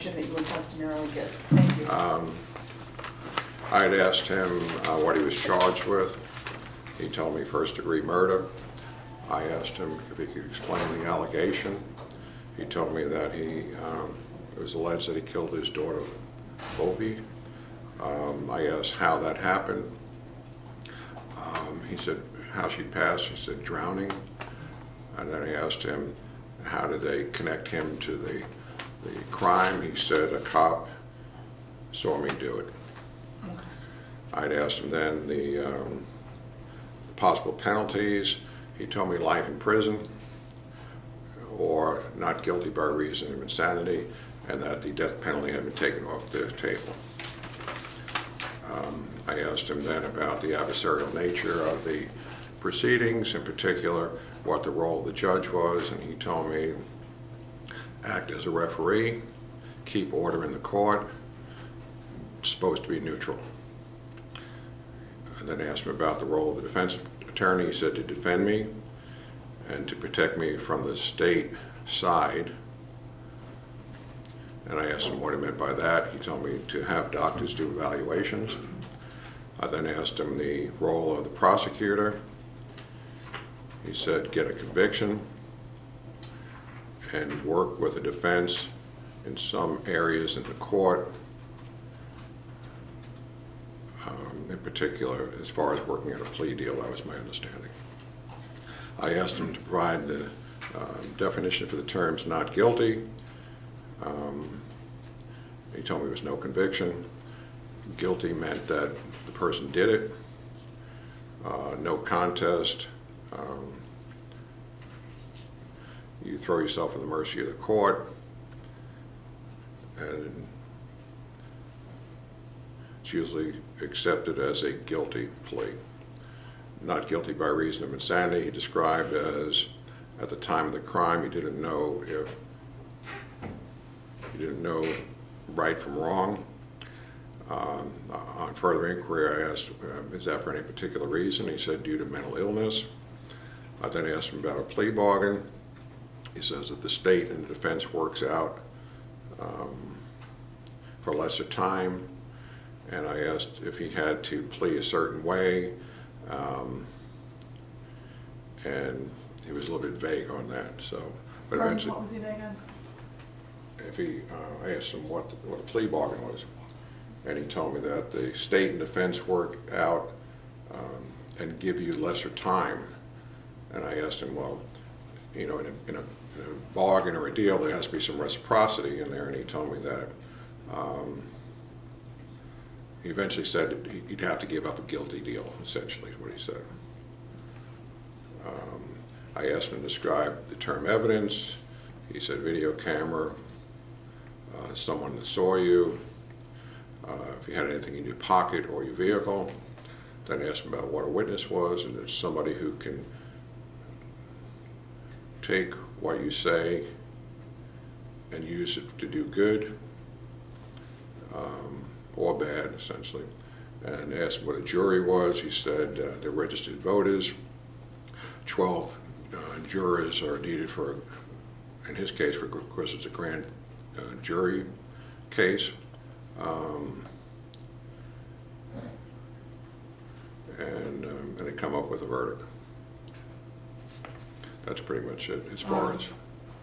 question that you would customarily give. Thank you. I had asked him what he was charged with. He told me first-degree murder. I asked him if he could explain the allegation. He told me that it was alleged that he killed his daughter, Phoebe. I asked how that happened. He said how she passed. He said drowning. And then I asked him how did they connect him to the crime. He said a cop saw me do it. Okay. I'd asked him then the possible penalties. He told me life in prison or not guilty by reason of insanity, and that the death penalty had been taken off the table. I asked him then about the adversarial nature of the proceedings, in particular what the role of the judge was, and he told me act as a referee, keep order in the court, supposed to be neutral. And then asked him about the role of the defense attorney. He said to defend me and to protect me from the state side. And I asked him what he meant by that. He told me to have doctors do evaluations. I then asked him the role of the prosecutor. He said get a conviction and work with the defense in some areas in the court, in particular as far as working at a plea deal. That was my understanding. I asked him to provide the definition for the terms not guilty. He told me there was no conviction. Guilty meant that the person did it. No contest. You throw yourself at the mercy of the court, and it's usually accepted as a guilty plea. Not guilty by reason of insanity, he described as at the time of the crime he didn't know right from wrong. On further inquiry, I asked, is that for any particular reason? He said due to mental illness. I then asked him about a plea bargain. He says that the state and the defense works out for lesser time. And I asked if he had to plea a certain way, and he was a little bit vague on that. So, but eventually, What was he vague on? I asked him what a plea bargain was, and he told me that the state and defense work out and give you lesser time. And I asked him, well, you know, in a bargain or a deal, there has to be some reciprocity in there, and he told me that. He eventually said that he'd have to give up a guilty deal, essentially, is what he said. I asked him to describe the term evidence. He said video camera, someone that saw you, if you had anything in your pocket or your vehicle. Then I asked him about what a witness was, and it's somebody who can take what you say and use it to do good or bad, essentially. And asked what a jury was. He said they're registered voters. 12 jurors are needed for, in his case, of course, it's a grand jury case. And they come up with a verdict. That's pretty much it as far as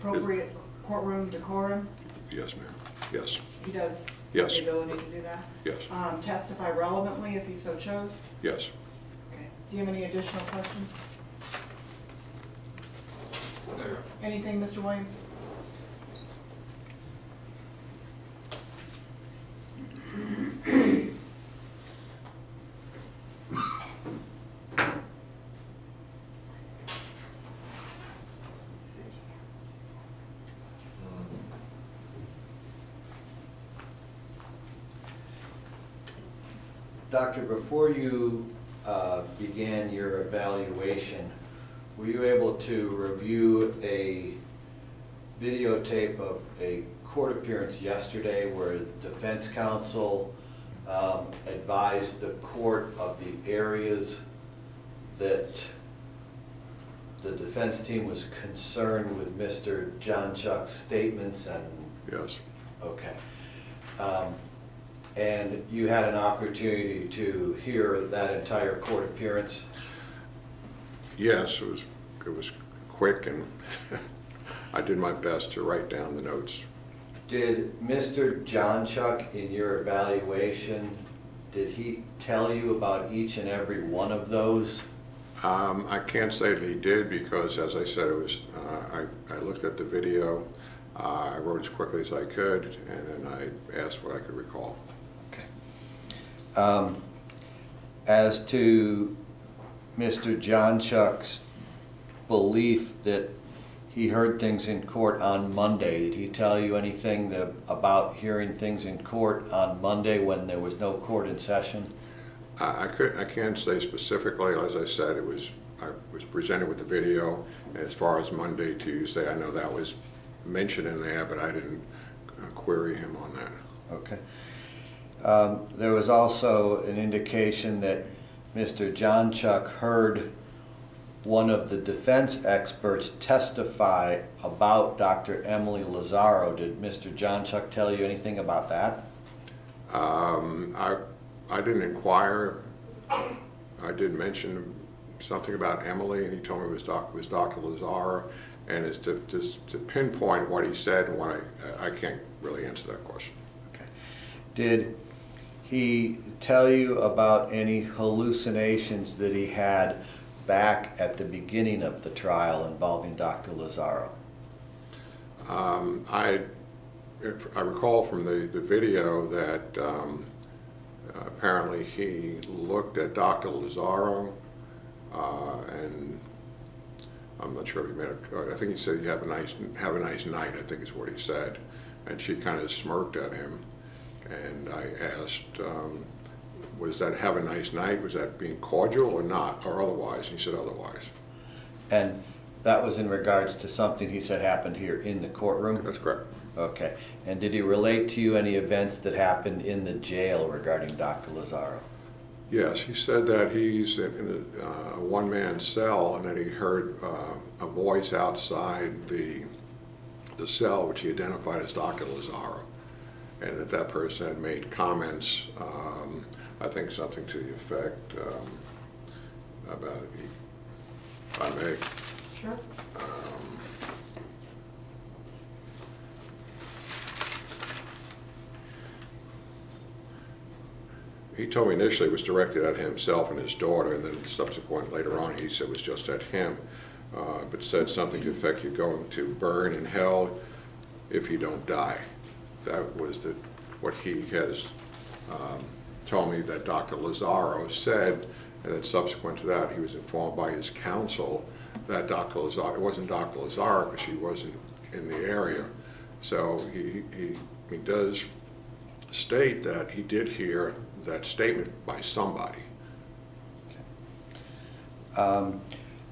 appropriate courtroom decorum? Yes, ma'am. Yes. He does Yes. have the ability to do that? Yes. Testify relevantly if he so chose? Yes. Okay. Do you have any additional questions? Anything, Mr. Williams? Doctor, before you began your evaluation, were you able to review a videotape of a court appearance yesterday where defense counsel advised the court of the areas that the defense team was concerned with Mr. Jonchuck's statements and? Yes. Okay. And you had an opportunity to hear that entire court appearance? Yes, it was quick, and I did my best to write down the notes. Did Mr. Jonchuck, in your evaluation, did he tell you about each and every one of those? I can't say that he did because, as I said, it was. I looked at the video. I wrote as quickly as I could, and then I asked what I could recall. Okay. As to Mr. Jonchuck's belief that he heard things in court on Monday, did he tell you anything about hearing things in court on Monday when there was no court in session? I can't say specifically. As I said, I was presented with the video. As far as Monday, Tuesday, I know that was mentioned in there, but I didn't query him on that. Okay. There was also an indication that Mr. Jonchuck heard one of the defense experts testify about Dr. Emily Lazaro. Did Mr. Jonchuck tell you anything about that? I didn't inquire. I did mention something about Emily, and he told me it was Dr. Lazaro. And as to pinpoint what he said and what I can't really answer that question. Okay. Did he tell you about any hallucinations that he had back at the beginning of the trial involving Dr. Lazaro? I recall from the video that apparently he looked at Dr. Lazaro and I'm not sure if he made I think he said, "You have a nice night," I think is what he said. And she kind of smirked at him. And I asked, was that "have a nice night"? Was that being cordial or not, or otherwise? And he said otherwise. And that was in regards to something he said happened here in the courtroom? That's correct. Okay. And did he relate to you any events that happened in the jail regarding Dr. Lazaro? Yes, he said that he's in a one-man cell and that he heard a voice outside the cell which he identified as Dr. Lazaro, and that person had made comments, I think something to the effect about it, if I may. Sure. He told me initially it was directed at himself and his daughter, and then subsequent later on he said it was just at him, but said something to the effect, "You're going to burn in hell if you don't die." That was what he has told me that Dr. Lazaro said, and then subsequent to that he was informed by his counsel that Dr. Lazaro, it wasn't Dr. Lazaro because she wasn't in the area. So he does state that he did hear that statement by somebody.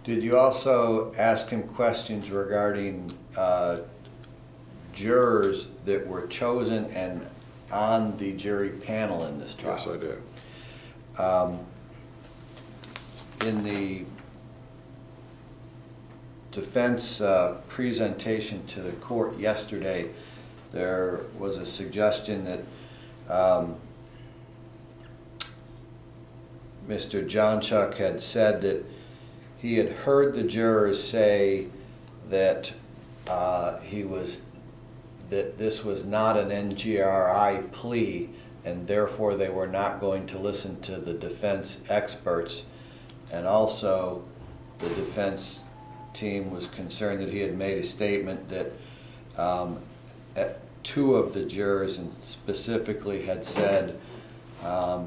Did you also ask him questions regarding jurors that were chosen and on the jury panel in this trial? Yes, I did. In the defense presentation to the court yesterday, there was a suggestion that Mr. Jonchuck had said that he had heard the jurors say that that this was not an NGRI plea, and therefore they were not going to listen to the defense experts. And also, the defense team was concerned that he had made a statement that two of the jurors, and specifically had said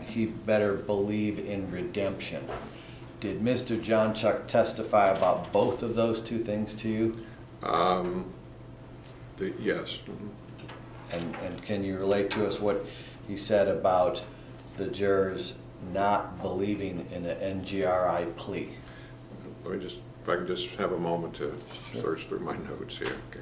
he better believe in redemption. Did Mr. Jonchuck testify about both of those two things to you? Yes. And can you relate to us what he said about the jurors not believing in an NGRI plea? Let me just, if I can just have a moment to Sure. search through my notes here. Okay.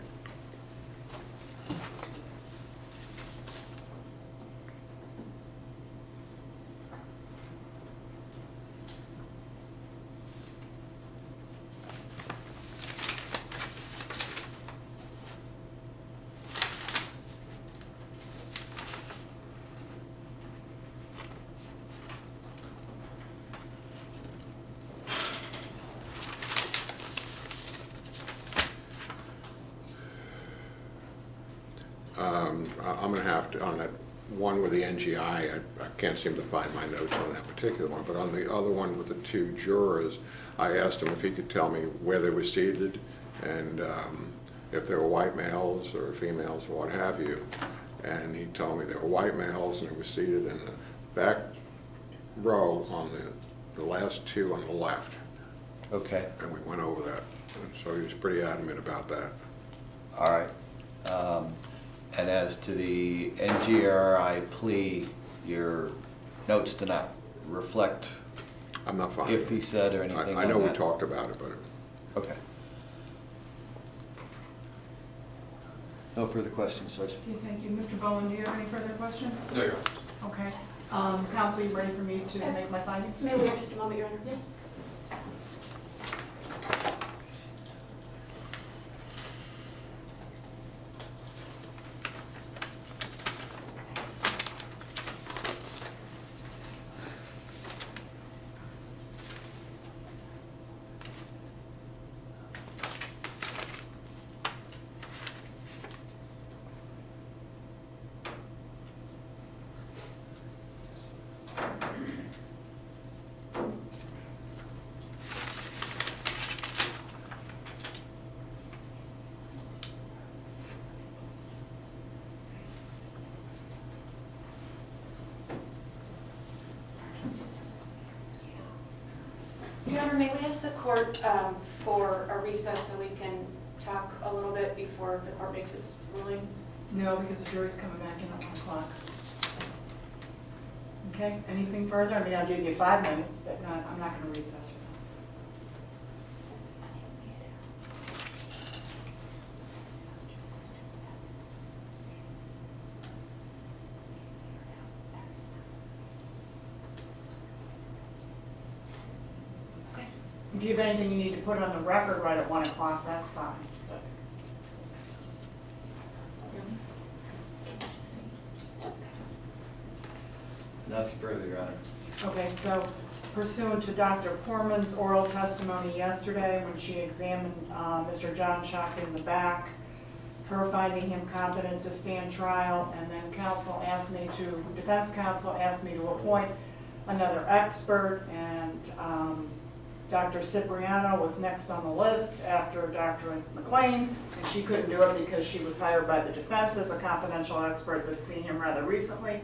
I'm gonna have to, on that one with the NGI, I can't seem to find my notes on that particular one, but on the other one with the two jurors, I asked him if he could tell me where they were seated and if they were white males or females or what have you. And he told me they were white males and they were seated in the back row on the last two on the left. Okay, And we went over that. And so he was pretty adamant about that. all right. And as to the NGRI plea, your notes do not reflect I'm not finding if he said or anything I on know we that? talked about it, but Okay. No further questions, Judge? Okay, thank you. Mr. Bowen, do you have any further questions? No, Your Honor. Okay. Counsel, you ready for me to make my findings? May we have just a moment, Your Honor? Yes. Your Honor, may we ask the court for a recess so we can talk a little bit before the court makes its ruling? No, because the jury's coming back in at 1 o'clock. Okay, anything further? I mean, I'll give you 5 minutes, but I'm not going to recess for that. If you have anything you need to put on the record right at 1 o'clock, that's fine. Nothing further, Your Honor. Okay, so pursuant to Dr. Porman's oral testimony yesterday, when she examined Mr. Jonchuck in the back, her finding him competent to stand trial, and then defense counsel asked me to appoint another expert, and Dr. Cipriano was next on the list after Dr. McLean, and she couldn't do it because she was hired by the defense as a confidential expert, but seen him rather recently.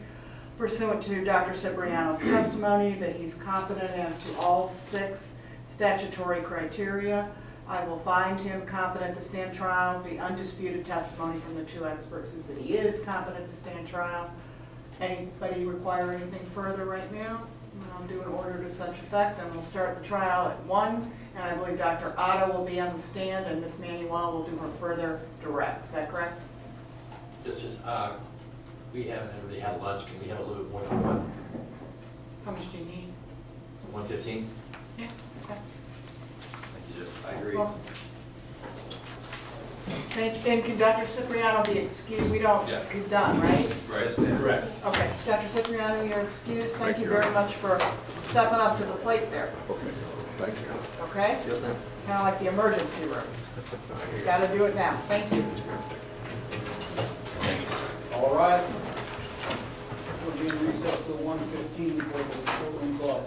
Pursuant to Dr. Cipriano's testimony that he's competent as to all 6 statutory criteria, I will find him competent to stand trial. The undisputed testimony from the 2 experts is that he is competent to stand trial. Anybody require anything further right now? I'll do an order to such effect, and we'll start the trial at 1. And I believe Dr. Otto will be on the stand, and Ms. Manuel will do her further direct. Is that correct? We haven't really had lunch. Can we have a little bit more than one? How much do you need? 1:15? Yeah, okay. Thank you, Judge. I agree. Well, and can Dr. Cipriano be excused? We don't, Yes. he's done, right? Right. Correct. Okay, Dr. Cipriano, you're excused. Thank you you. very much for stepping up to the plate there, okay, thank you. okay? Kind of like the emergency room. Got to do it now. Thank you. All right. We'll be in recess till 1:15 for the courtroom call.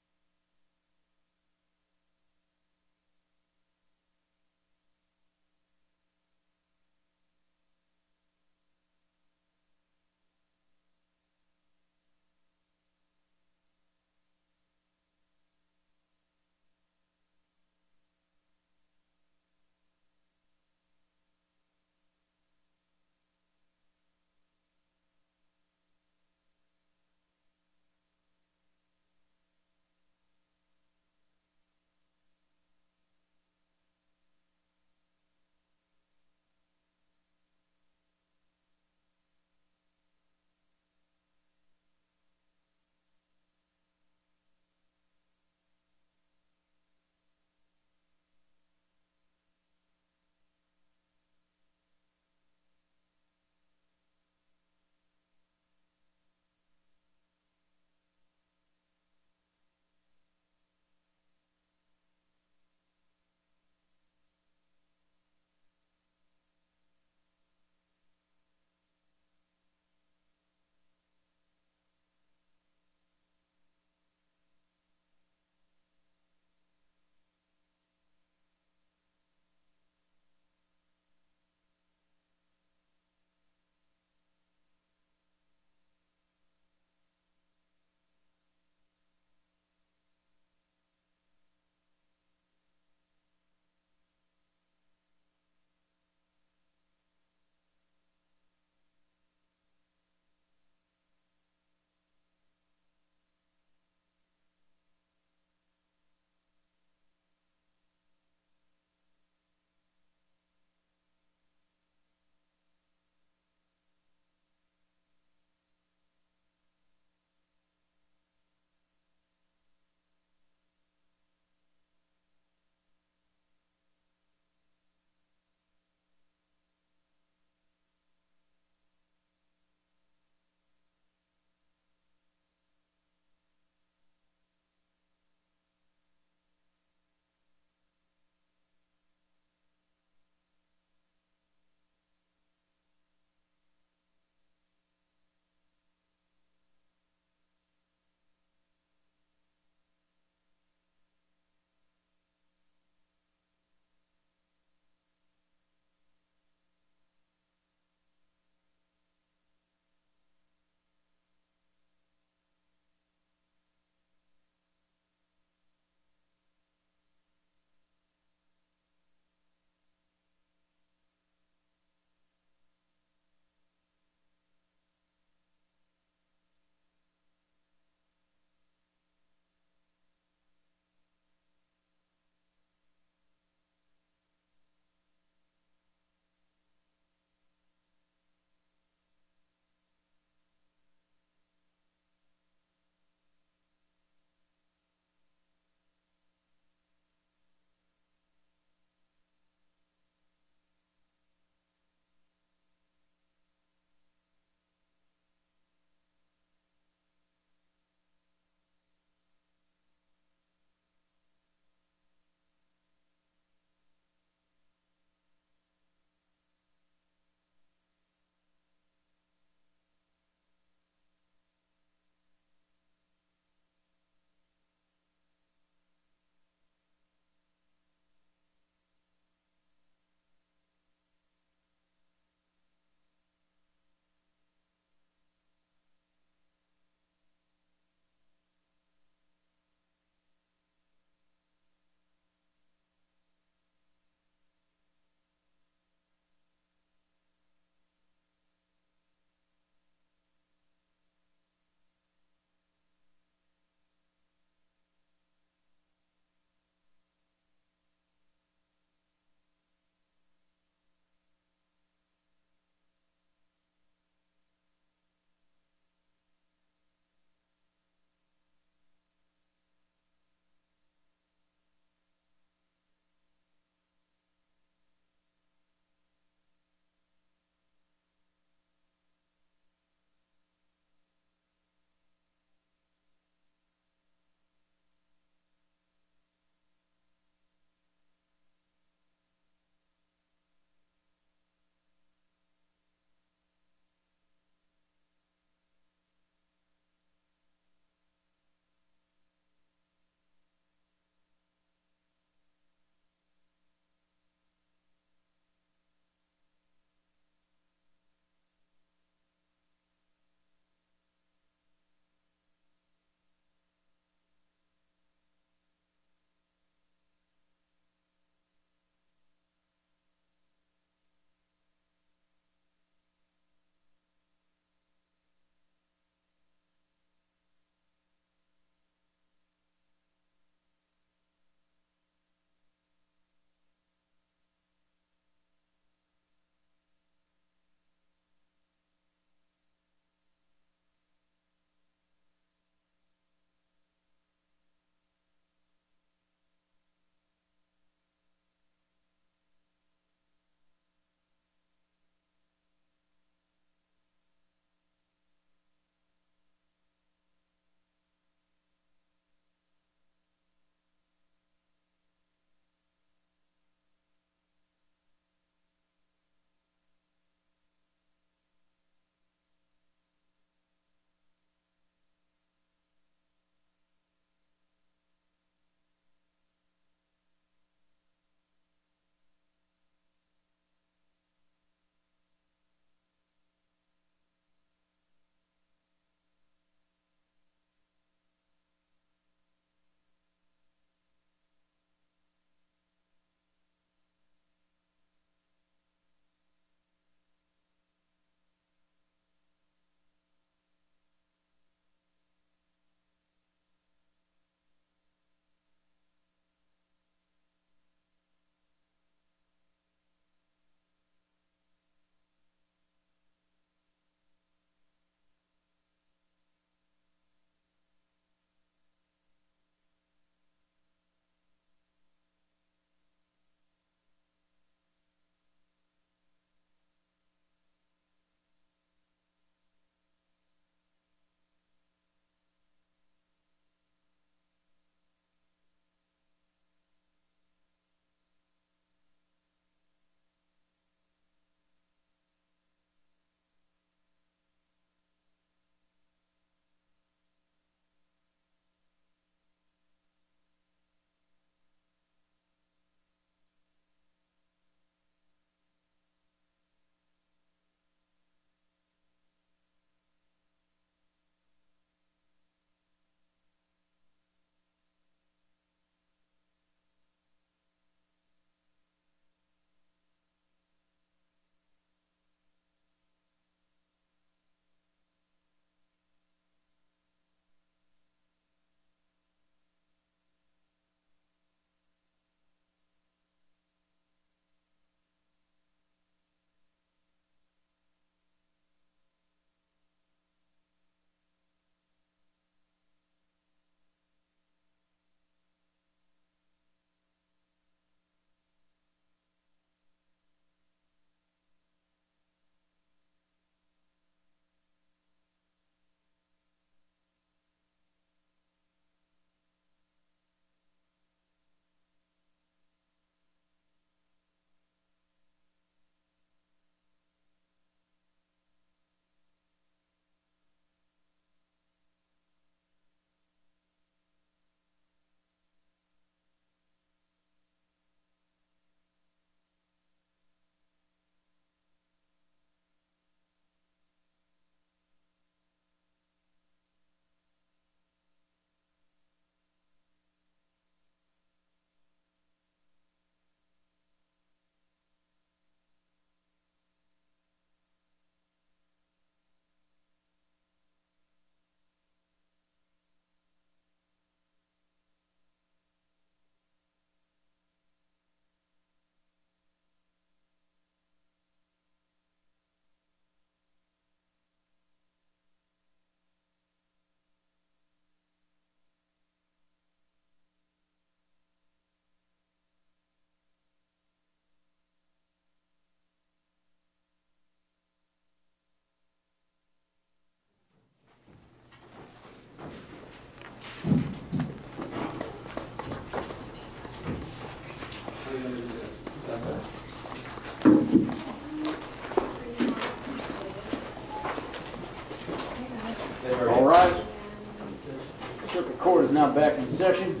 now back in session.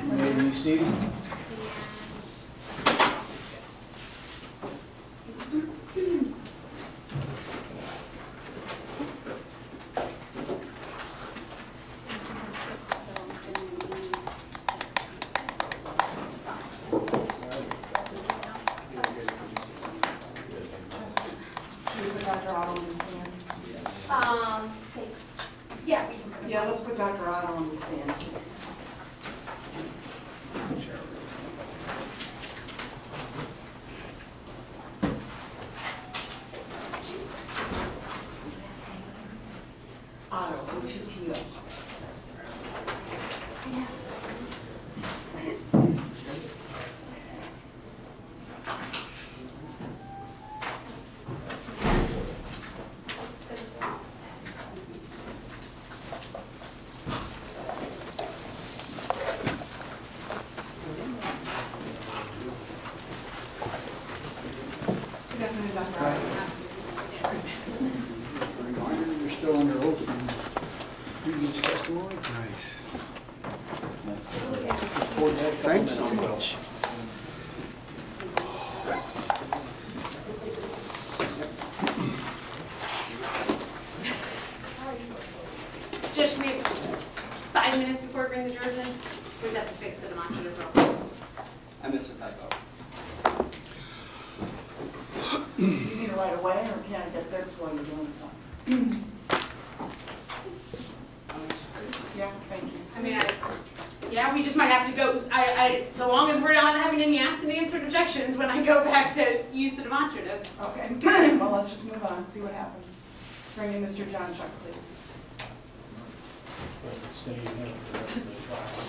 You may be seated. Should we put Dr. Otto on the stand? Thanks. Yeah, we can put it Yeah, on. let's put Dr. Otto on the stand, please. Otto, O-T-T-O. Good afternoon, Dr. Otto. Just a reminder, you're still under oath from previous testimony. Thanks so much. Just maybe 5 minutes before we bring the jurors in, we just have to fix the demonstrative real quick. I missed a typo. Do you need it right away, or can I get fixed while you're doing something? Yeah, thank you. I mean, yeah, we just might have to go, so long as we're not having any asked and answered objections when I go back to use the demonstrative. Okay, well, let's just move on, see what happens. Bring in Mr. Jonchuck, please.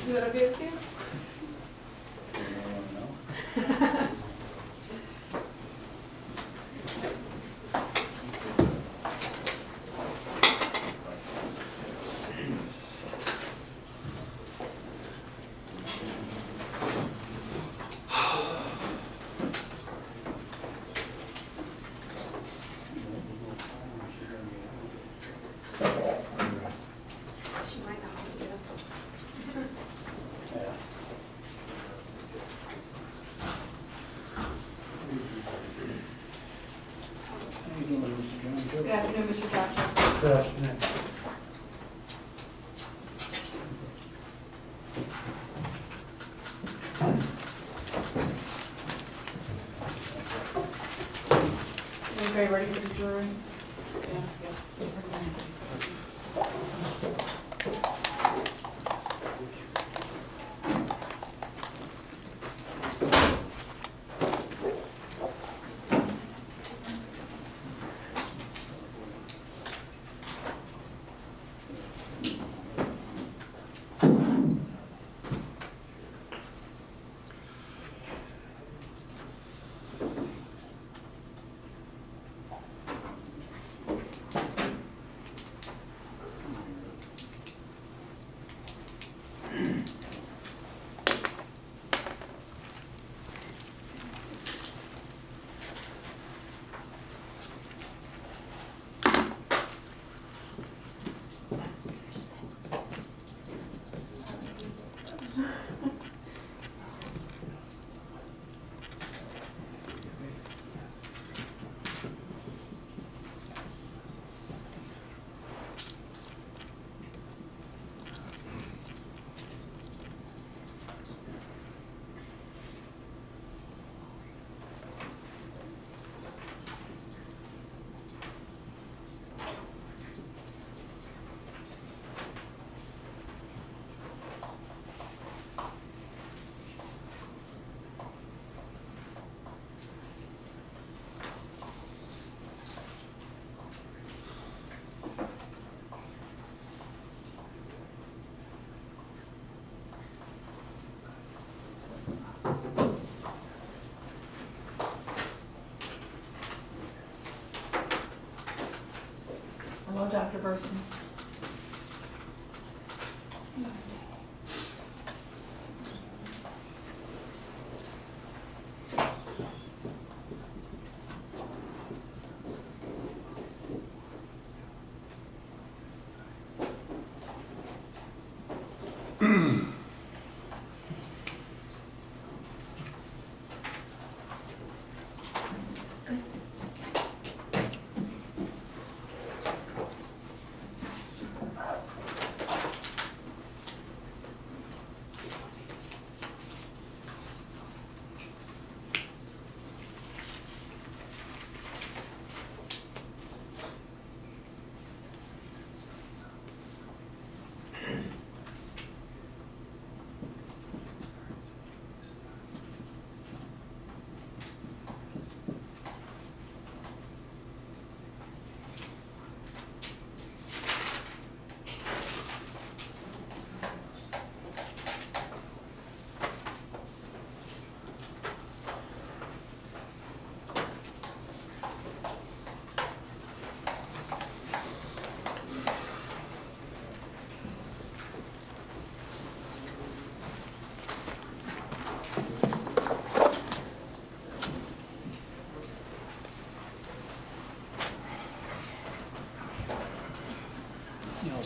Is that okay with you? She might not want to get up. How you doing, Mr. John? Good afternoon, Mr. Jonchuck. Good afternoon. Everybody ready for the jury? Yes, yes. Let's bring them in, please. Hello, Dr. Burson.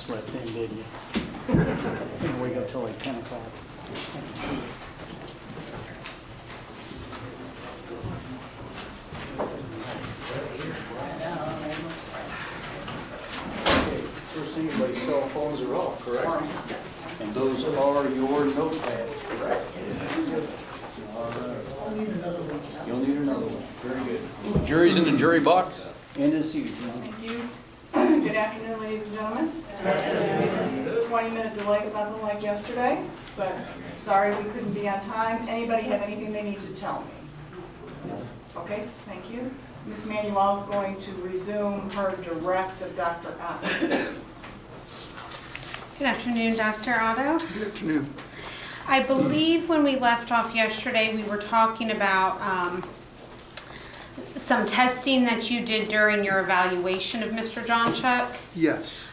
slept in, didn't you? Didn't wake up till like 10 o'clock. First thing, everybody's cell phones are off, correct? And those are your notepads, correct? All right. You'll need another one. Very good. Jury's in the jury box. End of the season. Thank you. Good afternoon, ladies and gentlemen. 20-minute delay's nothing like yesterday, but sorry we couldn't be on time. Anybody have anything they need to tell me? Okay, thank you. Ms. Manuel is going to resume her direct of Dr. Otto. Good afternoon, Dr. Otto. Good afternoon. I believe when we left off yesterday, we were talking about some testing that you did during your evaluation of Mr. Jonchuck. Yes.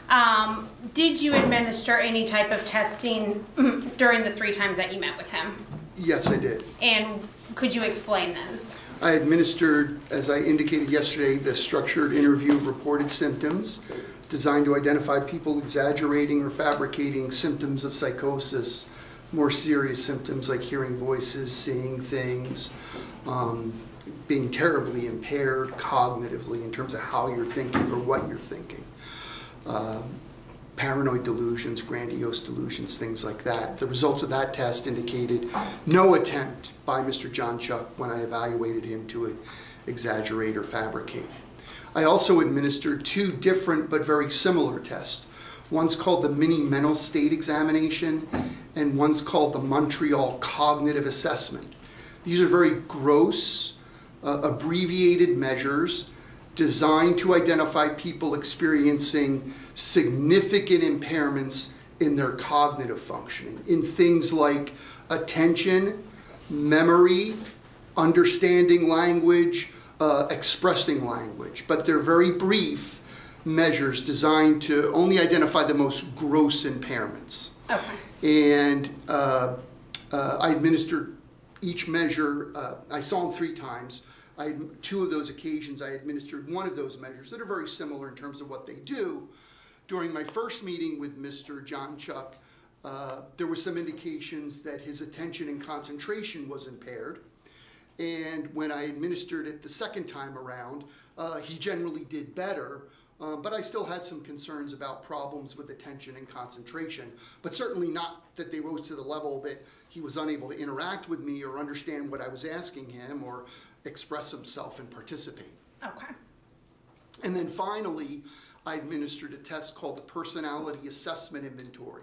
Did you administer any type of testing during the 3 times that you met with him? Yes, I did. And could you explain those? I administered, as I indicated yesterday, the structured interview of reported symptoms designed to identify people exaggerating or fabricating symptoms of psychosis, more serious symptoms like hearing voices, seeing things, being terribly impaired cognitively in terms of how you're thinking or what you're thinking. Paranoid delusions, grandiose delusions, things like that. The results of that test indicated no attempt by Mr. Jonchuck when I evaluated him to exaggerate or fabricate. I also administered 2 different but very similar tests. One's called the Mini Mental State Examination, and one's called the Montreal Cognitive Assessment. These are very gross, abbreviated measures designed to identify people experiencing significant impairments in their cognitive functioning, in things like attention, memory, understanding language, expressing language. But they're very brief measures designed to only identify the most gross impairments. Okay. And I administered each measure. I saw him 3 times. I had 2 of those occasions I administered one of those measures that are very similar in terms of what they do. During my first meeting with Mr. Jonchuck, there were some indications that his attention and concentration was impaired. And when I administered it the second time around, he generally did better, but I still had some concerns about problems with attention and concentration, but certainly not that they rose to the level that he was unable to interact with me or understand what I was asking him or express himself and participate. Okay. And then finally, I administered a test called the Personality Assessment Inventory.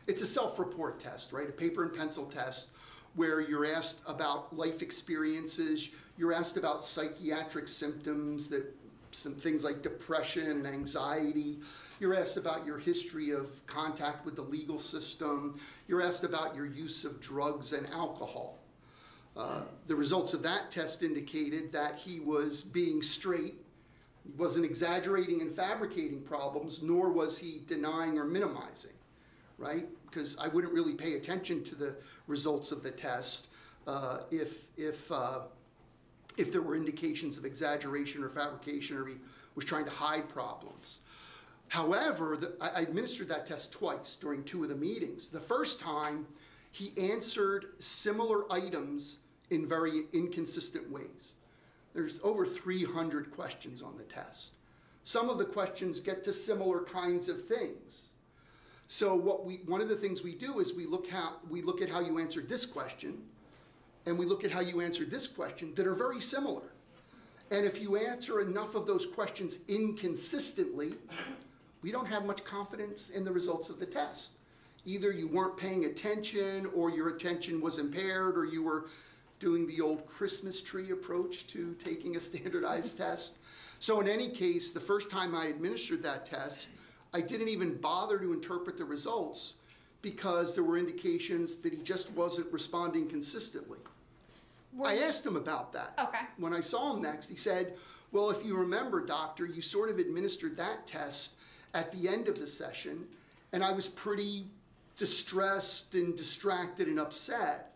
It's a self-report test, right? A paper and pencil test where you're asked about life experiences, you're asked about psychiatric symptoms, that some things like depression and anxiety. You're asked about your history of contact with the legal system. You're asked about your use of drugs and alcohol. The results of that test indicated that he was being straight. He wasn't exaggerating and fabricating problems, nor was he denying or minimizing, right? Because I wouldn't really pay attention to the results of the test if there were indications of exaggeration or fabrication, or he was trying to hide problems. However, I administered that test twice during 2 of the meetings. The first time, he answered similar items in very inconsistent ways. There's over 300 questions on the test. Some of the questions get to similar kinds of things. So one of the things we do is we look at how you answered this question, and we look at how you answered this question that are very similar. And if you answer enough of those questions inconsistently, we don't have much confidence in the results of the test. Either you weren't paying attention, or your attention was impaired, or you were doing the old Christmas tree approach to taking a standardized test. So in any case, the first time I administered that test, I didn't even bother to interpret the results because there were indications that he just wasn't responding consistently. I asked him about that. Okay. When I saw him next, he said, well, if you remember, doctor, you sort of administered that test at the end of the session, and I was pretty distressed and distracted and upset.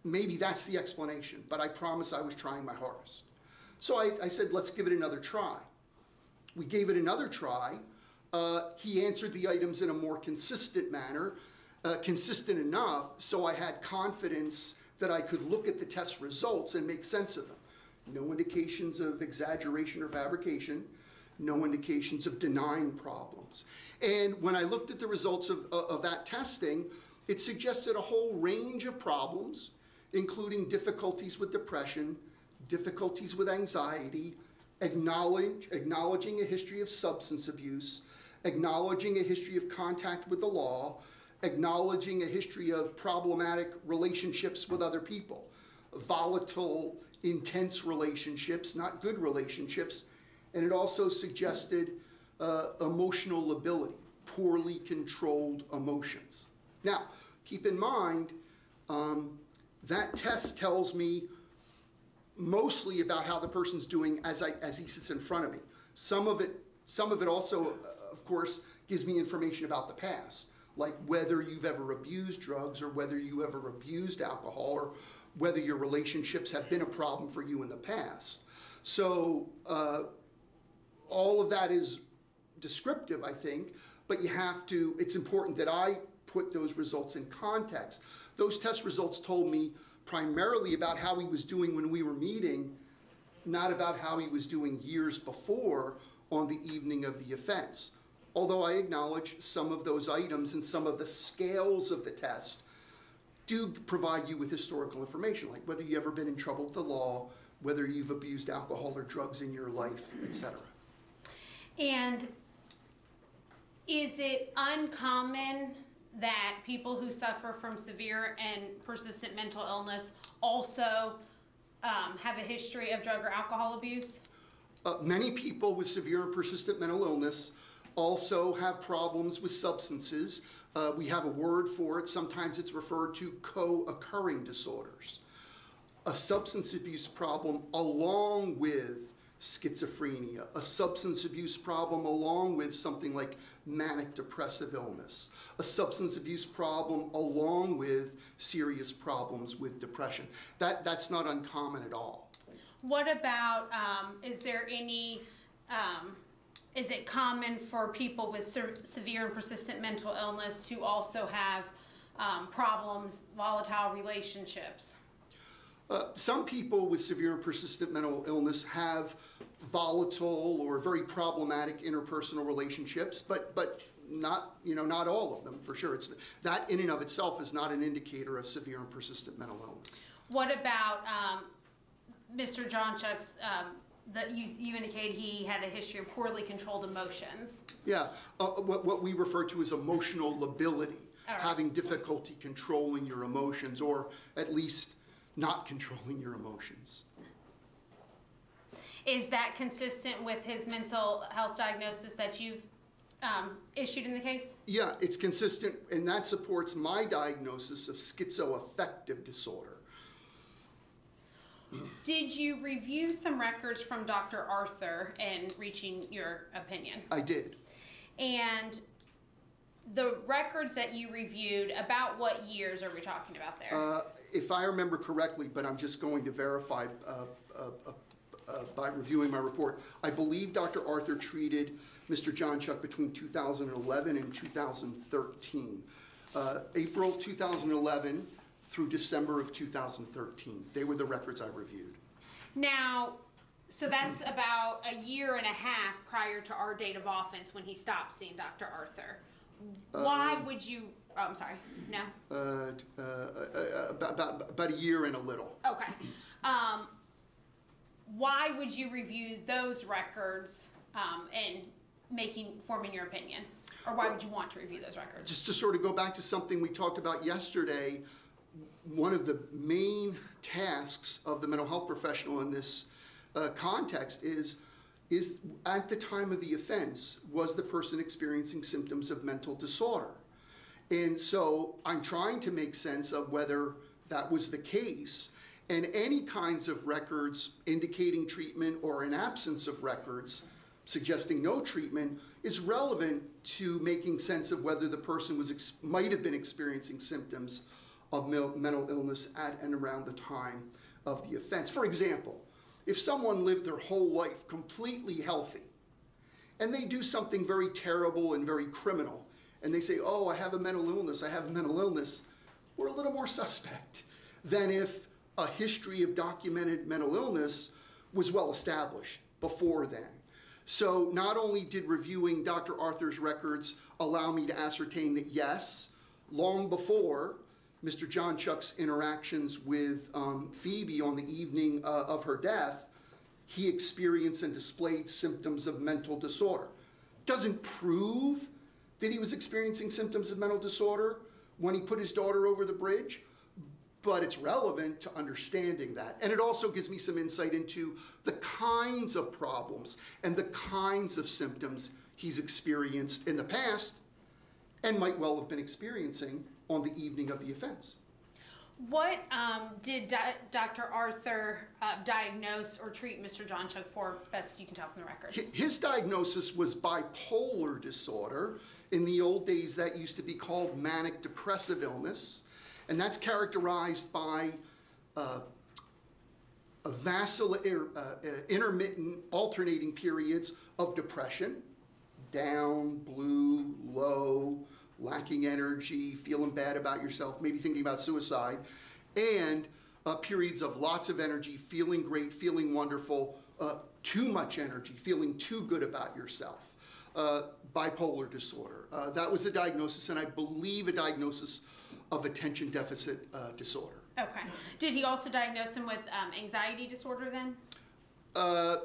Maybe that's the explanation, but I promise I was trying my hardest. So I said, let's give it another try. We gave it another try. he answered the items in a more consistent manner, consistent enough so I had confidence that I could look at the test results and make sense of them. No indications of exaggeration or fabrication, no indications of denying problems. And when I looked at the results of that testing, it suggested a whole range of problems, including difficulties with depression, difficulties with anxiety, acknowledging a history of substance abuse, acknowledging a history of contact with the law, acknowledging a history of problematic relationships with other people, volatile, intense relationships, not good relationships, and it also suggested emotional lability, poorly controlled emotions. Now, keep in mind, that test tells me mostly about how the person's doing as he sits in front of me. Some of it also, of course, gives me information about the past, like whether you've ever abused drugs or whether you ever abused alcohol or whether your relationships have been a problem for you in the past. So all of that is descriptive, I think, but it's important that I put those results in context. Those test results told me primarily about how he was doing when we were meeting, not about how he was doing years before on the evening of the offense. Although I acknowledge some of those items and some of the scales of the test do provide you with historical information, like whether you've ever been in trouble with the law, whether you've abused alcohol or drugs in your life, etc. And is it uncommon that people who suffer from severe and persistent mental illness also have a history of drug or alcohol abuse? Many people with severe and persistent mental illness also have problems with substances. We have a word for it. Sometimes it's referred to co-occurring disorders. A substance abuse problem along with schizophrenia, a substance abuse problem along with something like manic depressive illness, a substance abuse problem along with serious problems with depression. That's not uncommon at all. What about, is it common for people with severe and persistent mental illness to also have problems, volatile relationships? Some people with severe and persistent mental illness have volatile or very problematic interpersonal relationships, but not all of them, for sure. That in and of itself is not an indicator of severe and persistent mental illness. What about Mr. Jonchuck's, that you indicate he had a history of poorly controlled emotions? Yeah, what we refer to as emotional lability, All right. Having difficulty controlling your emotions, or at least not controlling your emotions. Is that consistent with his mental health diagnosis that you've issued in the case? Yeah, it's consistent, and that supports my diagnosis of schizoaffective disorder. Did you review some records from Dr. Arthur in reaching your opinion? I did. And the records that you reviewed, about what years are we talking about there? If I remember correctly, but I'm just going to verify by reviewing my report, I believe Dr. Arthur treated Mr. Jonchuck between 2011 and 2013. April 2011 through December of 2013. They were the records I reviewed. Now, so that's about a year and a half prior to our date of offense when he stopped seeing Dr. Arthur. Why would you, I'm sorry, no? About a year and a little. Okay. Why would you review those records and forming your opinion? Or why would you want to review those records? Just to sort of go back to something we talked about yesterday, one of the main tasks of the mental health professional in this context is at the time of the offense, was the person experiencing symptoms of mental disorder? And so I'm trying to make sense of whether that was the case, and any kinds of records indicating treatment or an absence of records suggesting no treatment is relevant to making sense of whether the person might have been experiencing symptoms of mental illness at and around the time of the offense. For example, if someone lived their whole life completely healthy and they do something very terrible and very criminal, and they say, oh, I have a mental illness, I have a mental illness, we're a little more suspect than if a history of documented mental illness was well established before then. So not only did reviewing Dr. Arthur's records allow me to ascertain that yes, long before Mr. Jonchuck's interactions with Phoebe on the evening of her death, he experienced and displayed symptoms of mental disorder. Doesn't prove that he was experiencing symptoms of mental disorder when he put his daughter over the bridge, but it's relevant to understanding that. And it also gives me some insight into the kinds of problems and the kinds of symptoms he's experienced in the past and might well have been experiencing on the evening of the offense. What did Dr. Arthur diagnose or treat Mr. Jonchuck for, best you can tell from the records? His diagnosis was bipolar disorder. In the old days, that used to be called manic depressive illness. And that's characterized by intermittent, alternating periods of depression, down, blue, low, lacking energy, feeling bad about yourself, maybe thinking about suicide, and periods of lots of energy, feeling great, feeling wonderful, too much energy, feeling too good about yourself. Bipolar disorder. That was a diagnosis, and I believe a diagnosis of attention deficit disorder. Okay. Did he also diagnose him with anxiety disorder then?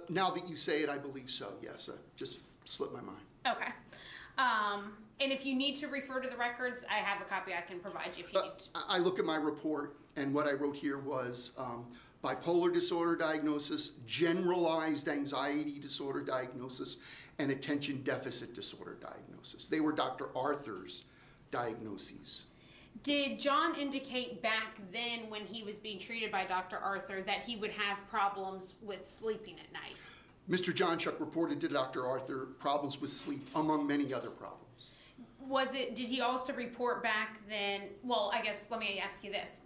Now that you say it, I believe so, yes. Just slipped my mind. Okay. And if you need to refer to the records, I have a copy I can provide you if you need to. I look at my report, and what I wrote here was bipolar disorder diagnosis, generalized anxiety disorder diagnosis, and attention deficit disorder diagnosis. They were Dr. Arthur's diagnoses. Did John indicate back then when he was being treated by Dr. Arthur that he would have problems with sleeping at night? Mr. Jonchuck reported to Dr. Arthur problems with sleep, among many other problems. Did he also report back then, well, I guess let me ask you this.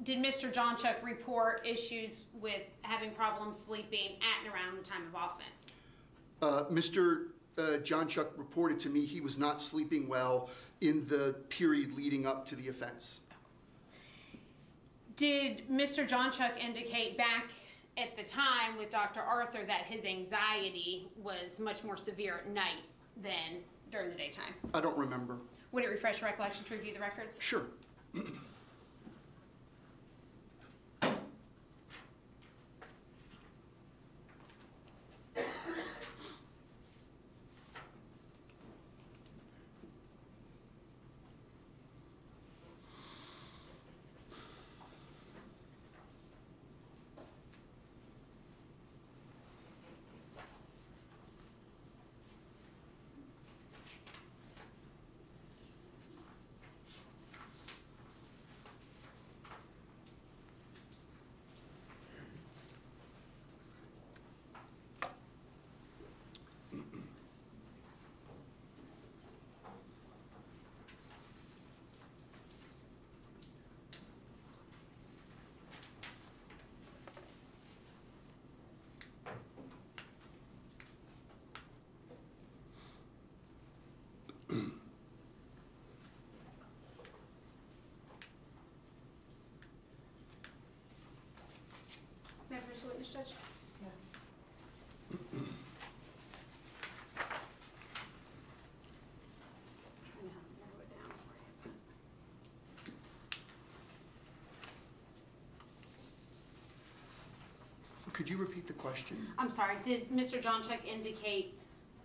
Did Mr. Jonchuck report issues with having problems sleeping at and around the time of offense? Mr. Jonchuck reported to me he was not sleeping well in the period leading up to the offense. Did Mr. Jonchuck indicate back at the time with Dr. Arthur that his anxiety was much more severe at night than during the daytime? I don't remember. Would it refresh your recollection to review the records? Sure. May I finish the witness, Judge? Yes. Trying to narrow it down for you. Could you repeat the question? I'm sorry, did Mr. Jonchuck indicate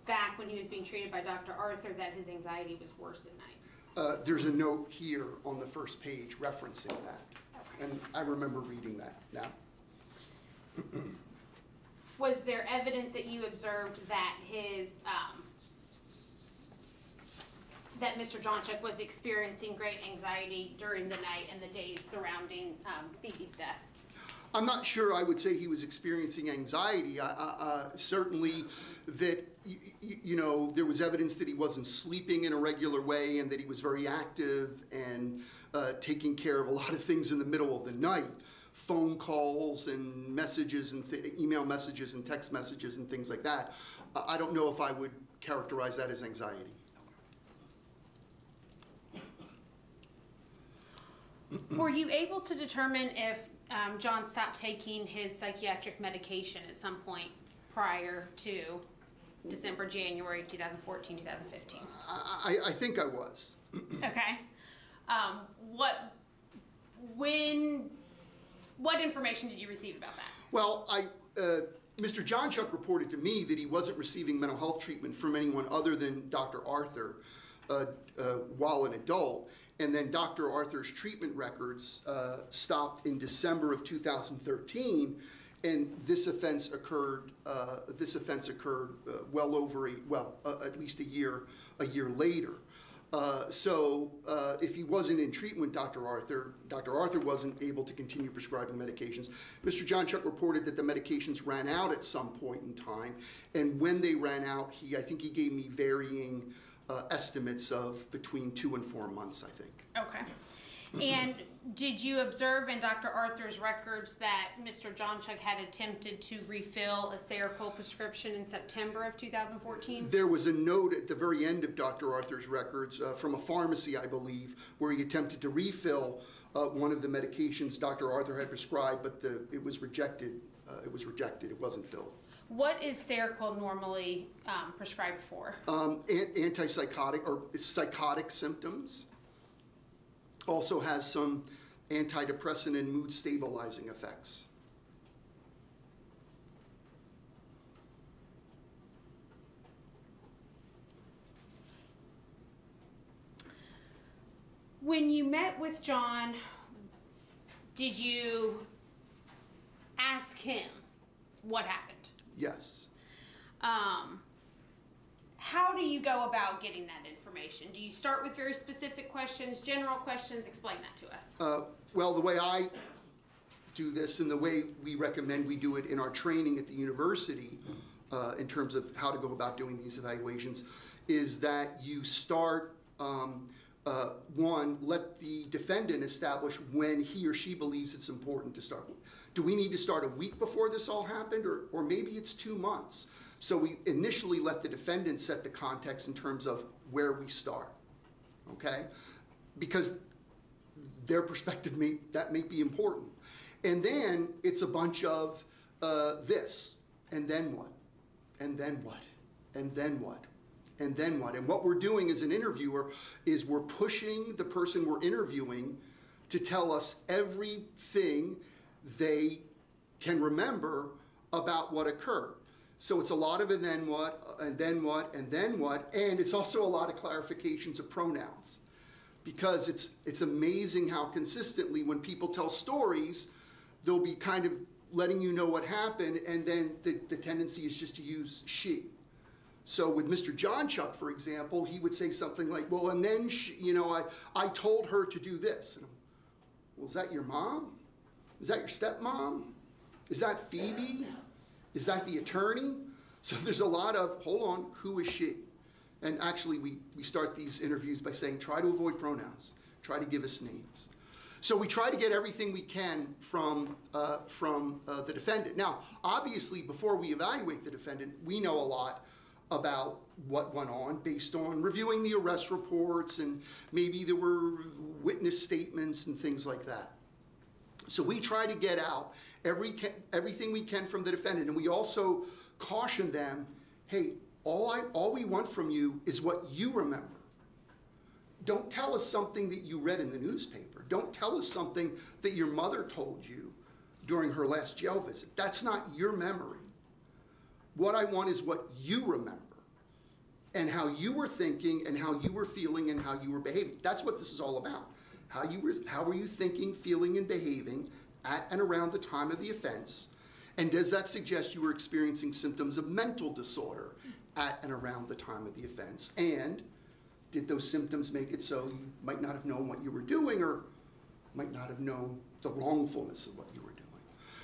back when he was being treated by Dr. Arthur that his anxiety was worse at night? There's a note here on the first page referencing that, and I remember reading that now. Was there evidence that you observed that that Mr. Jonchuck was experiencing great anxiety during the night and the days surrounding Phoebe's death? I'm not sure I would say he was experiencing anxiety. Certainly that, you know, there was evidence that he wasn't sleeping in a regular way and that he was very active and taking care of a lot of things in the middle of the night. phone calls and messages and email messages and text messages and things like that. I don't know if I would characterize that as anxiety. Were you able to determine if John stopped taking his psychiatric medication at some point prior to December, January 2014, 2015? I think I was. Okay. What information did you receive about that? Well, Mr. Jonchuck reported to me that he wasn't receiving mental health treatment from anyone other than Dr. Arthur while an adult. And then Dr. Arthur's treatment records stopped in December of 2013, and this offense occurred. Well over at least a year later. So if he wasn't in treatment, Dr. Arthur wasn't able to continue prescribing medications. Mr. Jonchuck reported that the medications ran out at some point in time, and when they ran out, I think he gave me varying estimates of between 2 and 4 months, I think. Okay. And did you observe in Dr. Arthur's records that Mr. Jonchuck had attempted to refill a Seroquel prescription in September of 2014? There was a note at the very end of Dr. Arthur's records from a pharmacy, I believe, where he attempted to refill one of the medications Dr. Arthur had prescribed, but it was rejected. It wasn't filled. What is Seroquel normally prescribed for? Antipsychotic or psychotic symptoms. Also has some antidepressant and mood stabilizing effects. When you met with John, did you ask him what happened? Yes. How do you go about getting that information? Do you start with very specific questions, general questions? Explain that to us. Well, the way I do this and the way we recommend we do it in our training at the university in terms of how to go about doing these evaluations is that you start, one, let the defendant establish when he or she believes it's important to start. Do we need to start a week before this all happened, or maybe it's 2 months? So we initially let the defendant set the context in terms of where we start, okay? Because their perspective may be important. And then it's a bunch of this, and then what, and then what, and then what, and then what. And what we're doing as an interviewer is we're pushing the person we're interviewing to tell us everything they can remember about what occurred. So it's a lot of and then what, and then what, and then what, and it's also a lot of clarifications of pronouns. Because it's amazing how consistently when people tell stories, they'll be kind of letting you know what happened, and then the tendency is just to use she. So with Mr. Jonchuck, for example, he would say something like, well, and then I told her to do this. And well, is that your mom? Is that your stepmom? Is that Phoebe? Is that the attorney? So there's a lot of, hold on, who is she? And actually, we start these interviews by saying, try to avoid pronouns. Try to give us names. So we try to get everything we can from the defendant. Now, obviously, before we evaluate the defendant, we know a lot about what went on based on reviewing the arrest reports, and maybe there were witness statements and things like that. So we try to get out everything we can from the defendant, and we also caution them, hey, all we want from you is what you remember. Don't tell us something that you read in the newspaper. Don't tell us something that your mother told you during her last jail visit. That's not your memory. What I want is what you remember, and how you were thinking, and how you were feeling, and how you were behaving. That's what this is all about. How were you thinking, feeling, and behaving at and around the time of the offense? And does that suggest you were experiencing symptoms of mental disorder at and around the time of the offense? And did those symptoms make it so you might not have known what you were doing, or might not have known the wrongfulness of what you were doing?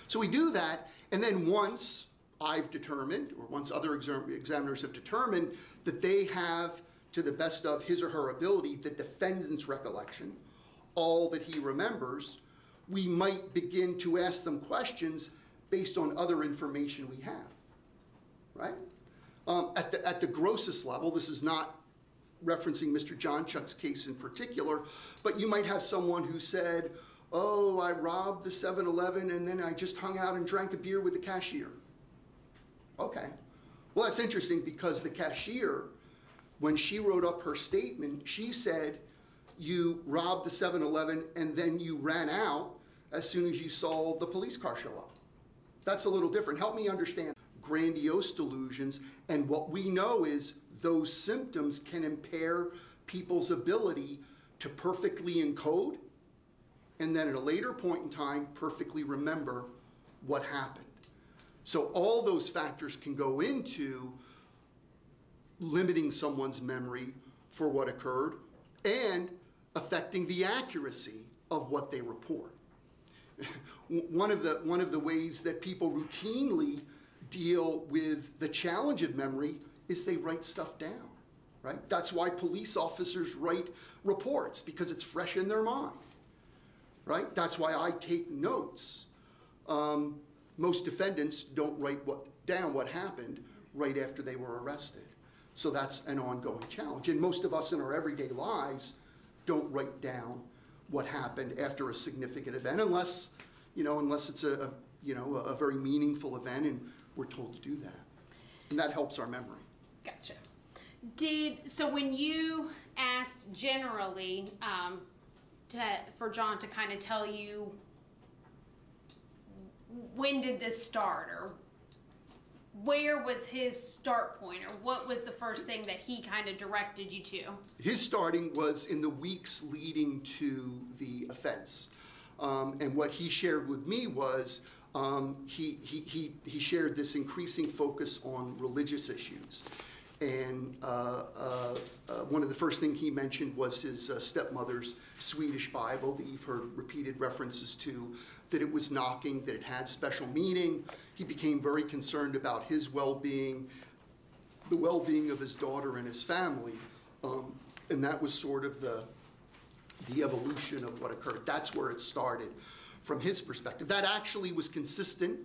So we do that, and then once I've determined, or once other examiners have determined that they have, to the best of his or her ability, the defendant's recollection, all that he remembers, we might begin to ask them questions based on other information we have, right? At the grossest level, this is not referencing Mr. Jonchuck's case in particular, but you might have someone who said, oh, I robbed the 7-Eleven and then I just hung out and drank a beer with the cashier. Okay. Well, that's interesting because the cashier, when she wrote up her statement, she said you robbed the 7-Eleven and then you ran out as soon as you saw the police car show up. That's a little different. Help me understand grandiose delusions, and what we know is those symptoms can impair people's ability to perfectly encode and then at a later point in time perfectly remember what happened. So all those factors can go into limiting someone's memory for what occurred and affecting the accuracy of what they report. One of the ways that people routinely deal with the challenge of memory is they write stuff down, right? That's why police officers write reports, because it's fresh in their mind, right? That's why I take notes. Most defendants don't write down what happened right after they were arrested. So that's an ongoing challenge. And most of us in our everyday lives don't write down what happened after a significant event unless it's a very meaningful event and we're told to do that. And that helps our memory. Gotcha. So when you asked generally for John to kind of tell you when did this start, or where was his start point, or what was the first thing that he kind of directed you to? His starting was in the weeks leading to the offense. And what he shared with me was he shared this increasing focus on religious issues. And one of the first things he mentioned was his stepmother's Swedish Bible that you've heard repeated references to, that it was knocking, that it had special meaning. He became very concerned about his well-being, the well-being of his daughter and his family. And that was sort of the evolution of what occurred. That's where it started from his perspective. That actually was consistent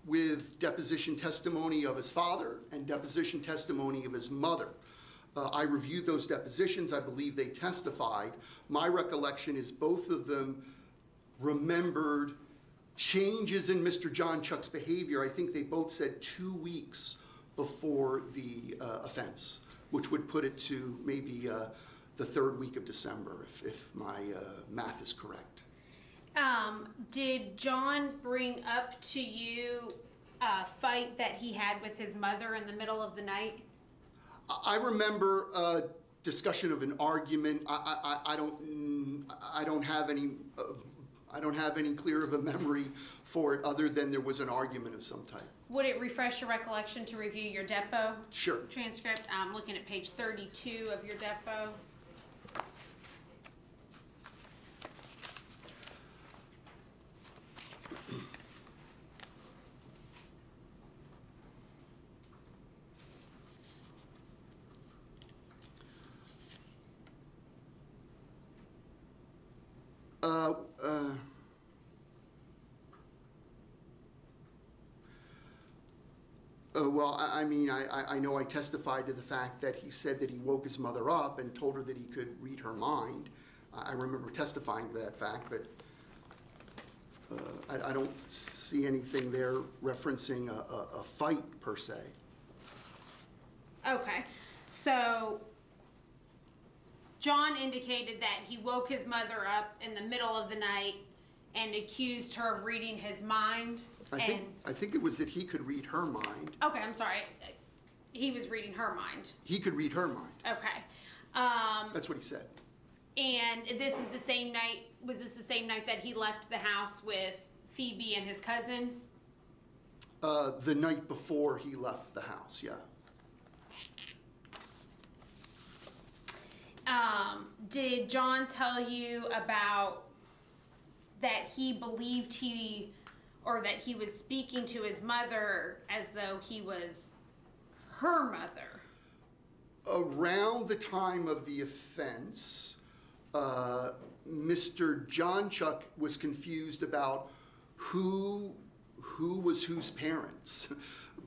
with deposition testimony of his father and deposition testimony of his mother. I reviewed those depositions. I believe they testified. My recollection is both of them remembered changes in Mr. Jonchuck's behavior. I think they both said 2 weeks before the offense, which would put it to maybe the third week of December, if my math is correct. Did John bring up to you a fight that he had with his mother in the middle of the night? I remember a discussion of an argument. I don't have any clear of a memory for it other than there was an argument of some type. Would it refresh your recollection to review your depo Sure. transcript? I'm looking at page 32 of your depo. Well, I know I testified to the fact that he said that he woke his mother up and told her that he could read her mind. I remember testifying to that fact, but I don't see anything there referencing a fight per se. Okay, so John indicated that he woke his mother up in the middle of the night and accused her of reading his mind. I think it was that he could read her mind. Okay, I'm sorry. He was reading her mind. He could read her mind. Okay. That's what he said. And this is the same night, was this the same night that he left the house with Phoebe and his cousin? The night before he left the house, yeah. Did John tell you about that he believed that he was speaking to his mother as though he was her mother? Around the time of the offense, Mr. Jonchuck was confused about who was whose parents,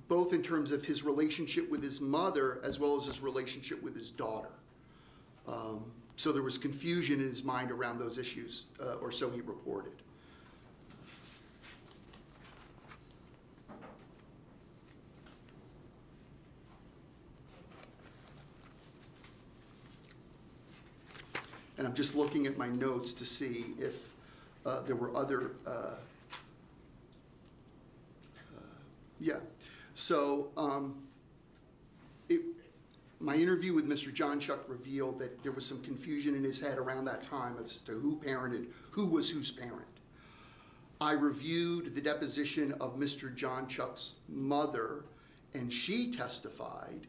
both in terms of his relationship with his mother as well as his relationship with his daughter. So there was confusion in his mind around those issues, or so he reported. And I'm just looking at my notes to see if there were other, yeah. So my interview with Mr. Jonchuck revealed that there was some confusion in his head around that time as to who parented, who was whose parent. I reviewed the deposition of Mr. Jonchuck's mother, and she testified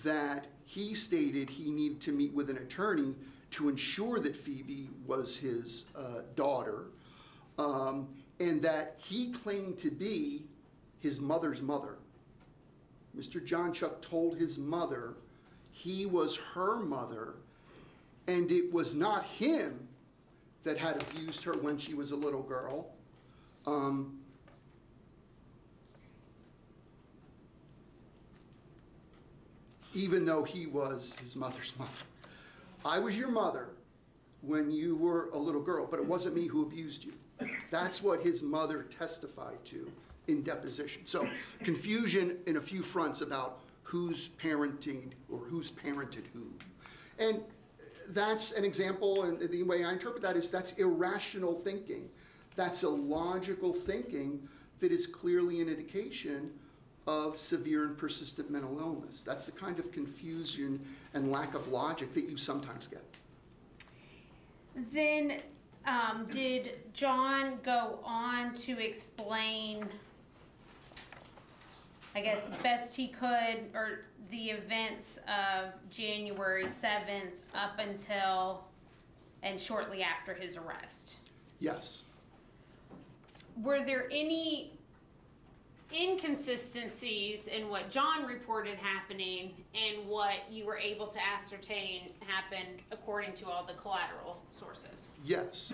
that he stated he needed to meet with an attorney to ensure that Phoebe was his daughter, and that he claimed to be his mother's mother. Mr. Jonchuck told his mother he was her mother, and it was not him that had abused her when she was a little girl. Even though he was his mother's mother. I was your mother when you were a little girl, but it wasn't me who abused you. That's what his mother testified to in deposition. So confusion in a few fronts about who's parenting or who's parented who. And that's an example, and the way I interpret that is that's irrational thinking. That's illogical thinking that is clearly an indication of severe and persistent mental illness. That's the kind of confusion and lack of logic that you sometimes get. Then did John go on to explain, I guess best he could, or the events of January 7th up until and shortly after his arrest? Yes. Were there any inconsistencies in what John reported happening and what you were able to ascertain happened according to all the collateral sources? Yes.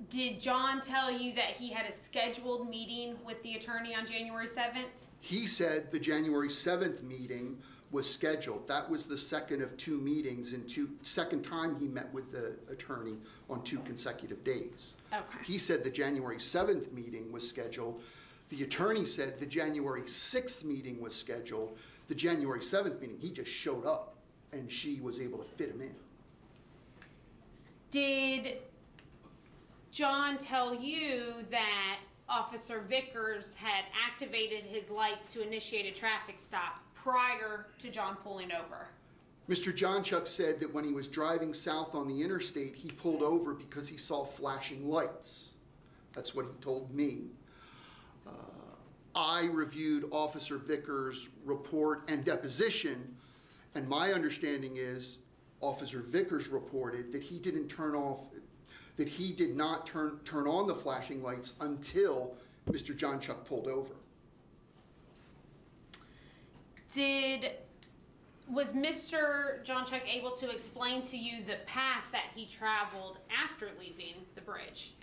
Did John tell you that he had a scheduled meeting with the attorney on January 7th? He said the January 7th meeting was scheduled. That was the second of two meetings and second time he met with the attorney on 2 consecutive days. Okay. He said the January 7th meeting was scheduled. The attorney said the January 6th meeting was scheduled. The January 7th meeting, he just showed up and she was able to fit him in. Did John tell you that Officer Vickers had activated his lights to initiate a traffic stop prior to John pulling over? Mr. Jonchuck said that when he was driving south on the interstate, he pulled over because he saw flashing lights. That's what he told me. I reviewed Officer Vickers' report and deposition, and my understanding is Officer Vickers reported that he did not turn on the flashing lights until Mr. Jonchuck pulled over. Was Mr. Jonchuck able to explain to you the path that he traveled after leaving the bridge?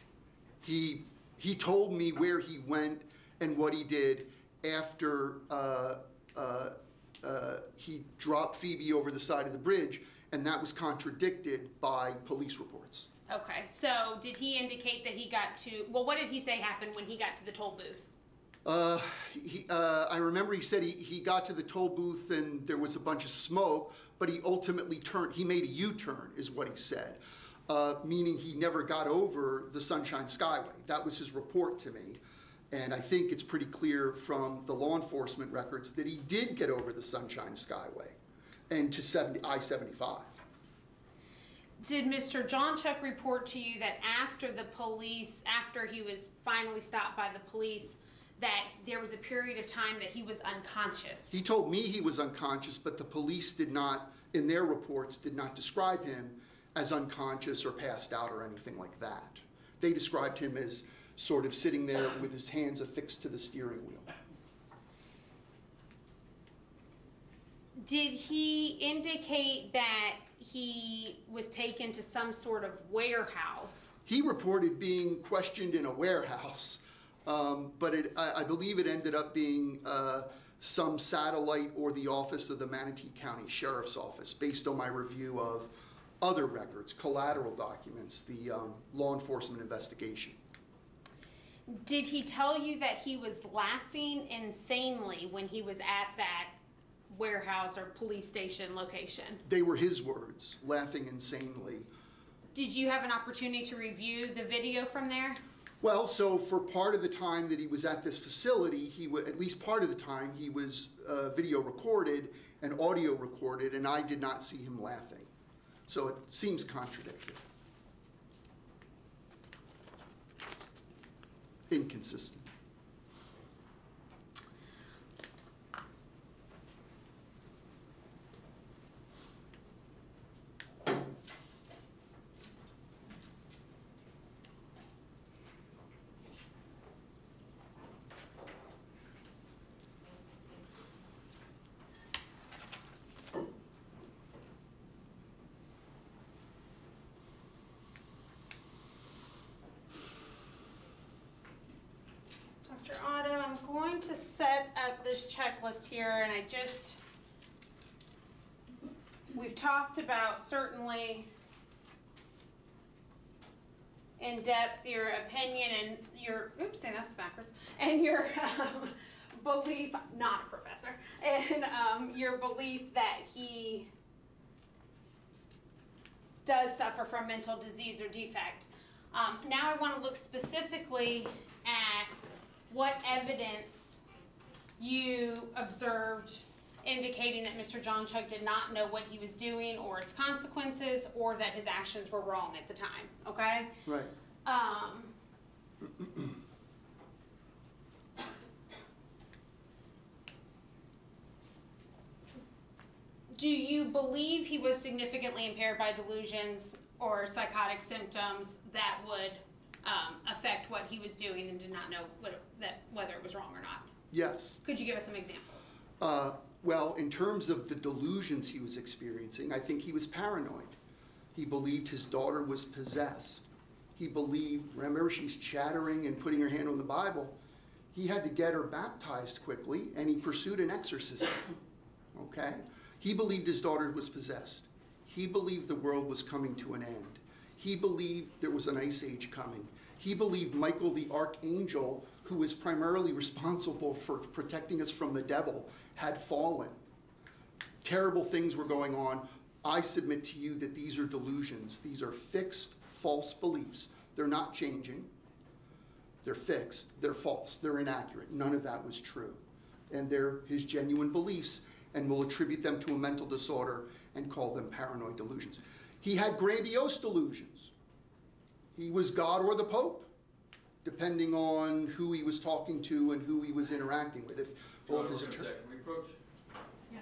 He told me where he went and what he did after he dropped Phoebe over the side of the bridge, and that was contradicted by police reports. Okay, so did he indicate that he got to, well, what did he say happened when he got to the toll booth? I remember he said he got to the toll booth and there was a bunch of smoke, but he ultimately he made a U-turn, is what he said, meaning he never got over the Sunshine Skyway. That was his report to me. And I think it's pretty clear from the law enforcement records that he did get over the Sunshine Skyway and to I-75. Did Mr. Jonchuck report to you that after he was finally stopped by the police, that there was a period of time that he was unconscious? He told me he was unconscious, but the police did not, in their reports, did not describe him as unconscious or passed out or anything like that. They described him as sort of sitting there with his hands affixed to the steering wheel. Did he indicate that he was taken to some sort of warehouse? He reported being questioned in a warehouse, but I believe it ended up being some satellite or the office of the Manatee County Sheriff's Office, based on my review of other records, collateral documents, the law enforcement investigation. Did he tell you that he was laughing insanely when he was at that warehouse or police station location? They were his words, laughing insanely. Did you have an opportunity to review the video from there? Well, so for part of the time that he was at this facility, at least part of the time, he was video recorded and audio recorded, and I did not see him laughing. So it seems contradictory. Inconsistent. Dr. Otto, I'm going to set up this checklist here, and we've talked about certainly in depth your opinion and your, that's backwards, and your belief, not a professor, and your belief that he does suffer from mental disease or defect. Now I want to look specifically at what evidence you observed indicating that Mr. Jonchuck did not know what he was doing or its consequences, or that his actions were wrong at the time, okay? Right. Do you believe he was significantly impaired by delusions or psychotic symptoms that would affect what he was doing and did not know whether it was wrong or not? Yes. Could you give us some examples? Well, in terms of the delusions he was experiencing, I think he was paranoid. He believed his daughter was possessed. He believed, remember, she's chattering and putting her hand on the Bible. He had to get her baptized quickly, and he pursued an exorcism. Okay? He believed his daughter was possessed. He believed the world was coming to an end. He believed there was an ice age coming. He believed Michael the archangel, who was primarily responsible for protecting us from the devil, had fallen. Terrible things were going on. I submit to you that these are delusions. These are fixed, false beliefs. They're not changing. They're fixed. They're false. They're inaccurate. None of that was true. And they're his genuine beliefs, and we'll attribute them to a mental disorder and call them paranoid delusions. He had grandiose delusions. He was God or the Pope, depending on who he was talking to and who he was interacting with. If his attorney... Can we approach? Yes.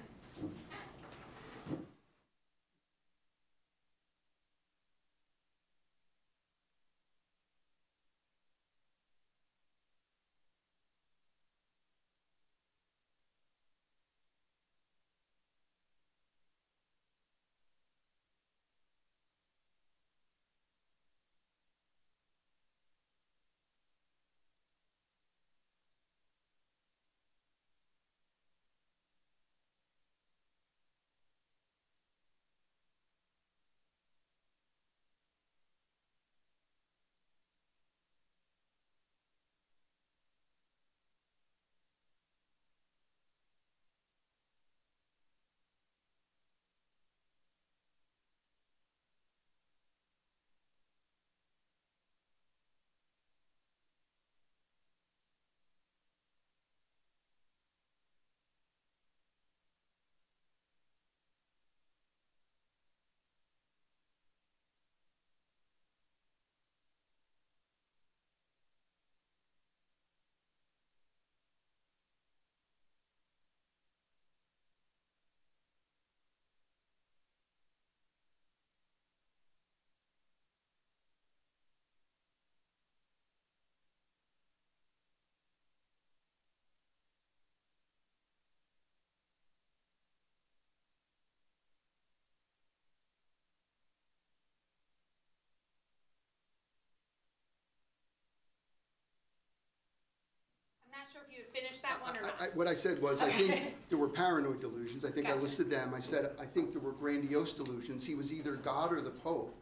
sure if you had finished that one or not. What I said was, I think there were paranoid delusions. I think I Gotcha. listed them. I said, I think there were grandiose delusions. He was either God or the Pope,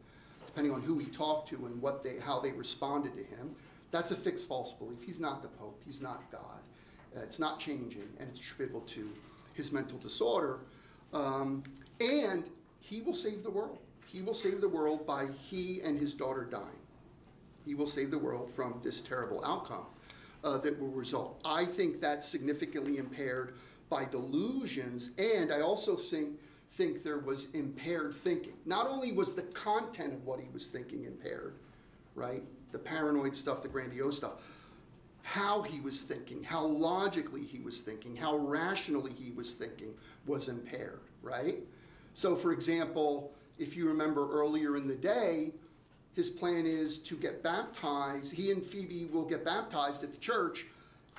depending on who he talked to and how they responded to him. That's a fixed false belief. He's not the Pope. He's not God. It's not changing, and it's attributable to his mental disorder. And he will save the world. He will save the world by he and his daughter dying. He will save the world from this terrible outcome that will result. I think that's significantly impaired by delusions, and I also think there was impaired thinking. Not only was the content of what he was thinking impaired, right? The paranoid stuff, the grandiose stuff. How he was thinking, how logically he was thinking, how rationally he was thinking was impaired, right? So, for example, if you remember earlier in the day, his plan is to get baptized. He and Phoebe will get baptized at the church,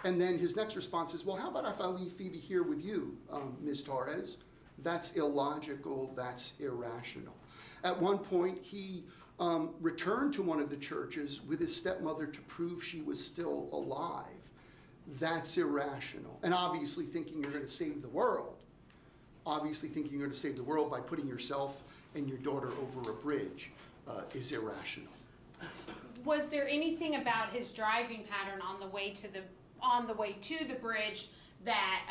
and then his next response is, well, how about if I leave Phoebe here with you, Ms. Torres? That's illogical, that's irrational. At one point, he returned to one of the churches with his stepmother to prove she was still alive. That's irrational. And obviously thinking you're going to save the world. Obviously thinking you're going to save the world by putting yourself and your daughter over a bridge is irrational. Was there anything about his driving pattern on the way to the bridge that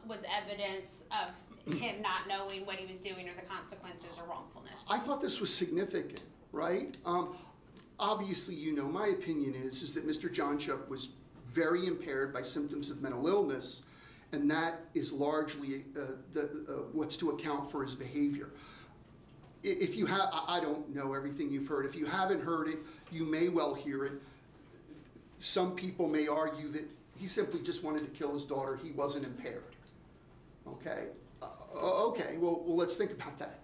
was evidence of him not knowing what he was doing or the consequences or wrongfulness? I thought this was significant, right? Obviously, you know, my opinion is that Mr. Jonchuck was very impaired by symptoms of mental illness, and that is largely what's to account for his behavior. If you have, I don't know everything you've heard. If you haven't heard it, you may well hear it. Some people may argue that he simply just wanted to kill his daughter. He wasn't impaired. Okay? Okay, well, let's think about that.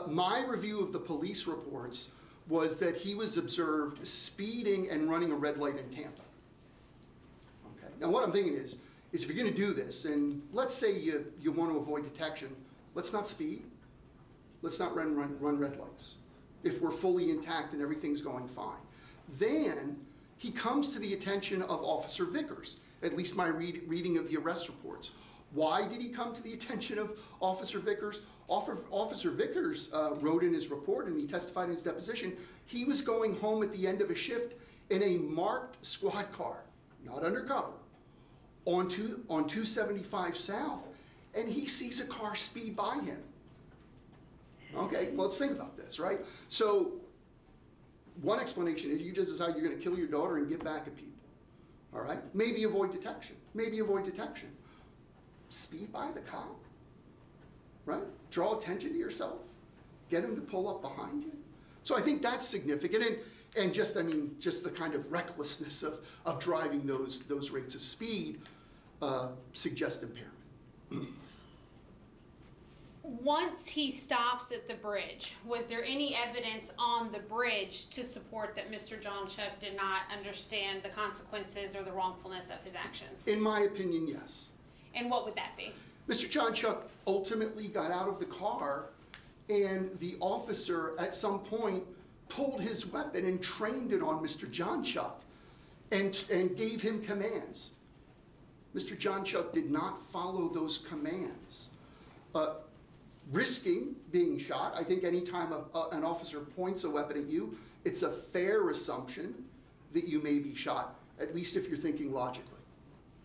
My review of the police reports was that he was observed speeding and running a red light in Tampa. Okay? Now, what I'm thinking is if you're going to do this, and let's say you want to avoid detection, let's not speed. Let's not run red lights. If we're fully intact and everything's going fine. Then he comes to the attention of Officer Vickers, at least my reading of the arrest reports. Why did he come to the attention of Officer Vickers? Officer Vickers wrote in his report, and he testified in his deposition, he was going home at the end of a shift in a marked squad car, not undercover, on 275 South, and he sees a car speed by him. Okay, well, let's think about this, right? So one explanation is you just decide you're going to kill your daughter and get back at people, all right? Maybe avoid detection. Maybe avoid detection. Speed by the cop, right? Draw attention to yourself. Get him to pull up behind you. So I think that's significant. And just, I mean, just the kind of recklessness of driving those rates of speed suggest impairment. Once he stops at the bridge, was there any evidence on the bridge to support that Mr. Jonchuck did not understand the consequences or the wrongfulness of his actions? In my opinion, yes. And what would that be? Mr. Jonchuck ultimately got out of the car, and the officer at some point pulled his weapon and trained it on Mr. Jonchuck and gave him commands. Mr. Jonchuck did not follow those commands. Risking being shot, I think anytime an officer points a weapon at you, it's a fair assumption that you may be shot, at least if you're thinking logically,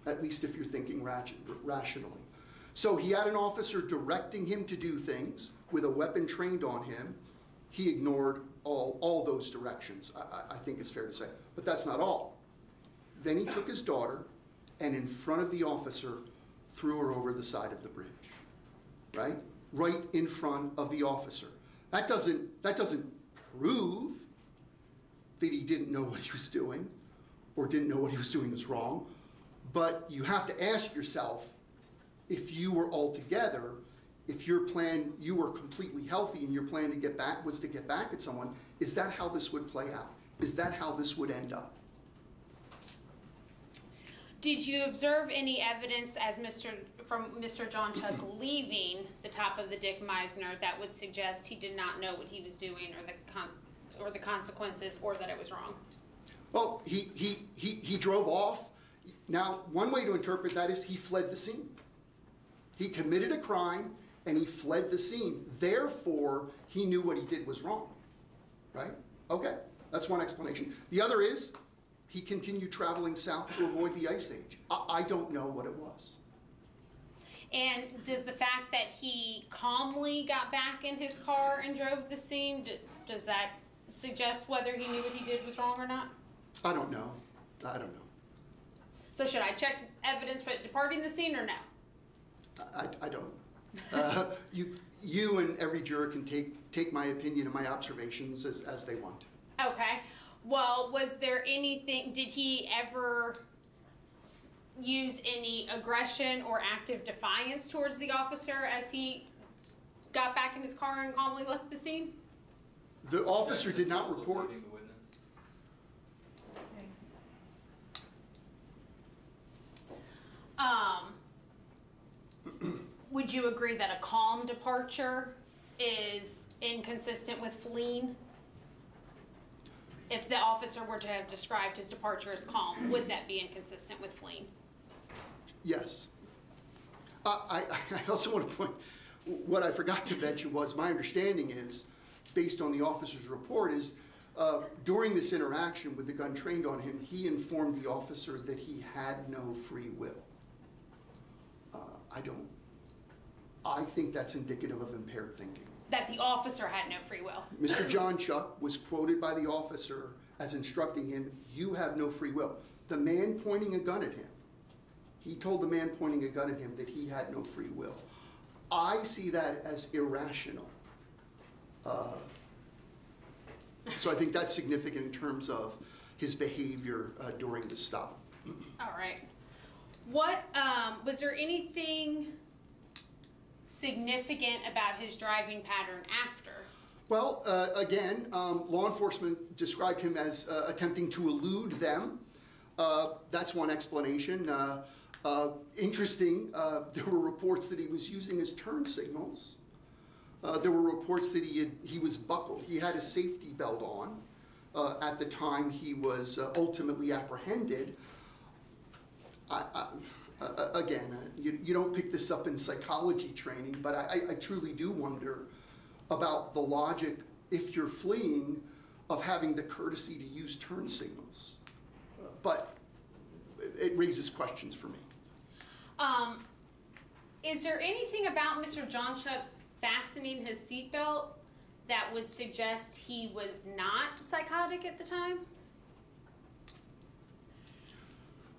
at least if you're thinking rationally. So he had an officer directing him to do things with a weapon trained on him. He ignored all those directions, I think it's fair to say. But that's not all. Then he took his daughter and in front of the officer threw her over the side of the bridge, right? Right in front of the officer. That doesn't prove that he didn't know what he was doing or didn't know what he was doing was wrong. But you have to ask yourself, if you were all together, if your plan, you were completely healthy and your plan to get back was to get back at someone, is that how this would play out? Is that how this would end up? Did you observe any evidence from Mr. Jonchuck leaving the top of the Dick Misener that would suggest he did not know what he was doing or the consequences or that it was wrong? Well, he drove off. Now, one way to interpret that is he fled the scene. He committed a crime and he fled the scene. Therefore, he knew what he did was wrong, right? Okay, that's one explanation. The other is he continued traveling south to avoid the ice age. I don't know what it was. And does the fact that he calmly got back in his car and drove the scene, does that suggest whether he knew what he did was wrong or not? I don't know. I don't know. So should I check evidence for departing the scene or no? I don't. You and every juror can take my opinion and my observations as they want. Okay. Well, was there anything, did he ever use any aggression or active defiance towards the officer as he got back in his car and calmly left the scene? The officer did not report. Would you agree that a calm departure is inconsistent with fleeing? If the officer were to have described his departure as calm, would that be inconsistent with fleeing? Yes. I also want to point, what I forgot to mention was my understanding is, based on the officer's report, is during this interaction with the gun trained on him, he informed the officer that he had no free will. I think that's indicative of impaired thinking. That the officer had no free will? Mr. Jonchuck was quoted by the officer as instructing him, you have no free will. The man pointing a gun at him, he told the man pointing a gun at him that he had no free will. I see that as irrational. So I think that's significant in terms of his behavior during the stop. All right. What, was there anything significant about his driving pattern after? Well, again, law enforcement described him as attempting to elude them. That's one explanation. Interesting, there were reports that he was using his turn signals. There were reports that he was buckled. He had a safety belt on at the time he was ultimately apprehended. Again, you don't pick this up in psychology training, but I truly do wonder about the logic, if you're fleeing, of having the courtesy to use turn signals. But it raises questions for me. Is there anything about Mr. Jonchuck fastening his seatbelt that would suggest he was not psychotic at the time?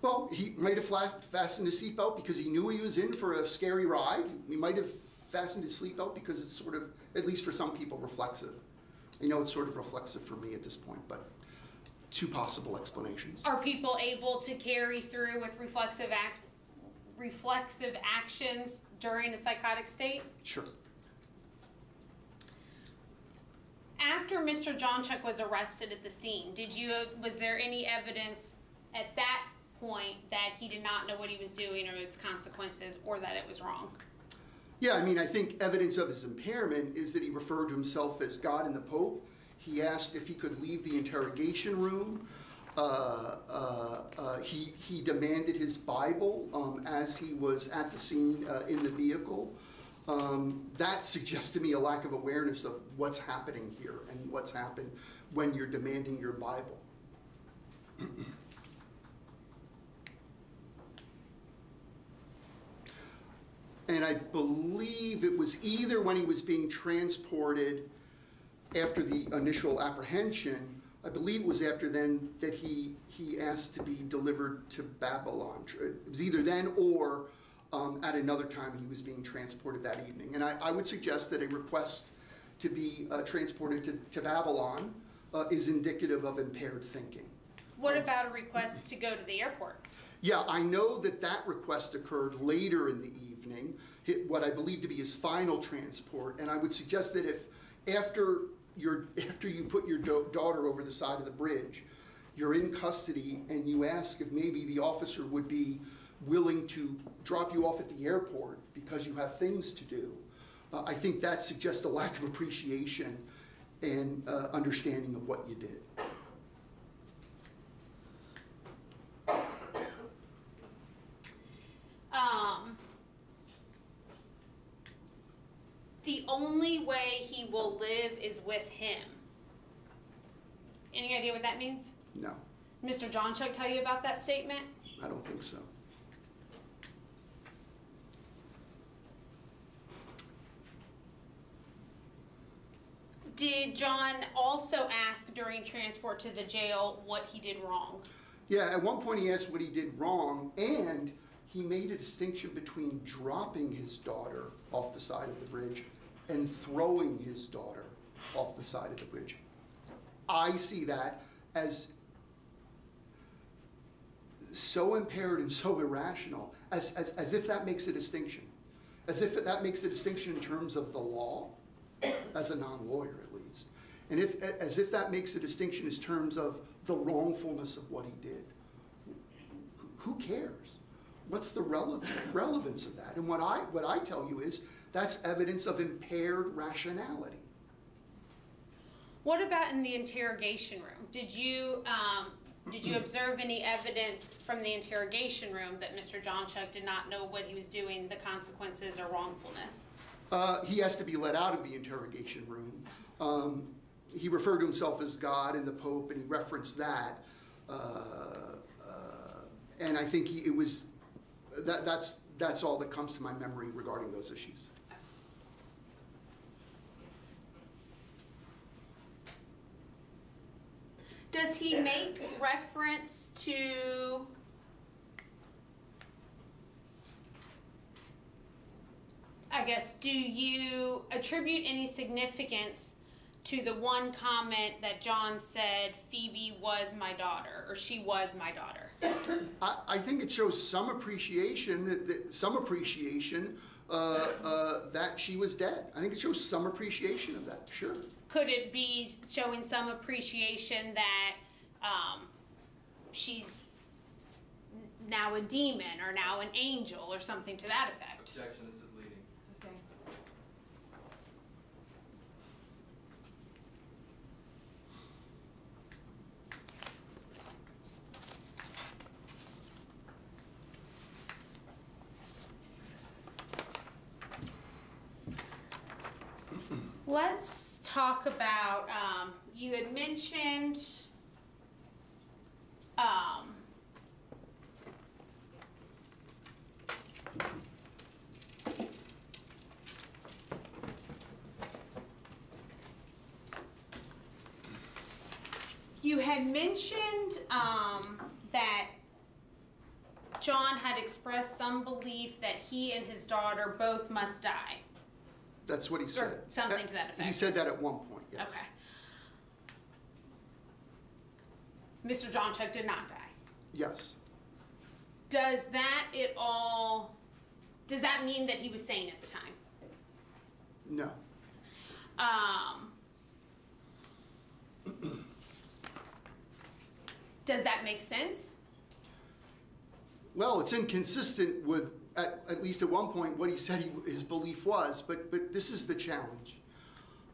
Well, he might have fastened his seatbelt because he knew he was in for a scary ride. He might have fastened his seatbelt because it's sort of, at least for some people, reflexive. I know it's sort of reflexive for me at this point, but two possible explanations. Are people able to carry through with reflexive actions during a psychotic state? Sure. After Mr. Jonchuck was arrested at the scene, was there any evidence at that point that he did not know what he was doing or its consequences, or that it was wrong? Yeah, I mean, I think evidence of his impairment is that he referred to himself as God and the Pope. He asked if he could leave the interrogation room. He demanded his Bible as he was at the scene in the vehicle. That suggests to me a lack of awareness of what's happening here and what's happened when you're demanding your Bible. And I believe it was either when he was being transported after the initial apprehension, I believe it was after then that he asked to be delivered to Babylon. It was either then or at another time he was being transported that evening. And I would suggest that a request to be transported to Babylon is indicative of impaired thinking. What about a request to go to the airport? Yeah, I know that request occurred later in the evening, what I believe to be his final transport, and I would suggest that if after you put your daughter over the side of the bridge, you're in custody and you ask if maybe the officer would be willing to drop you off at the airport because you have things to do, I think that suggests a lack of appreciation and understanding of what you did. only way he will live is with him. Any idea what that means? No, Mr. Jonchuck tell you about that statement? I don't think so. Did John also ask during transport to the jail what he did wrong? Yeah, at one point he asked what he did wrong, and he made a distinction between dropping his daughter off the side of the bridge and throwing his daughter off the side of the bridge. I see that as so impaired and so irrational, as if that makes a distinction. As if that makes a distinction in terms of the law, as a non-lawyer at least. And as if that makes a distinction in terms of the wrongfulness of what he did. Who cares? What's the relevance of that? And what I tell you is that's evidence of impaired rationality. What about in the interrogation room? Did you observe any evidence from the interrogation room that Mr. Jonchuck did not know what he was doing, the consequences or wrongfulness? He has to be let out of the interrogation room. He referred to himself as God and the Pope, and he referenced that. And I think that's all that comes to my memory regarding those issues. Does he make reference to do you attribute any significance to the one comment that John said, Phoebe was my daughter, or she was my daughter? I think it shows some appreciation that she was dead. I think it shows some appreciation of that, sure. Could it be showing some appreciation that she's now a demon or now an angel or something to that effect? Objection, this is leading. Sustained. Let's talk about, you had mentioned that John had expressed some belief that he and his daughter both must die. That's what he said. Or something to that effect. He said that at one point, yes. Okay. Mr. Jonchuck did not die. Yes. Does that mean that he was sane at the time? No. Does that make sense? Well, it's inconsistent with, at least at one point, what he said his belief was, but this is the challenge.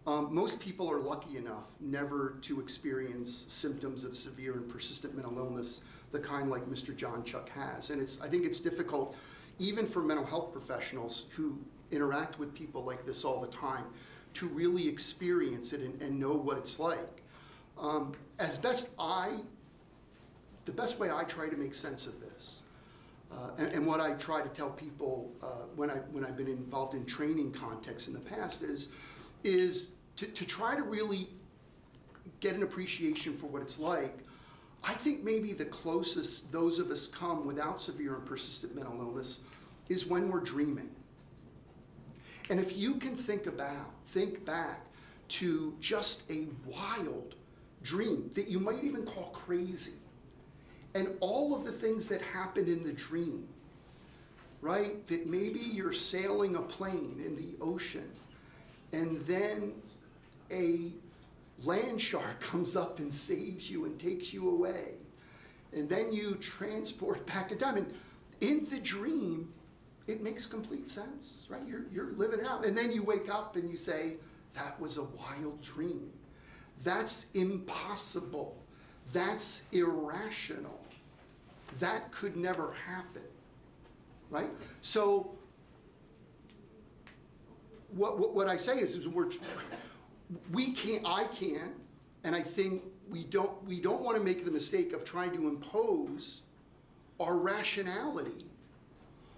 Most people are lucky enough never to experience symptoms of severe and persistent mental illness, the kind like Mr. Jonchuck has. And I think it's difficult, even for mental health professionals who interact with people like this all the time, to really experience it and know what it's like. The best way I try to make sense of this, and what I try to tell people when I've been involved in training contexts in the past is to try to really get an appreciation for what it's like. I think maybe the closest those of us come without severe and persistent mental illness is when we're dreaming. And if you can think back to just a wild dream that you might even call crazy, and all of the things that happen in the dream, right? That maybe you're sailing a plane in the ocean, and then a land shark comes up and saves you and takes you away. And then you transport back in time. And in the dream, it makes complete sense, right? You're living it out. And then you wake up and you say, that was a wild dream. That's impossible. That's irrational. That could never happen, right? So what I say is I can't, and I think we don't want to make the mistake of trying to impose our rationality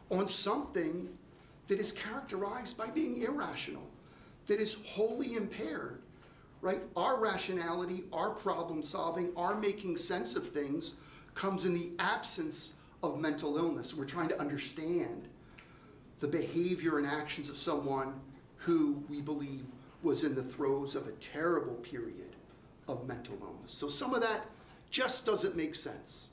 on something that is characterized by being irrational, that is wholly impaired, right? Our rationality, our problem solving, our making sense of things comes in the absence of mental illness. We're trying to understand the behavior and actions of someone who we believe was in the throes of a terrible period of mental illness. So some of that just doesn't make sense.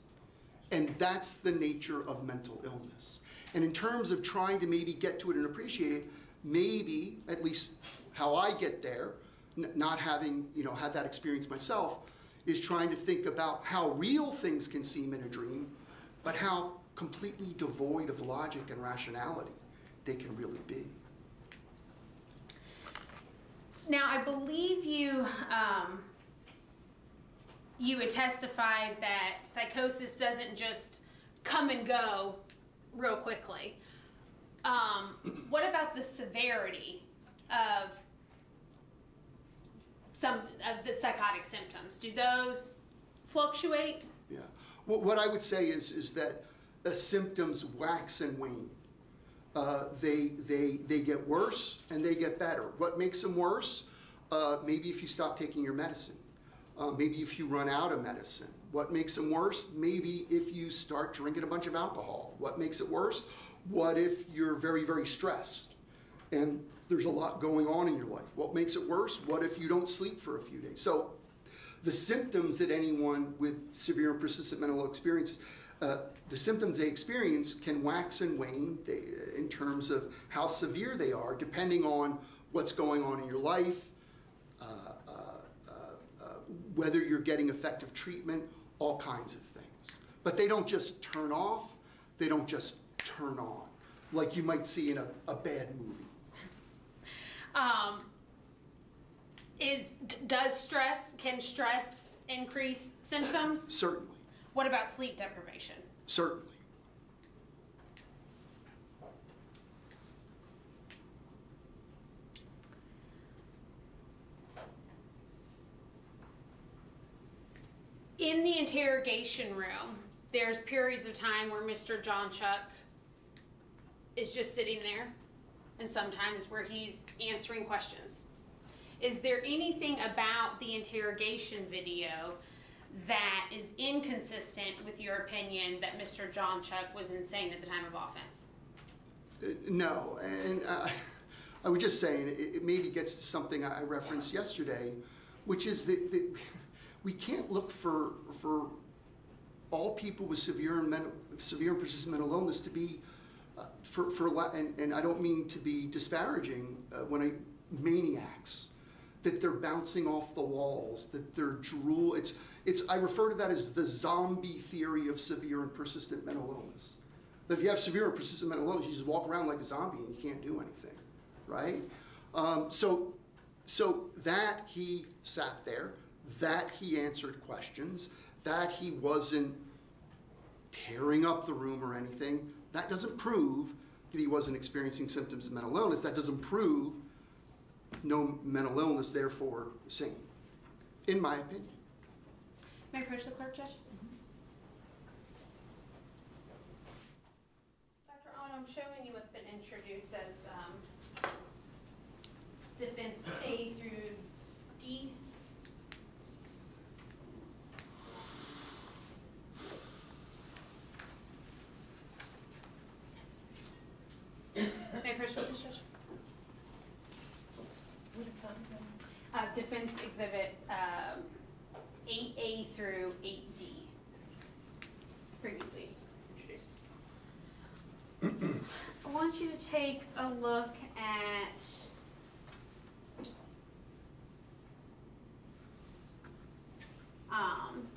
And that's the nature of mental illness. And in terms of trying to maybe get to it and appreciate it, maybe, at least how I get there, not having had that experience myself, is trying to think about how real things can seem in a dream, but how completely devoid of logic and rationality they can really be. Now, I believe you you had testified that psychosis doesn't just come and go real quickly. What about the severity of some of the psychotic symptoms? Do those fluctuate? Yeah. Well, what I would say is that the symptoms wax and wane. They get worse and they get better. What makes them worse? Maybe if you stop taking your medicine. Maybe if you run out of medicine. What makes them worse? Maybe if you start drinking a bunch of alcohol. What makes it worse? What if you're very, very stressed and there's a lot going on in your life? What makes it worse? What if you don't sleep for a few days? So the symptoms that anyone with severe and persistent mental experiences, the symptoms they experience can wax and wane in terms of how severe they are, depending on what's going on in your life, whether you're getting effective treatment, all kinds of things. But they don't just turn off, they don't just turn on, like you might see in a bad movie. Can stress increase symptoms? Certainly. What about sleep deprivation? Certainly. In the interrogation room, there's periods of time where Mr. Jonchuck is just sitting there, and sometimes where he's answering questions. Is there anything about the interrogation video that is inconsistent with your opinion that Mr. Jonchuck was insane at the time of offense? No, and I was just saying, it maybe gets to something I referenced yesterday, which is that we can't look for all people with severe and persistent mental illness to be, and I don't mean to be disparaging, maniacs, that they're bouncing off the walls, that they're I refer to that as the zombie theory of severe and persistent mental illness. If you have severe and persistent mental illness, you just walk around like a zombie and you can't do anything, right? So that he sat there, that he answered questions, that he wasn't tearing up the room or anything, that doesn't prove that he wasn't experiencing symptoms of mental illness. That doesn't prove no mental illness, therefore sane, in my opinion. May I approach the clerk, Judge? Dr. Otto, I'm showing you what's been introduced as defense A through D. May I approach with this, Judge? What is that? Defense exhibit 8A through 8D, previously introduced. I want you to take a look at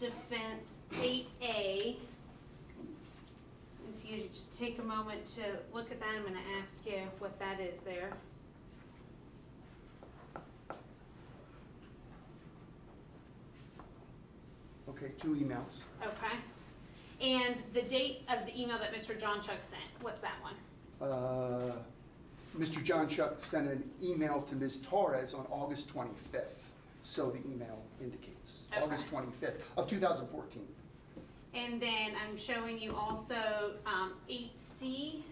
defense 8A. If you just take a moment to look at that, I'm going to ask you what that is there. Okay, 2 emails. Okay. And the date of the email that Mr. Jonchuck sent, what's that one? Mr. Jonchuck sent an email to Ms. Torres on August 25th, so the email indicates. Okay. August 25th of 2014. And then I'm showing you also 8C.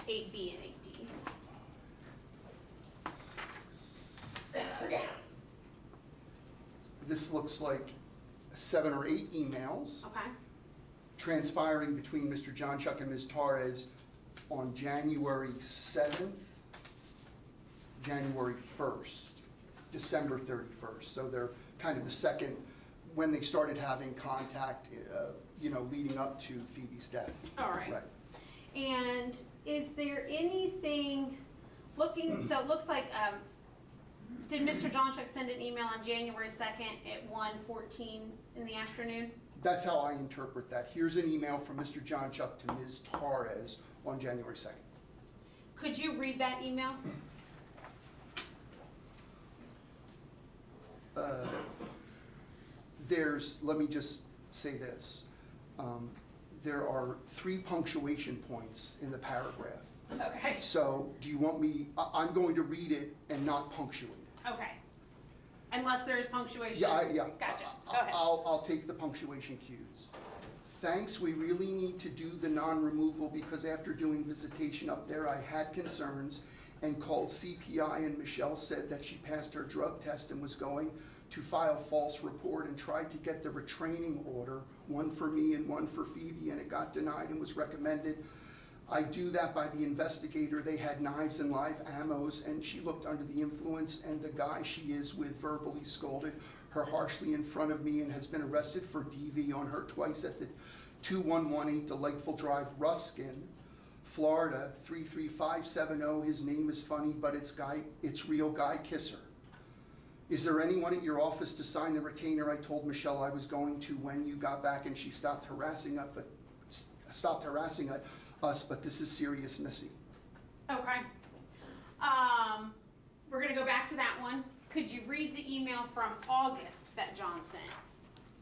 Eight B and 8D. This looks like 7 or 8 emails Okay. transpiring between Mr. Jonchuck and Ms. Torres on January 7th, January 1st, December 31st. So they're kind of the second, when they started having contact, leading up to Phoebe's death. All right. Right. And is there anything so it looks like, did Mr. Jonchuck send an email on January 2nd at 1:14 in the afternoon? That's how I interpret that. Here's an email from Mr. Jonchuck to Ms. Torres on January 2nd. Could you read that email? Let me just say this. There are 3 punctuation points in the paragraph. Okay. So do you want me, I'm going to read it and not punctuate it. Okay. Unless there's punctuation. Yeah. Gotcha. Go ahead. I'll take the punctuation cues. Thanks, we really need to do the non-removal because after doing visitation up there, I had concerns and called CPI, and Michelle said that she passed her drug test and was going to file false report and tried to get the retraining order, one for me and one for Phoebe, and it got denied and was recommended. I do that by the investigator. They had knives and live ammos, and she looked under the influence, and the guy she is with verbally scolded her harshly in front of me and has been arrested for DV on her twice at the 2118 Delightful Drive, Ruskin, Florida, 33570. His name is funny, but it's real Guy Kisser. Is there anyone at your office to sign the retainer I told Michelle I was going to when you got back and she stopped harassing us, but this is serious, Missy. Okay. We're going to go back to that one. Could you read the email from August that John sent?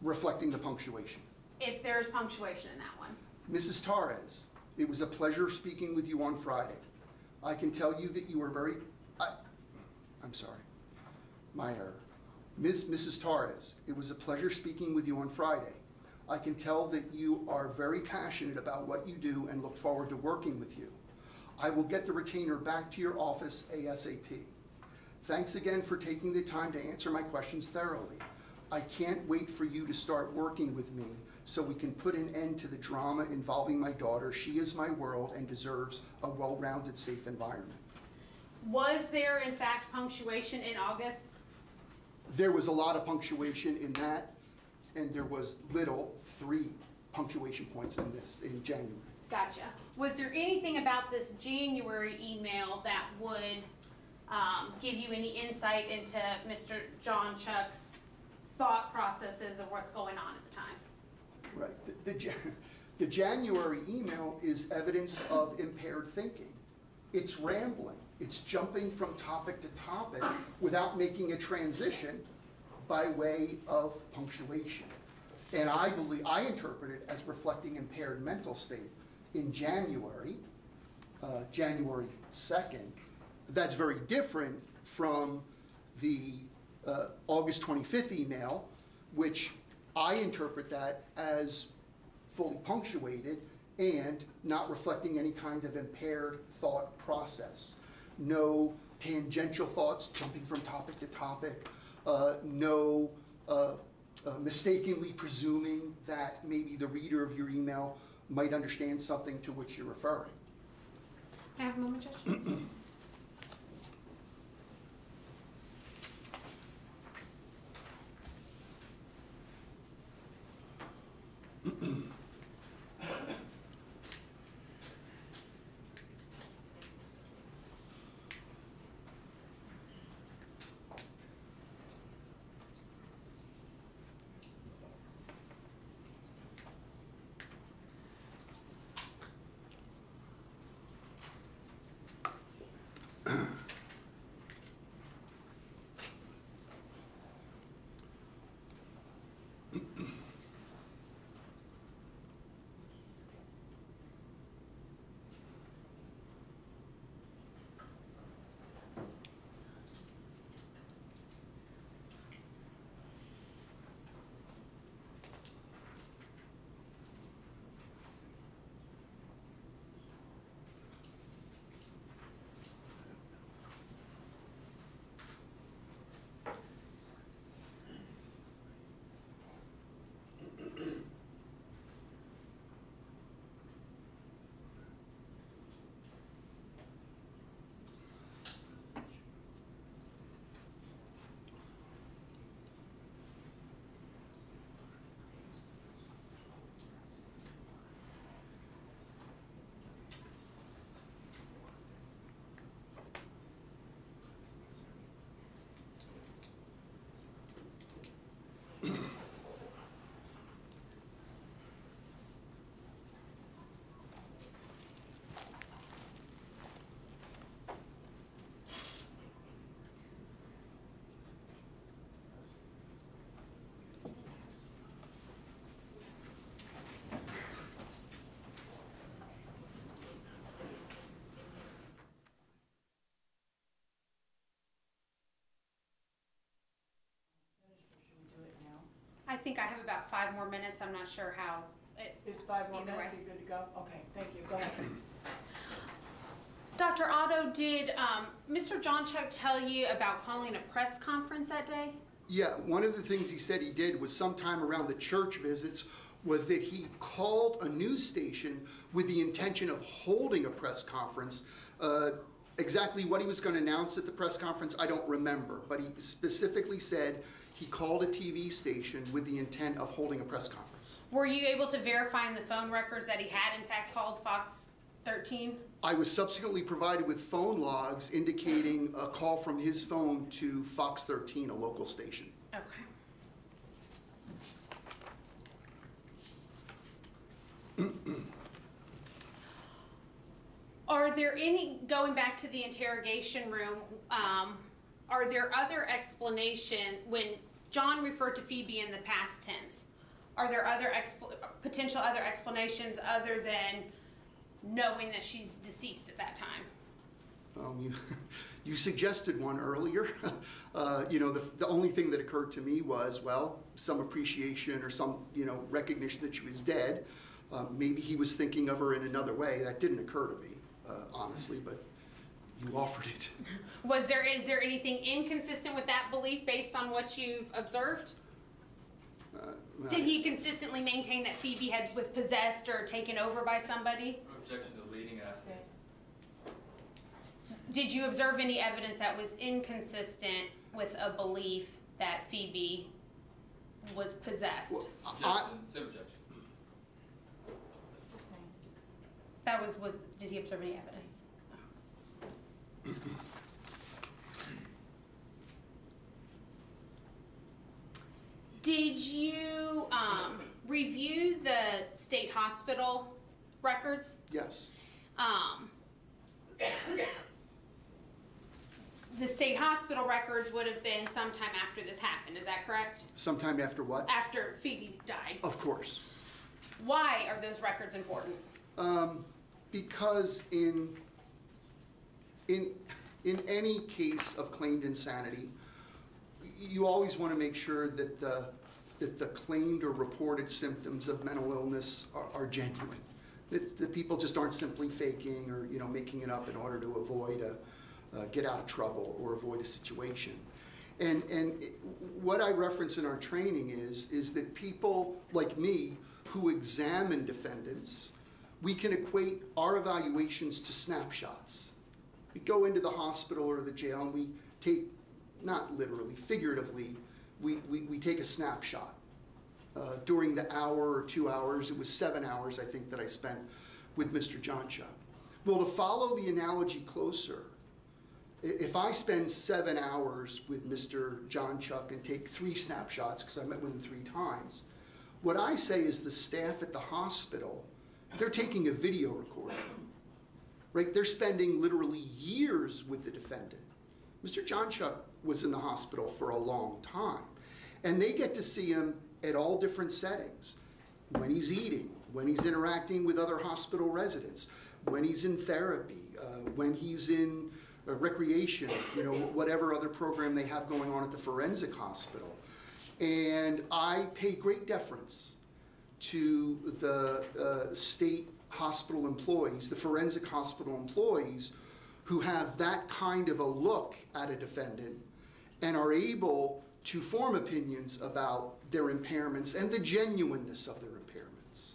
Reflecting the punctuation. If there's punctuation in that one. Mrs. Torres, it was a pleasure speaking with you on Friday. I can tell you that you were I'm sorry, my error. Mrs. Torres, it was a pleasure speaking with you on Friday. I can tell that you are very passionate about what you do and look forward to working with you. I will get the retainer back to your office ASAP. Thanks again for taking the time to answer my questions thoroughly. I can't wait for you to start working with me so we can put an end to the drama involving my daughter. She is my world and deserves a well-rounded, safe environment. Was there, in fact, punctuation in August? There was a lot of punctuation in that, and there was 3 punctuation points in January. Gotcha. Was there anything about this January email that would give you any insight into Mr. Jonchuck's thought processes of what's going on at the time? Right. The January email is evidence of impaired thinking. It's rambling. It's jumping from topic to topic without making a transition by way of punctuation. And I interpret it as reflecting impaired mental state. In January 2nd, that's very different from the August 25th email, which I interpret that as fully punctuated and not reflecting any kind of impaired thought process. No tangential thoughts jumping from topic to topic, no mistakenly presuming that maybe the reader of your email might understand something to which you're referring. Can I have a moment, Judge? think I have about 5 more minutes. I'm not sure how. Is 5 more Either minutes, way. you good to go? Okay, thank you, go ahead. Dr. Otto, did Mr. Jonchuck tell you about calling a press conference that day? Yeah, one of the things he said he did was sometime around the church visits was that he called a news station with the intention of holding a press conference. Exactly what he was going to announce at the press conference, I don't remember, but he specifically said he called a TV station with the intent of holding a press conference. Were you able to verify in the phone records that he had in fact called Fox 13? I was subsequently provided with phone logs indicating a call from his phone to Fox 13, a local station. Okay. Are there any, going back to the interrogation room, are there other explanation, when John referred to Phoebe in the past tense, are there other potential other explanations other than knowing that she's deceased at that time? You suggested one earlier. The only thing that occurred to me was, well, some appreciation or some, recognition that she was dead. Maybe he was thinking of her in another way. That didn't occur to me, honestly, but you offered it. Is there anything inconsistent with that belief based on what you've observed? Did he consistently maintain that Phoebe was possessed or taken over by somebody? Objection to leading us. Did you observe any evidence that was inconsistent with a belief that Phoebe was possessed? Objection. Same objection. Did he observe any evidence? Did you review the state hospital records? Yes. The state hospital records would have been sometime after this happened, is that correct? Sometime after what? After Phoebe died. Of course. Why are those records important? Because in any case of claimed insanity, you always want to make sure that the claimed or reported symptoms of mental illness are genuine. That people just aren't simply faking or making it up in order to avoid get out of trouble or avoid a situation. And what I reference in our training is that people like me who examine defendants, we can equate our evaluations to snapshots. We go into the hospital or the jail and we take, not literally, figuratively, we take a snapshot. During the hour or 2 hours, it was 7 hours I think that I spent with Mr. Jonchuck. Well, to follow the analogy closer, if I spend 7 hours with Mr. Jonchuck and take 3 snapshots, because I met with him 3 times, what I say is the staff at the hospital, they're taking a video recording, right? They're spending literally years with the defendant. Mr. Jonchuck was in the hospital for a long time, and they get to see him at all different settings. When he's eating, when he's interacting with other hospital residents, when he's in therapy, when he's in recreation, whatever other program they have going on at the forensic hospital. And I pay great deference to the state hospital employees, the forensic hospital employees who have that kind of a look at a defendant and are able to form opinions about their impairments and the genuineness of their impairments.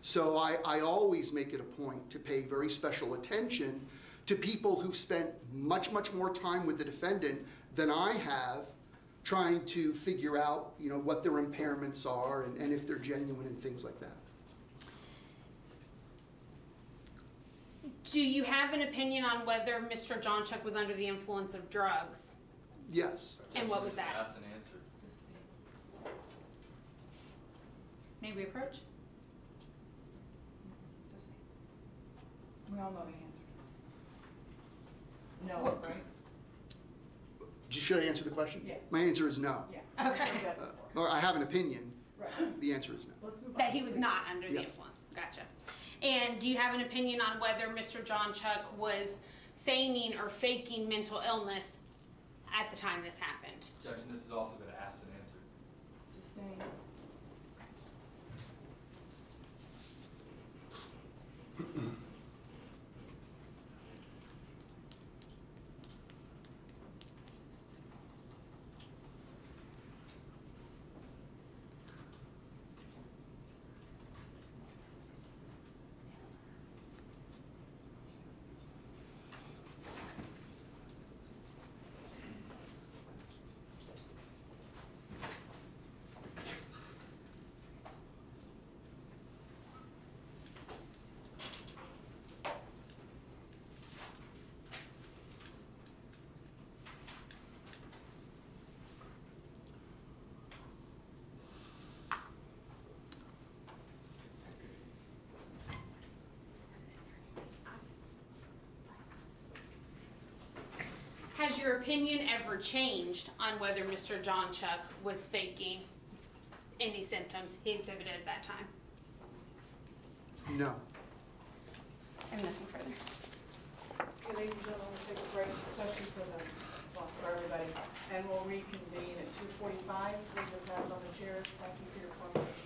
So I always make it a point to pay very special attention to people who've spent much, much more time with the defendant than I have trying to figure out, what their impairments are and if they're genuine and things like that. Do you have an opinion on whether Mr. Jonchuck was under the influence of drugs? Yes. And what was that? Asked and answered. May we approach? We all know the answer. No, right? Should I answer the question? Yeah. My answer is no. Yeah. Okay. Or I have an opinion. Right. The answer is no. Let's move on. That he was not under the Yes. influence. Gotcha. And do you have an opinion on whether Mr. Jonchuck was feigning or faking mental illness at the time this happened? Objection. This has also been asked and answered. Sustained. your opinion ever changed on whether Mr. Jonchuck was faking any symptoms he exhibited at that time? No. I have nothing further. Okay, ladies and gentlemen, we'll take a break, especially for everybody, and we'll reconvene at 2:45. Please pass on the chairs. Thank you for your cooperation.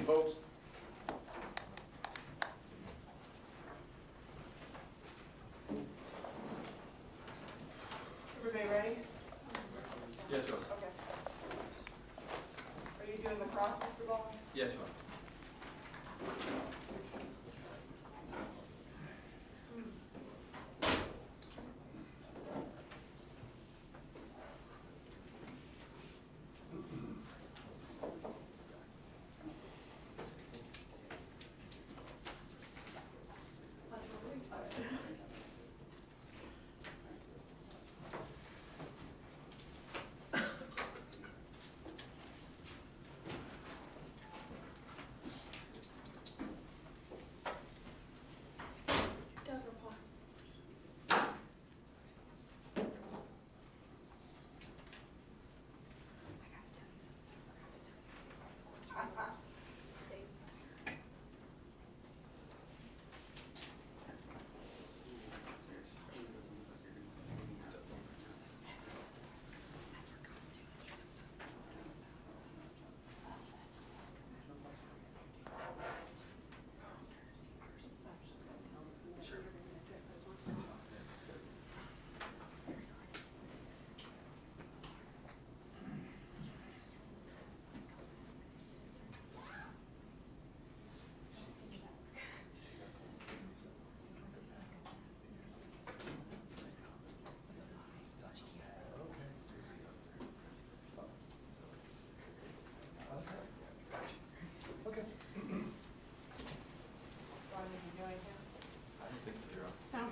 folks. Everybody ready? Yes, ma'am. Okay. Are you doing the cross, Mr. Baldwin? Yes, ma'am. Okay. Ron, did you do anything? I don't think so, Your Honor. No.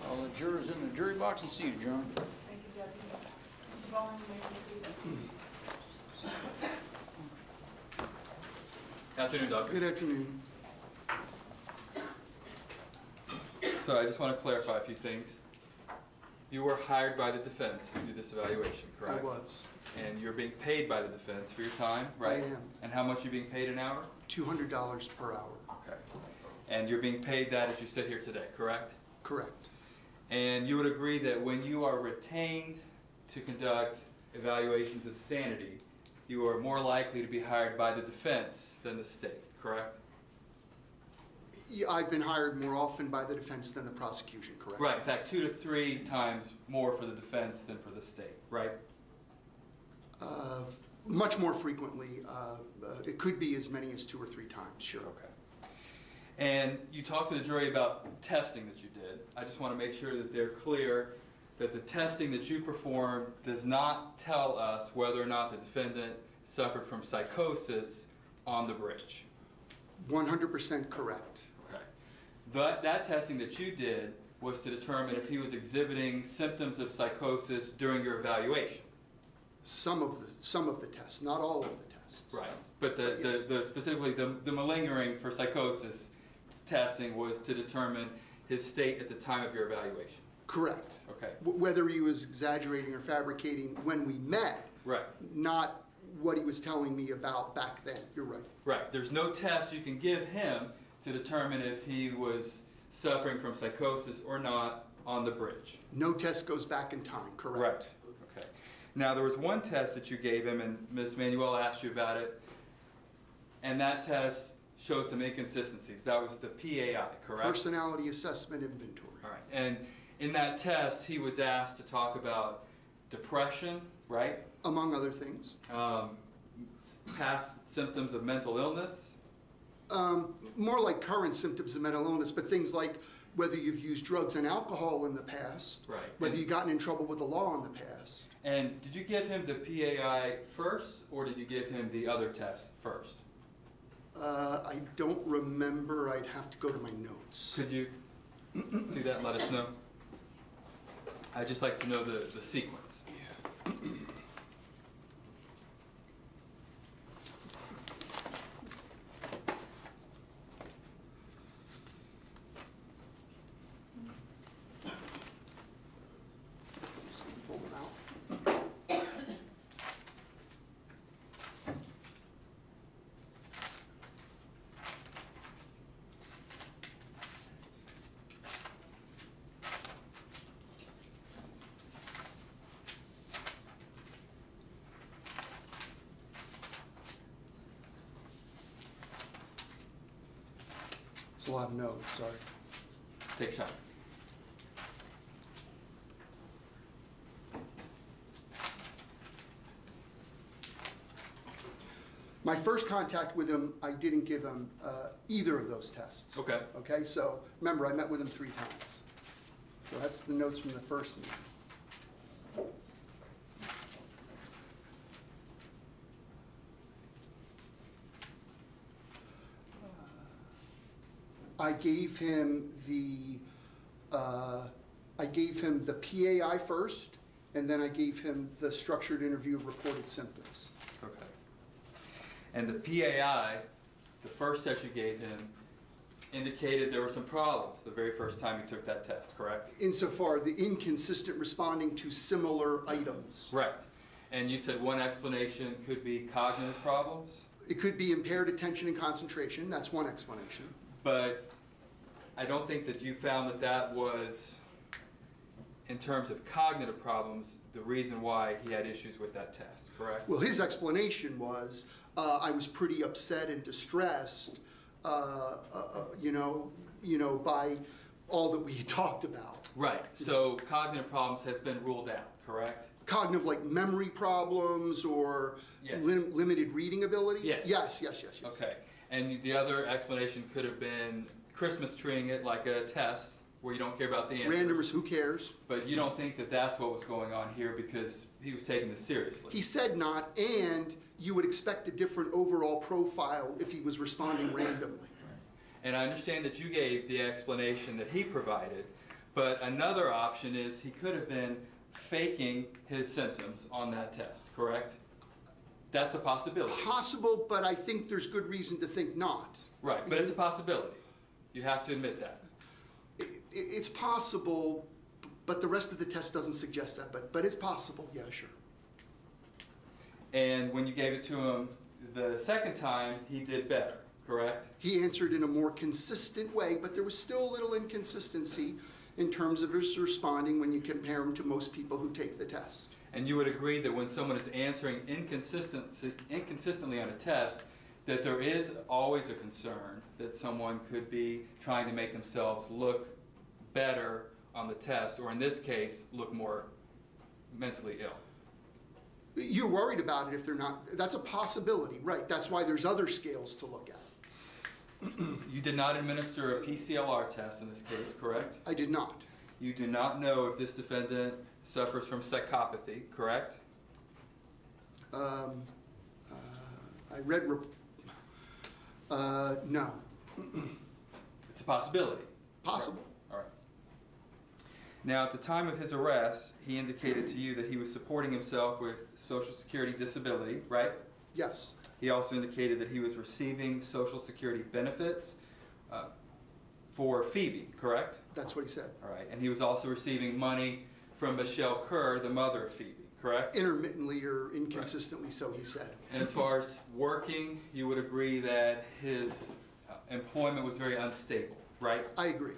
All the jurors in the jury box and seated, Your Honor. Thank you, Deputy. Mr. Baldwin, you may proceed. Afternoon, Doctor. Good afternoon. So I just want to clarify a few things. You were hired by the defense to do this evaluation, I correct? was. And you're being paid by the defense for your time, right? I am. And how much are you being paid an hour? $200 per hour. Okay. And you're being paid that as you sit here today, correct? Correct. And you would agree that when you are retained to conduct evaluations of sanity, you are more likely to be hired by the defense than the state, correct? Yeah, I've been hired more often by the defense than the prosecution, correct? Right, in fact, 2 to 3 times more for the defense than for the state, right? Much more frequently. It could be as many as 2 or 3 times, sure. Okay. And you talked to the jury about testing that you did. I just want to make sure that they're clear that the testing that you performed does not tell us whether or not the defendant suffered from psychosis on the bridge. 100% correct. Okay. That testing that you did was to determine if he was exhibiting symptoms of psychosis during your evaluation. Some of the tests, not all of the tests. Right. But Yes. specifically the malingering for psychosis testing was to determine his state at the time of your evaluation. Correct. Okay. Whether he was exaggerating or fabricating when we met, Right. not what he was telling me about back then. You're right. Right. There's no test you can give him to determine if he was suffering from psychosis or not on the bridge. No test goes back in time, correct? Okay. Now, there was one test that you gave him, and Ms. Manuel asked you about it, and that test showed some inconsistencies. That was the PAI, correct? Personality Assessment Inventory. All right. And in that test, he was asked to talk about depression, right? Among other things. Past symptoms of mental illness. More like current symptoms of mental illness, but things like whether you've used drugs and alcohol in the past, Right. whether you've gotten in trouble with the law in the past. And did you give him the PAI first, or did you give him the other test first? I don't remember. I'd have to go to my notes. Could you do that and let us know? I'd just like to know the sequence. Just gonna pull them out. It's a lot of notes, sorry. Take your time. My first contact with him, I didn't give him either of those tests. Okay. Okay, so remember, I met with him 3 times. So that's the notes from the first meeting. I gave him the PAI first, and then I gave him the structured interview of reported symptoms. Okay. And the PAI, the first test you gave him, indicated there were some problems the very first time he took that test, correct? Insofar, the inconsistent responding to similar items. Right. And you said one explanation could be cognitive problems? It could be impaired attention and concentration, that's one explanation. But I don't think that you found that that was, in terms of cognitive problems, the reason why he had issues with that test, correct? Well, his explanation was, I was pretty upset and distressed, by all that we had talked about. Right. So cognitive problems has been ruled out, correct? Cognitive, like memory problems or Yes. limited reading ability? Yes. Yes. Okay. And the other explanation could have been Christmas treating it like a test where you don't care about the answers. Randomers, who cares? But you don't think that that's what was going on here because he was taking this seriously? He said not, and you would expect a different overall profile if he was responding randomly. And I understand that you gave the explanation that he provided, but another option is he could have been faking his symptoms on that test, correct? That's a possibility. Possible, but I think there's good reason to think not. Right, but it's a possibility. You have to admit that. It's possible, but the rest of the test doesn't suggest that, but it's possible, yeah, sure. And when you gave it to him the second time, he did better, correct? He answered in a more consistent way, but there was still a little inconsistency in terms of his responding when you compare him to most people who take the test. And you would agree that when someone is answering inconsistently on a test, that there is always a concern that someone could be trying to make themselves look better on the test, or in this case, look more mentally ill. You're worried about it if they're not, that's a possibility, right? That's why there's other scales to look at. You did not administer a PCLR test in this case, correct? I did not. You do not know if this defendant suffers from psychopathy, correct? I read, no. It's a possibility. Possible. All right. Now, at the time of his arrest, he indicated to you that he was supporting himself with Social Security disability, right? Yes. He also indicated that he was receiving Social Security benefits for Phoebe, correct? That's what he said. All right. And he was also receiving money from Michelle Kerr, the mother of Phoebe, correct? Intermittently or inconsistently, so he said. And as far as working, you would agree that his employment was very unstable, right? I agree.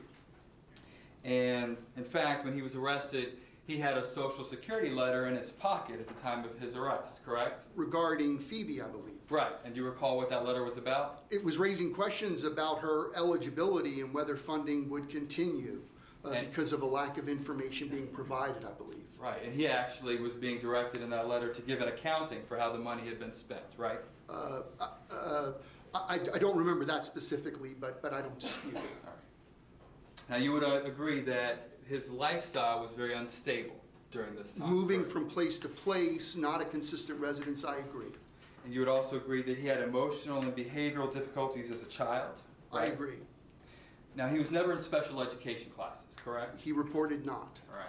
And in fact, when he was arrested, he had a Social Security letter in his pocket at the time of his arrest, correct? Regarding Phoebe, I believe. Right. And do you recall what that letter was about? It was raising questions about her eligibility and whether funding would continue because of a lack of information being provided, I believe. Right. And he actually was being directed in that letter to give an accounting for how the money had been spent, right? I don't remember that specifically, but I don't dispute it. All right. Now, you would agree that his lifestyle was very unstable during this time. Moving correct? from place to place, not a consistent residence, I agree. And you would also agree that he had emotional and behavioral difficulties as a child? I Right? agree. Now, he was never in special education classes, correct? He reported not. Right.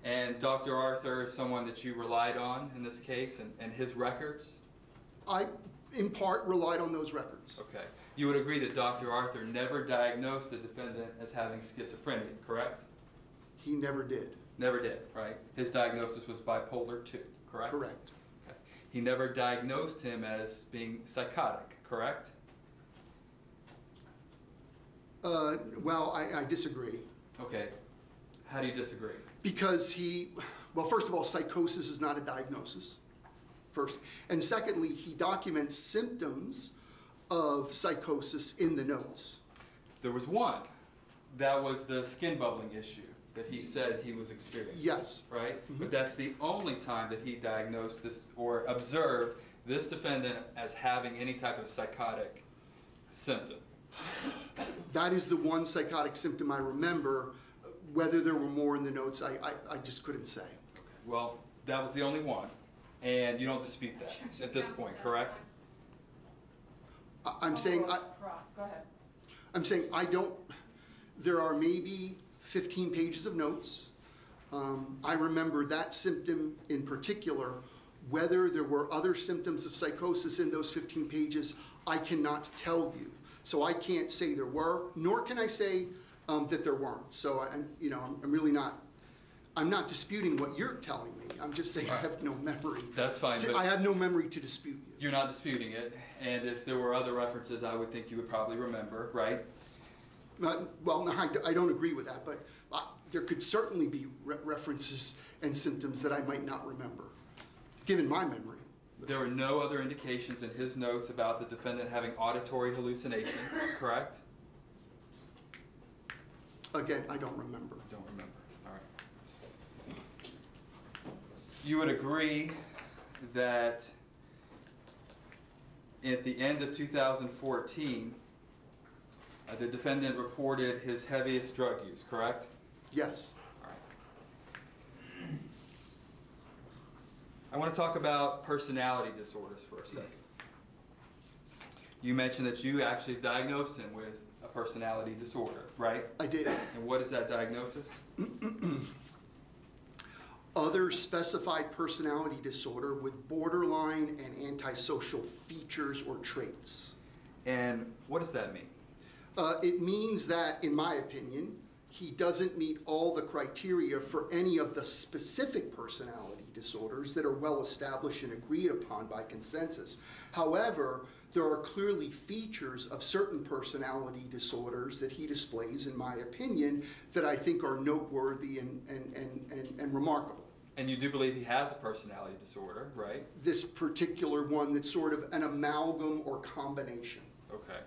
And Dr. Arthur is someone that you relied on in this case and his records? I, in part, relied on those records. Okay. You would agree that Dr. Arthur never diagnosed the defendant as having schizophrenia, correct? He never did. Never did, right? His diagnosis was bipolar 2, correct? Correct. Okay. He never diagnosed him as being psychotic, correct? Well, I disagree. Okay. How do you disagree? Because well, first of all, psychosis is not a diagnosis, first. And secondly, he documents symptoms of psychosis in the notes. There was one. That was the skin bubbling issue that he said he was experiencing. Yes. Right? But that's the only time that he diagnosed this or observed this defendant as having any type of psychotic symptom. That is the one psychotic symptom I remember. Whether there were more in the notes, I just couldn't say. Well, that was the only one, and you don't dispute that at this point, correct? I'm saying, Go ahead. I'm saying I don't, there are maybe 15 pages of notes. I remember that symptom in particular. Whether there were other symptoms of psychosis in those 15 pages, I cannot tell you. So I can't say there were, nor can I say that there weren't. So I'm really not, I'm not disputing what you're telling me. I'm just saying I have no memory. That's fine. I have no memory to dispute you. You're not disputing it, and if there were other references, I would think you would probably remember, right? Well, no, I don't agree with that, but there could certainly be references and symptoms that I might not remember, given my memory. There were no other indications in his notes about the defendant having auditory hallucinations, correct? Again, I don't remember. Don't remember. All right. You would agree that at the end of 2014, the defendant reported his heaviest drug use, correct? Yes. All right. I want to talk about personality disorders for a second. You mentioned that you actually diagnosed him with a personality disorder, right? I did. And what is that diagnosis? Other specified personality disorder with borderline and antisocial features or traits. And what does that mean? It means that, in my opinion, he doesn't meet all the criteria for any of the specific personality disorders that are well established and agreed upon by consensus. However, there are clearly features of certain personality disorders that he displays, in my opinion, that I think are noteworthy and remarkable. And you do believe he has a personality disorder, right? This particular one that's sort of an amalgam or combination. Okay.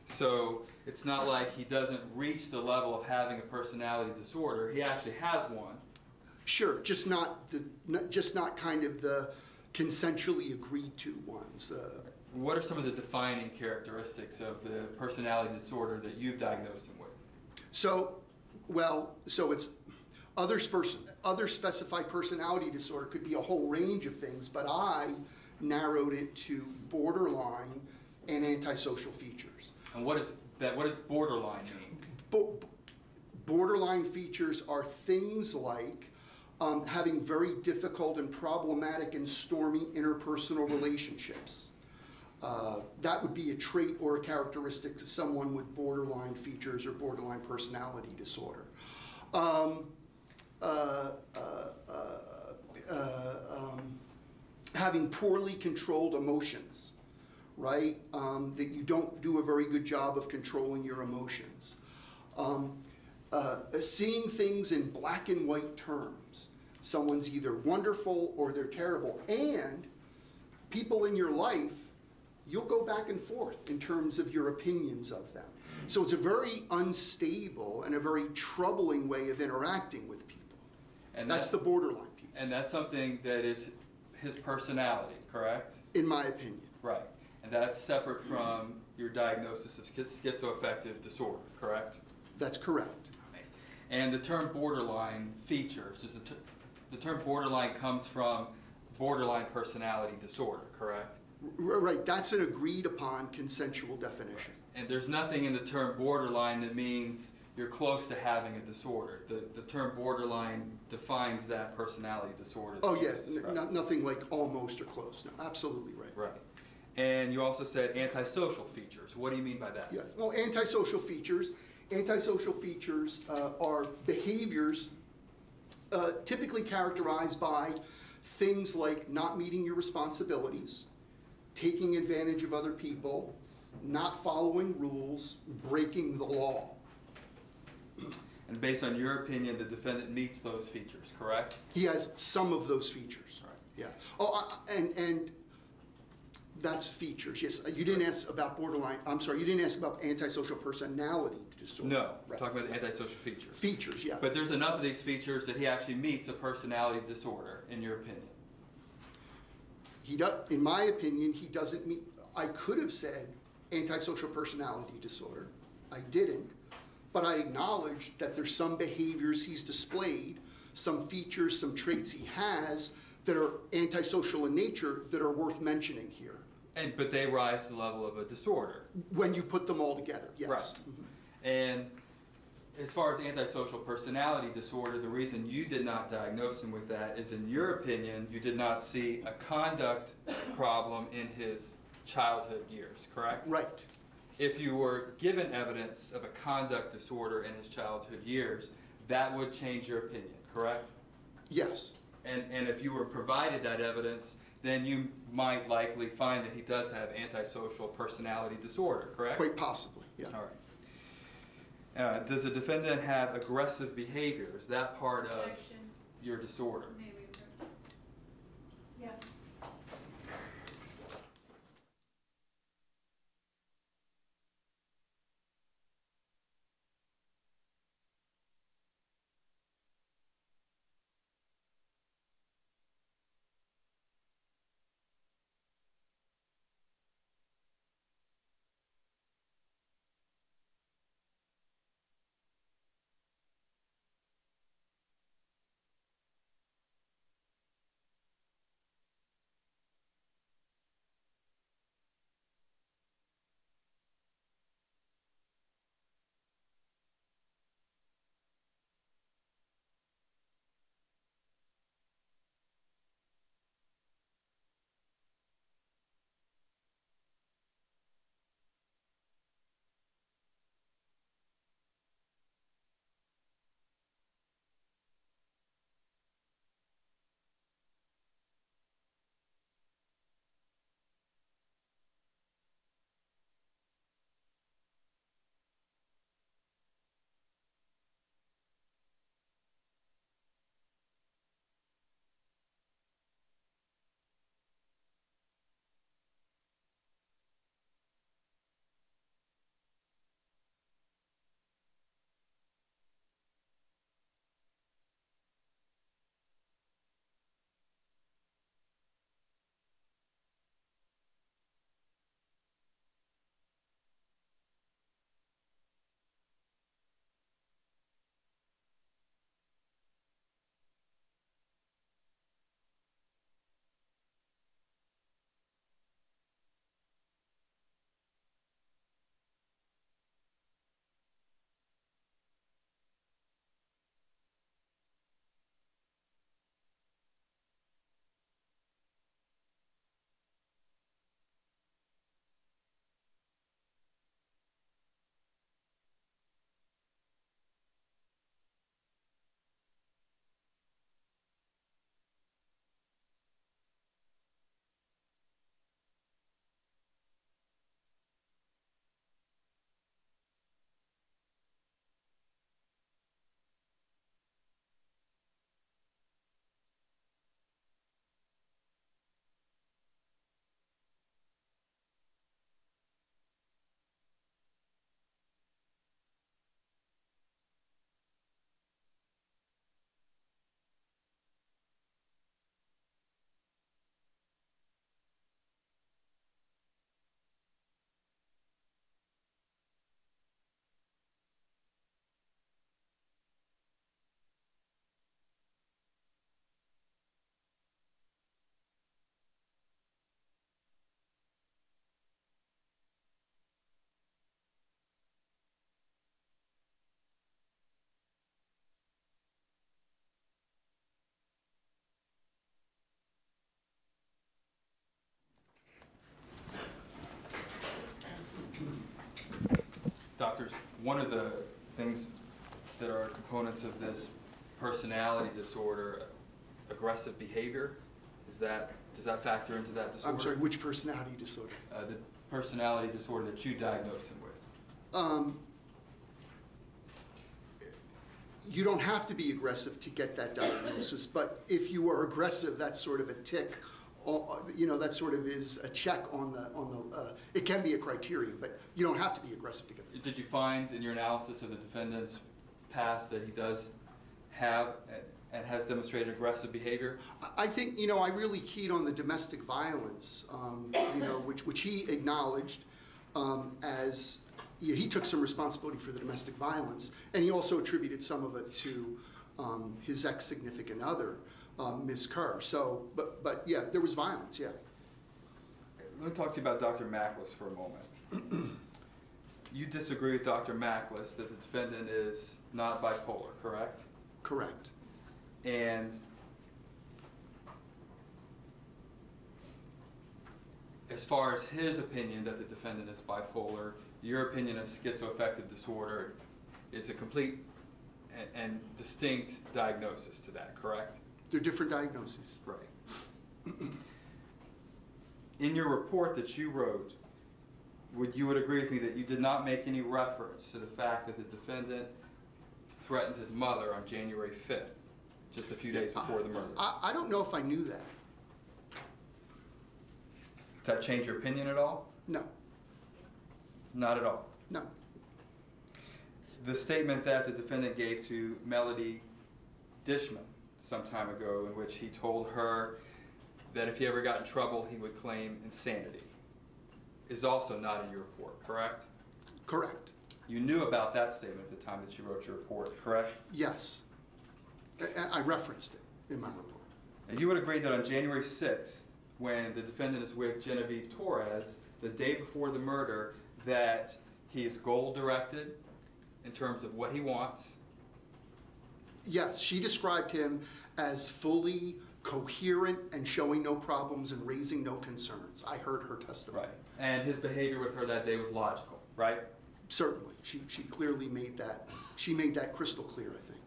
So it's not like he doesn't reach the level of having a personality disorder. He actually has one. Sure, just not kind of the consensually agreed to ones. What are some of the defining characteristics of the personality disorder that you've diagnosed him with? So it's other specified personality disorder could be a whole range of things, but I narrowed it to borderline and antisocial features. And what does borderline mean? Borderline features are things like having very difficult and problematic and stormy interpersonal relationships. That would be a trait or a characteristic of someone with borderline features or borderline personality disorder. Having poorly controlled emotions, right? That you don't do a very good job of controlling your emotions. Seeing things in black and white terms. Someone's either wonderful or they're terrible. And people in your life, you'll go back and forth in terms of your opinions of them. So it's a very unstable and a very troubling way of interacting with people. And that's the borderline piece. And that's something that is his personality, correct? In my opinion. Right. And that's separate from your diagnosis of schizoaffective disorder, correct? That's correct. And the term borderline features, the term borderline comes from borderline personality disorder, correct? Right, that's an agreed upon consensual definition. And there's nothing in the term borderline that means you're close to having a disorder. The term borderline defines that personality disorder. that Oh, you yes, just described. nothing like almost or close, no, absolutely right. Right. And you also said antisocial features. What do you mean by that? Yes, well, antisocial features are behaviors typically characterized by things like not meeting your responsibilities, taking advantage of other people, not following rules, breaking the law. And based on your opinion, the defendant meets those features, correct? He has some of those features. Right. Yeah. Oh, and that's features. Yes. You didn't ask about borderline. I'm sorry. You didn't ask about antisocial personality disorder. No, we're Right. talking about the antisocial features. Features. Yeah. But there's enough of these features that he actually meets a personality disorder, in your opinion. He does. In my opinion, he doesn't meet. I could have said antisocial personality disorder. I didn't. But I acknowledge that there's some behaviors he's displayed, some features, some traits he has that are antisocial in nature that are worth mentioning here. But they rise to the level of a disorder. When you put them all together, yes. Right. Mhm. And as far as antisocial personality disorder, the reason you did not diagnose him with that is, in your opinion, you did not see a conduct problem in his childhood years, correct? Right. If you were given evidence of a conduct disorder in his childhood years, that would change your opinion, correct? Yes. And if you were provided that evidence, then you might likely find that he does have antisocial personality disorder, correct? Quite possibly, yeah. All right. Does the defendant have aggressive behavior? Is that part of Objection. your disorder? May we approach? Yes. one of the things that are components of this personality disorder, aggressive behavior, does that factor into that disorder? I'm sorry, which personality disorder? The personality disorder that you diagnosed him with. You don't have to be aggressive to get that diagnosis, but if you are aggressive, that's sort of a tick. That sort of is a check on the. It can be a criterion, but you don't have to be aggressive to get that. Did you find in your analysis of the defendant's past that he does have and has demonstrated aggressive behavior? I think, I really keyed on the domestic violence, which he acknowledged as. He took some responsibility for the domestic violence, and he also attributed some of it to his ex-significant other, Ms. Kerr. So, but yeah, there was violence, yeah. Let me talk to you about Dr. Mackless for a moment. You disagree with Dr. Mackless that the defendant is not bipolar, correct? Correct. And as far as his opinion that the defendant is bipolar, your opinion of schizoaffective disorder is a complete and distinct diagnosis to that, correct? They're different diagnoses. Right. In your report that you wrote, you would agree with me that you did not make any reference to the fact that the defendant threatened his mother on January 5th, just a few days before the murder? I don't know if I knew that. Does that change your opinion at all? No. Not at all? No. The statement that the defendant gave to Melody Dishman some time ago, in which he told her that if he ever got in trouble, he would claim insanity, is also not in your report, correct? Correct. You knew about that statement at the time that you wrote your report, correct? Yes. I referenced it in my report. And you would agree that on January 6th, when the defendant is with Genevieve Torres, the day before the murder, that he's goal-directed in terms of what he wants? Yes, she described him as fully coherent and showing no problems and raising no concerns. I heard her testimony. Right. And his behavior with her that day was logical, right? Certainly. She clearly made that crystal clear, I think.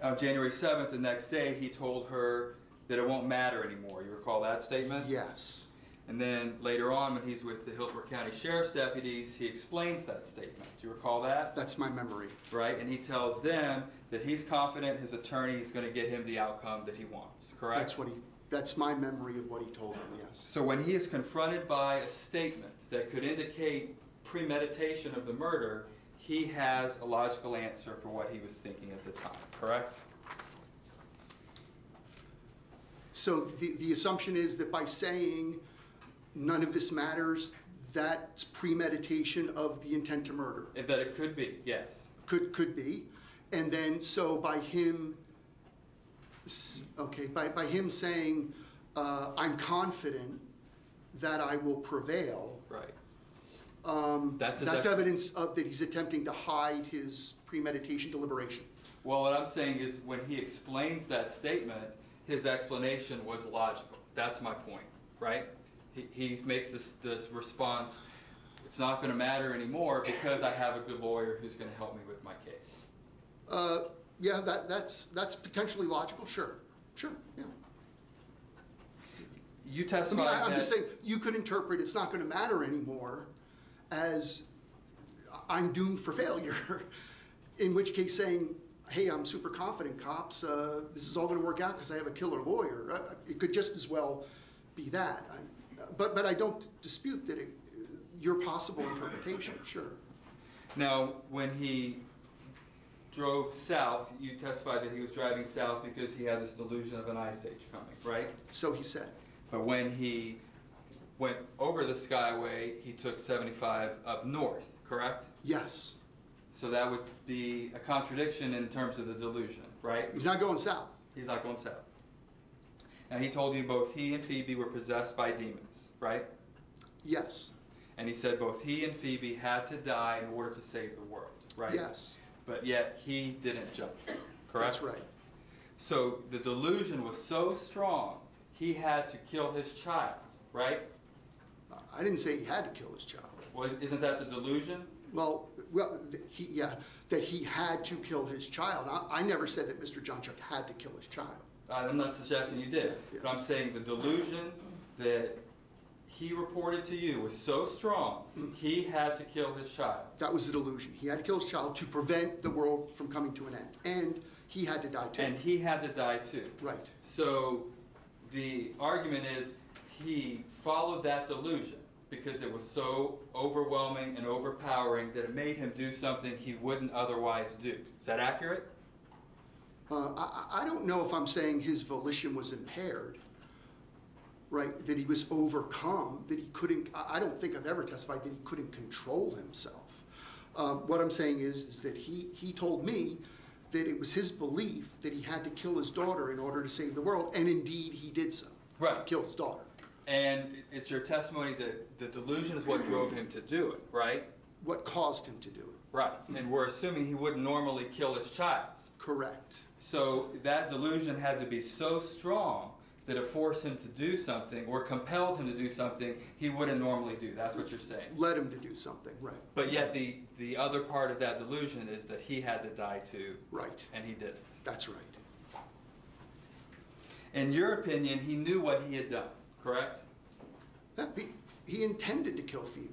On January 7th, the next day, he told her that it won't matter anymore. You recall that statement? Yes. And then later on, when he's with the Hillsborough County Sheriff's deputies, he explains that statement. Do you recall that? That's my memory. Right, and he tells them that he's confident his attorney is going to get him the outcome that he wants, correct? That's my memory of what he told them, yes. So when he is confronted by a statement that could indicate premeditation of the murder, he has a logical answer for what he was thinking at the time, correct? So the assumption is that by saying none of this matters, that's premeditation of the intent to murder. And that it could be, yes. Could be. And then so by him, by him saying, I'm confident that I will prevail. Right. That's evidence of that he's attempting to hide his premeditation deliberation. Well, what I'm saying is when he explains that statement, his explanation was logical. That's my point, right? He makes this response, it's not going to matter anymore because I have a good lawyer who's going to help me with my case. Yeah, that's potentially logical, sure, yeah. You testified I'm just saying, you could interpret it's not going to matter anymore as I'm doomed for failure, in which case saying, hey, I'm super confident, cops, this is all going to work out because I have a killer lawyer. It could just as well be that. But I don't dispute that your possible interpretation, sure. Now, when he drove south, you testified that he was driving south because he had this delusion of an ice age coming, right? So he said. But when he went over the Skyway, he took 75 up north, correct? Yes. So that would be a contradiction in terms of the delusion, right? He's not going south. He's not going south. And he told you both he and Phoebe were possessed by demons, right? Yes. And he said both he and Phoebe had to die in order to save the world, right? Yes. But yet he didn't jump, correct? That's right. So the delusion was so strong, he had to kill his child, right? I didn't say he had to kill his child. Well, isn't that the delusion? Well, that he had to kill his child. I never said that Mr. Jonchuck had to kill his child. I'm not suggesting you did, Yeah. but I'm saying the delusion that he reported to you was so strong, he had to kill his child. That was a delusion. He had to kill his child to prevent the world from coming to an end. And he had to die too. And he had to die too. Right. So the argument is he followed that delusion because it was so overwhelming and overpowering that it made him do something he wouldn't otherwise do. Is that accurate? I don't know if I'm saying his volition was impaired, right? That he was overcome, that he couldn't, I don't think I've ever testified that he couldn't control himself. What I'm saying is that he told me that it was his belief that he had to kill his daughter in order to save the world, and indeed he did so. Right. Killed his daughter. And it's your testimony that the delusion is what drove him to do it, right? What caused him to do it. Right. And we're assuming he wouldn't normally kill his child. Correct. So that delusion had to be so strong that it forced him to do something or compelled him to do something he wouldn't normally do. That's what you're saying. Led him to do something, right. But yet the other part of that delusion is that he had to die too. Right. And he didn't. That's right. In your opinion, he knew what he had done, correct? He intended to kill Phoebe.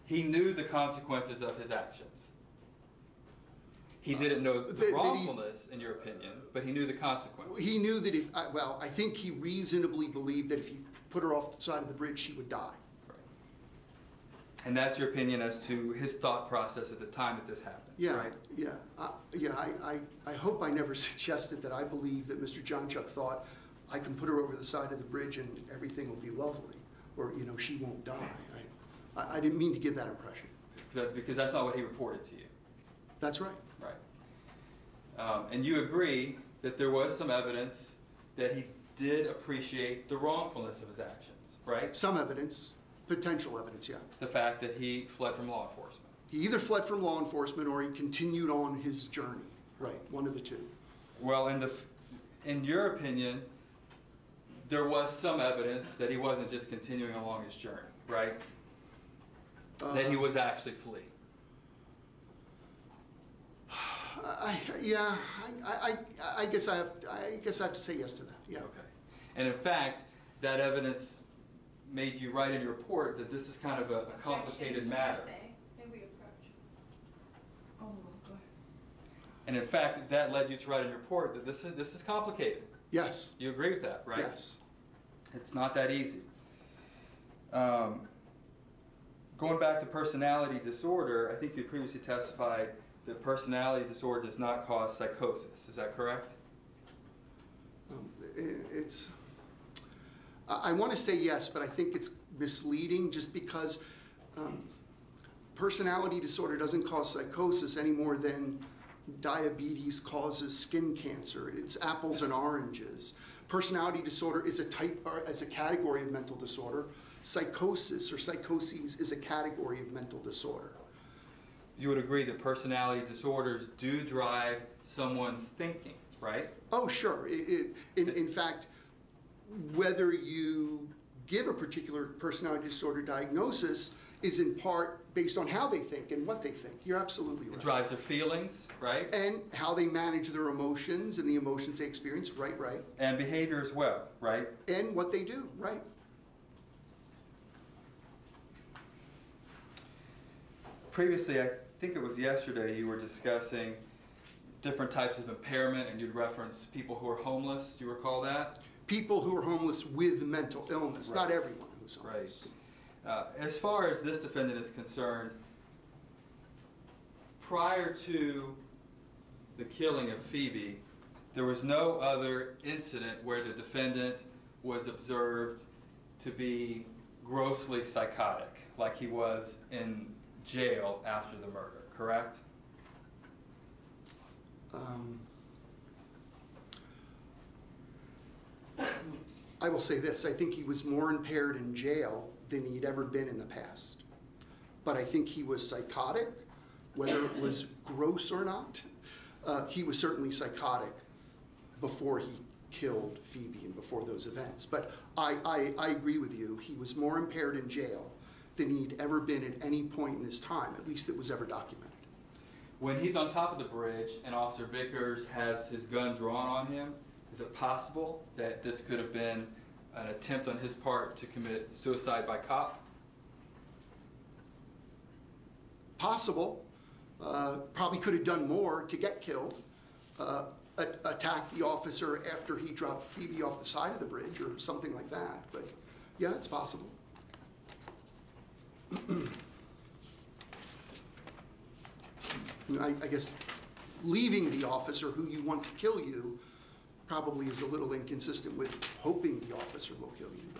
He knew the consequences of his actions. He didn't know the that he- wrongfulness, in your opinion, but he knew the consequences. He knew that I think he reasonably believed that if he put her off the side of the bridge, she would die. Right. And that's your opinion as to his thought process at the time that this happened, Yeah, right? yeah. I hope I never suggested that I believe that Mr. Jonchuck thought I can put her over the side of the bridge and everything will be lovely, or, she won't die. I didn't mean to give that impression. Because that's not what he reported to you. That's right. Right. And you agree that there was some evidence that he did appreciate the wrongfulness of his actions, right? Some evidence, potential evidence, yeah. The fact that he fled from law enforcement. He either fled from law enforcement or he continued on his journey. Right, one of the two. Well, in your opinion, there was some evidence that he wasn't just continuing along his journey, right? That he was actually fleeing. I guess I have to say yes to that. Yeah. Okay. And in fact, that evidence made you write in your report that this is kind of a complicated matter. Maybe approach. Oh, go ahead. And in fact, that led you to write in your report that this is complicated. Yes. You agree with that, right? Yes. It's not that easy. Going back to personality disorder, I think you previously testified that personality disorder does not cause psychosis. Is that correct? I want to say yes, but I think it's misleading just because personality disorder doesn't cause psychosis any more than diabetes causes skin cancer. It's apples and oranges. Personality disorder is a category of mental disorder. Psychosis or psychoses is a category of mental disorder. You would agree that personality disorders do drive someone's thinking, right? Oh, sure. In fact, whether you give a particular personality disorder diagnosis is in part based on how they think and what they think. You're absolutely right. It drives their feelings, right? And how they manage their emotions and the emotions they experience, right. And behavior as well, right? And what they do, right. Previously, I think it was yesterday, you were discussing different types of impairment and you'd reference people who are homeless. Do you recall that? People who are homeless with mental illness, Right. not everyone who's homeless. Right. As far as this defendant is concerned, prior to the killing of Phoebe, there was no other incident where the defendant was observed to be grossly psychotic, like he was in jail after the murder, correct? I will say this, I think he was more impaired in jail than he'd ever been in the past. But I think he was psychotic, whether it was gross or not. He was certainly psychotic before he killed Phoebe and before those events. But I agree with you, he was more impaired in jail than he'd ever been at any point in his time, at least that was ever documented. When he's on top of the bridge and Officer Vickers has his gun drawn on him, is it possible that this could have been an attempt on his part to commit suicide by cop? Possible. Probably could have done more to get killed. Attack the officer after he dropped Phoebe off the side of the bridge or something like that. But yeah, it's possible. I guess leaving the officer who you want to kill you probably is a little inconsistent with hoping the officer will kill you.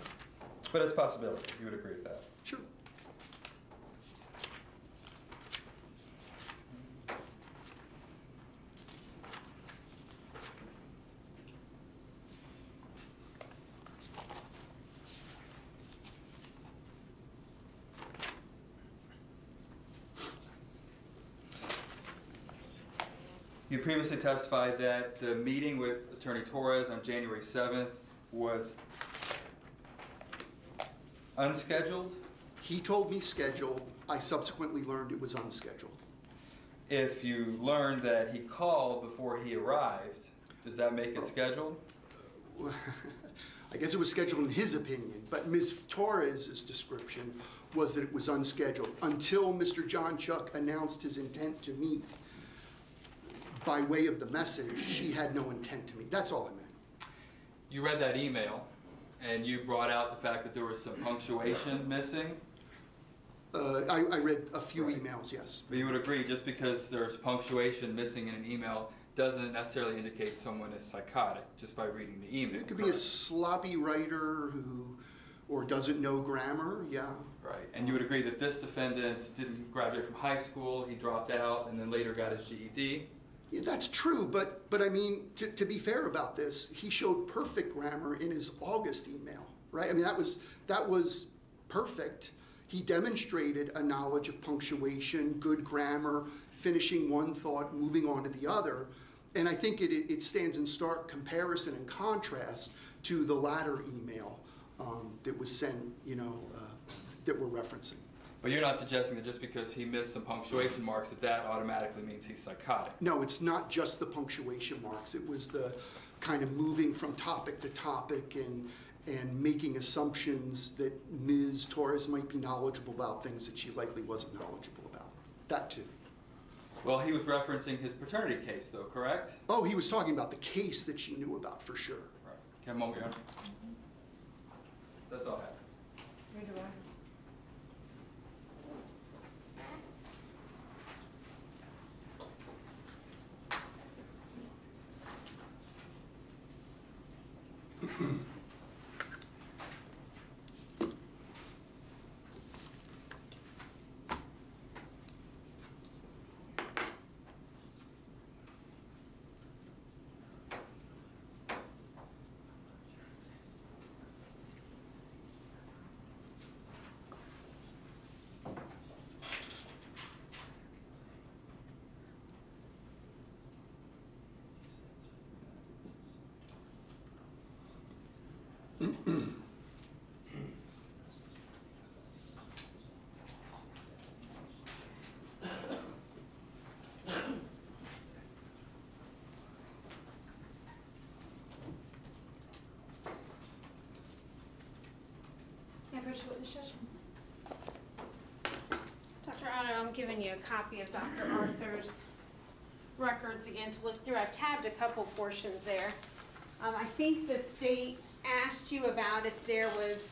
But it's a possibility. You would agree with that? Sure. You previously testified that the meeting with Attorney Torres on January 7th was unscheduled? He told me scheduled. I subsequently learned it was unscheduled. If you learned that he called before he arrived, does that make it scheduled? I guess it was scheduled in his opinion, but Ms. Torres' description was that it was unscheduled until Mr. Jonchuck announced his intent to meet. By way of the message, she had no intent to meet. That's all I meant. You read that email, and you brought out the fact that there was some punctuation missing. I read a few emails, yes. But you would agree, just because there's punctuation missing in an email doesn't necessarily indicate someone is psychotic just by reading the email. It could be a sloppy writer or doesn't know grammar, yeah. Right, and you would agree that this defendant didn't graduate from high school, he dropped out, and then later got his GED? Yeah, that's true, but I mean, to be fair about this, he showed perfect grammar in his August email, right? I mean, that was perfect. He demonstrated a knowledge of punctuation, good grammar, finishing one thought, moving on to the other. And I think it stands in stark comparison and contrast to the latter email that was sent, that we're referencing. But you're not suggesting that just because he missed some punctuation marks that automatically means he's psychotic? No, it's not just the punctuation marks. It was the kind of moving from topic to topic and making assumptions that Ms. Torres might be knowledgeable about things that she likely wasn't knowledgeable about. That too. Well, he was referencing his paternity case, though, correct? Oh, he was talking about the case that she knew about for sure. Right. Can I have a moment, Your Honor? That's all I have. Where do I? Dr. Otto, I'm giving you a copy of Dr. Arthur's records again to look through. I've tabbed a couple portions there. I think the state asked you about if there was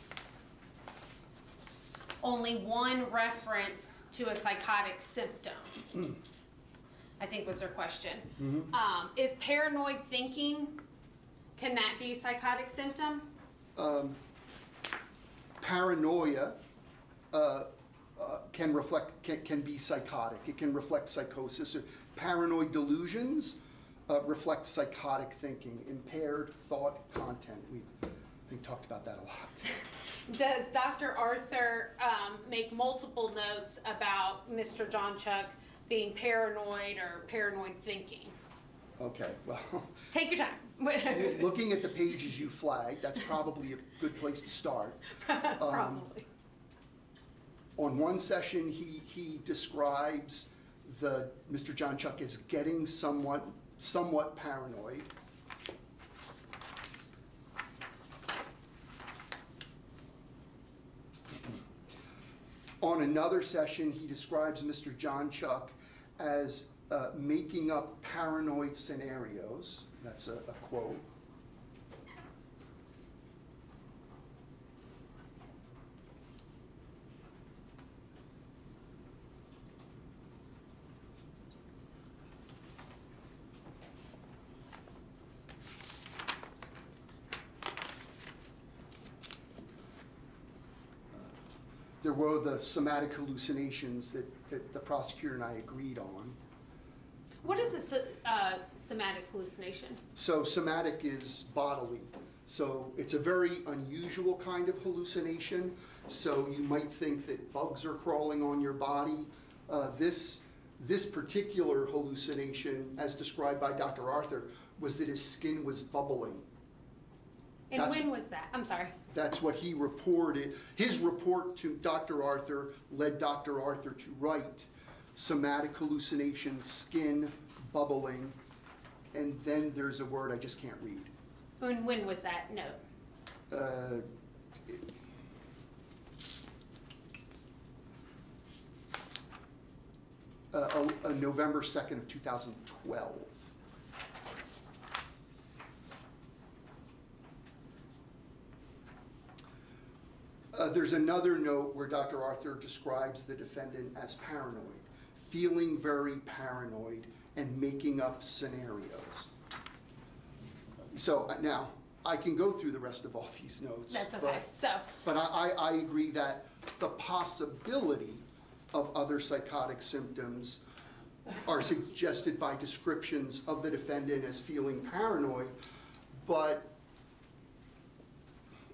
only one reference to a psychotic symptom. I think was their question. Is paranoid thinking, can that be a psychotic symptom? Paranoia can be psychotic. It can reflect psychosis. Paranoid delusions reflect psychotic thinking, impaired thought content. We, I think, talked about that a lot. Does Dr. Arthur make multiple notes about Mr. Jonchuck being paranoid or paranoid thinking? Okay, well. Take your time. Looking at the pages you flagged, that's probably a good place to start. Probably. On one session, he describes Mr. Jonchuck as getting somewhat paranoid. On another session, he describes Mr. Jonchuck as making up paranoid scenarios. That's a quote. There were the somatic hallucinations that the prosecutor and I agreed on. What is a somatic hallucination? So somatic is bodily. So it's a very unusual kind of hallucination. So you might think that bugs are crawling on your body. This particular hallucination, as described by Dr. Arthur, was that his skin was bubbling. And when was that? I'm sorry. That's what he reported. His report to Dr. Arthur led Dr. Arthur to write somatic hallucinations, skin bubbling, and then there's a word I just can't read. And when was that note? November 2nd of 2012. There's another note where Dr. Arthur describes the defendant as paranoid, feeling very paranoid and making up scenarios. So now, I can go through the rest of all these notes. That's okay. But I agree that the possibility of other psychotic symptoms are suggested by descriptions of the defendant as feeling paranoid, but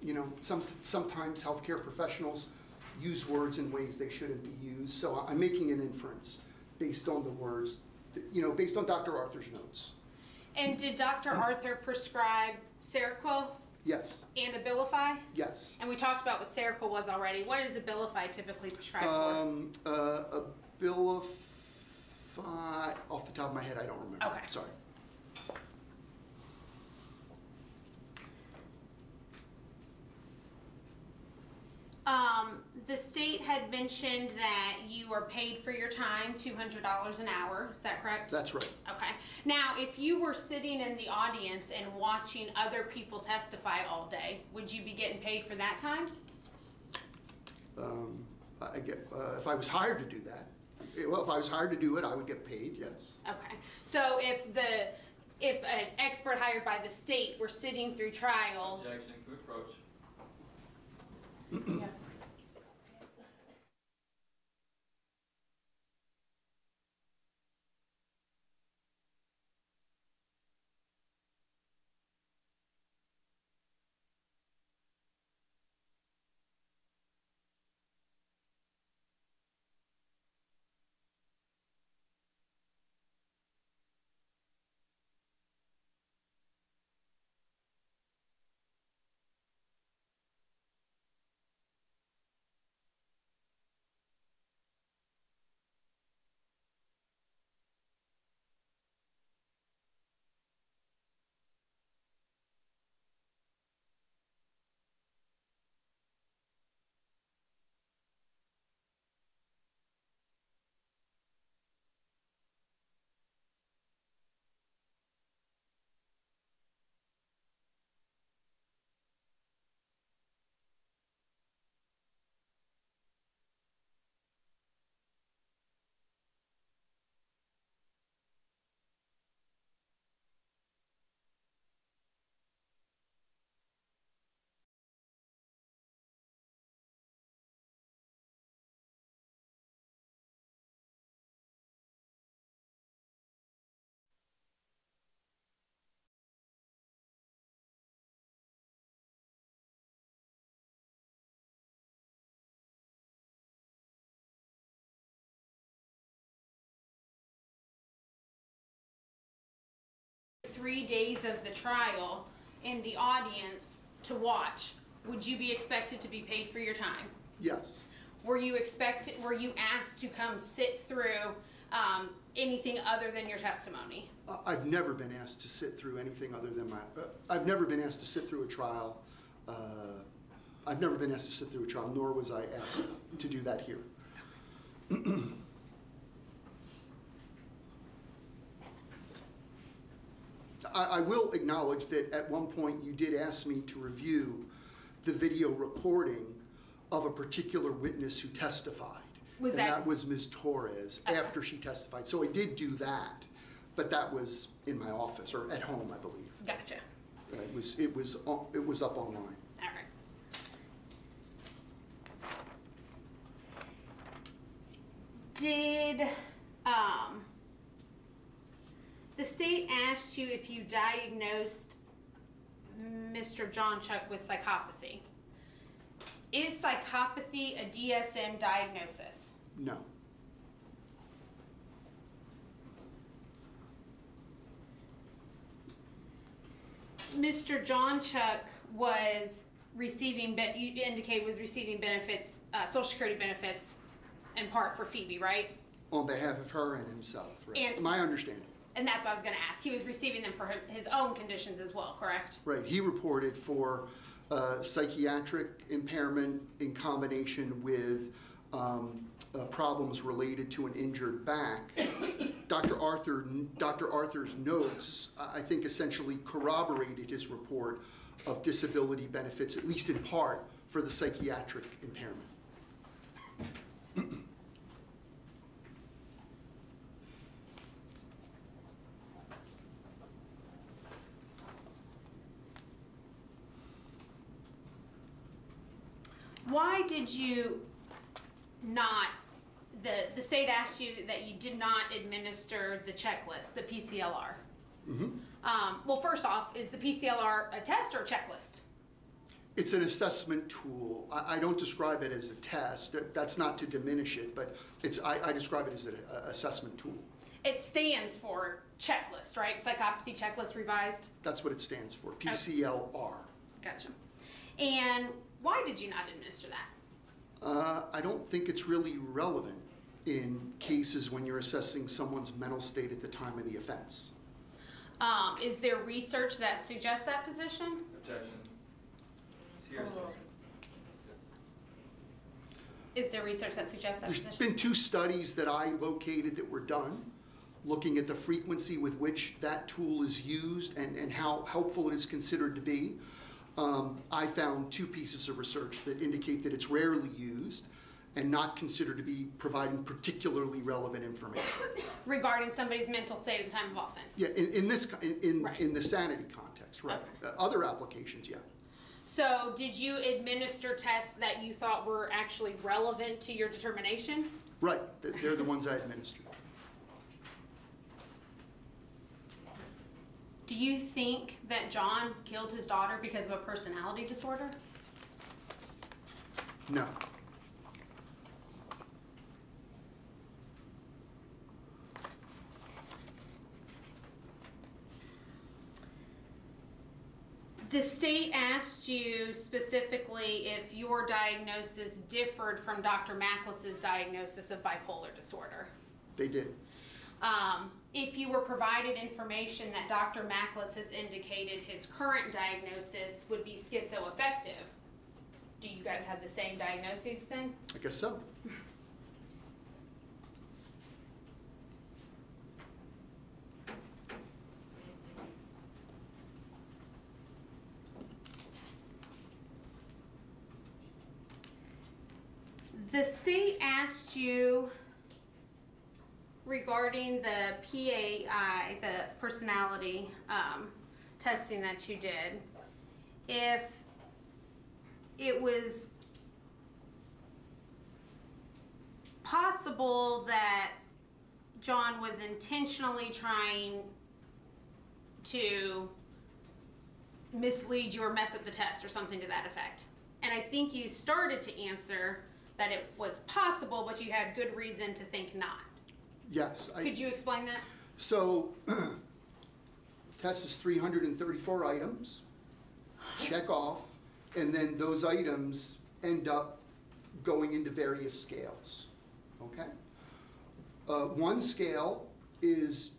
you know, sometimes healthcare professionals use words in ways they shouldn't be used. So I'm making an inference based on the words, you know, based on Dr. Arthur's notes. And did Dr. Arthur prescribe Seroquel Yes. and Abilify? Yes. And we talked about what Seroquel was already. What is Abilify typically prescribed for? Abilify, off the top of my head, I don't remember. Okay. Sorry. The state had mentioned that you are paid for your time, $200 an hour. Is that correct? That's right. Okay. Now, if you were sitting in the audience and watching other people testify all day, would you be getting paid for that time? I get, if I was hired to do that, well, if I was hired to do it, I would get paid, yes. Okay. So if an expert hired by the state were sitting through trial. Objection to approach. Yes. $3 days of the trial in the audience to watch, would you be expected to be paid for your time? Yes. were you asked to come sit through anything other than your testimony? I've never been asked to sit through anything other than I've never been asked to sit through a trial. I've never been asked to sit through a trial, nor was I asked to do that here. I will acknowledge that at one point you did ask me to review the video recording of a particular witness who testified. Was and that- that was Ms. Torres after she testified. So I did do that, but that was in my office or at home, I believe. Gotcha. It was up online. All right. Did the state asked you if you diagnosed Mr. Jonchuck with psychopathy? Is psychopathy a DSM diagnosis? No. Mr. Jonchuck was receiving, you indicated was receiving benefits, Social Security benefits, in part for Phoebe, right? On behalf of her and himself, right? And- My understanding. And that's what I was going to ask. He was receiving them for his own conditions as well, correct? Right, he reported for psychiatric impairment in combination with problems related to an injured back. Dr. Arthur's notes, I think, essentially corroborated his report of disability benefits, at least in part, for the psychiatric impairment. Why did you not, the state asked you that you did not administer the checklist, the PCLR? Well, first off, is the PCLR a test or a checklist? It's an assessment tool. I don't describe it as a test. That's not to diminish it, but I describe it as an assessment tool. It stands for checklist, right? Psychopathy checklist revised? That's what it stands for, PCLR. Gotcha. And why did you not administer that? I don't think it's really relevant in cases when you're assessing someone's mental state at the time of the offense. Is there research that suggests that position? Objection. It's hearsay. Is there research that suggests that There's position? been 2 studies that I located that were done, looking at the frequency with which that tool is used and how helpful it is considered to be. I found 2 pieces of research that indicate that it's rarely used and not considered to be providing particularly relevant information. Regarding somebody's mental state at the time of offense? Yeah, in Right. the sanity context, right. Okay. Other applications, yeah. So did you administer tests that you thought were actually relevant to your determination? Right, they're the ones I administered. Do you think that John killed his daughter because of a personality disorder? No. The state asked you specifically if your diagnosis differed from Dr. Macklis's diagnosis of bipolar disorder. They did. If you were provided information that Dr. Macklis has indicated his current diagnosis would be schizoaffective, do you guys have the same diagnoses then? I guess so. The state asked you regarding the PAI, the personality testing that you did, if it was possible that John was intentionally trying to mislead you or mess up the test or something to that effect. And I think you started to answer that it was possible, but you had good reason to think not. Yes. Could you explain that? So, test is 334 items, check off, and then those items end up going into various scales, okay? One scale is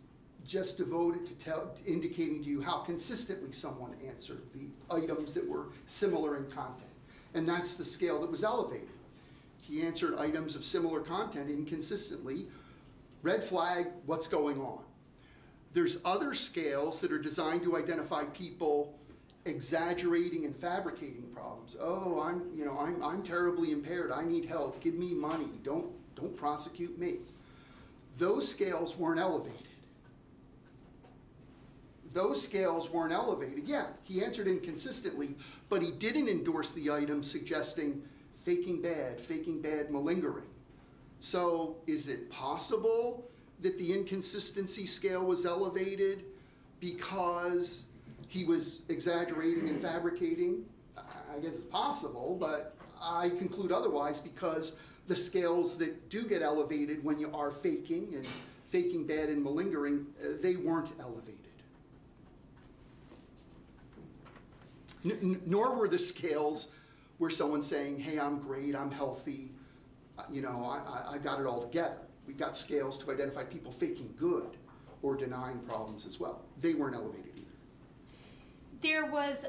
just devoted to indicating to you how consistently someone answered the items that were similar in content. And that's the scale that was elevated. He answered items of similar content inconsistently. Red flag, what's going on? There's other scales that are designed to identify people exaggerating and fabricating problems. Oh, I'm terribly impaired. I need help. Give me money. Don't prosecute me. Those scales weren't elevated. Those scales weren't elevated. Yeah, he answered inconsistently, but he didn't endorse the item suggesting faking bad malingering. So is it possible that the inconsistency scale was elevated because he was exaggerating and fabricating? I guess it's possible, but I conclude otherwise because the scales that do get elevated when you are faking and faking bad and malingering, they weren't elevated. Nor were the scales where someone's saying, hey, I'm great, I'm healthy, I got it all together. We've got scales to identify people faking good or denying problems as well. They weren't elevated either. There was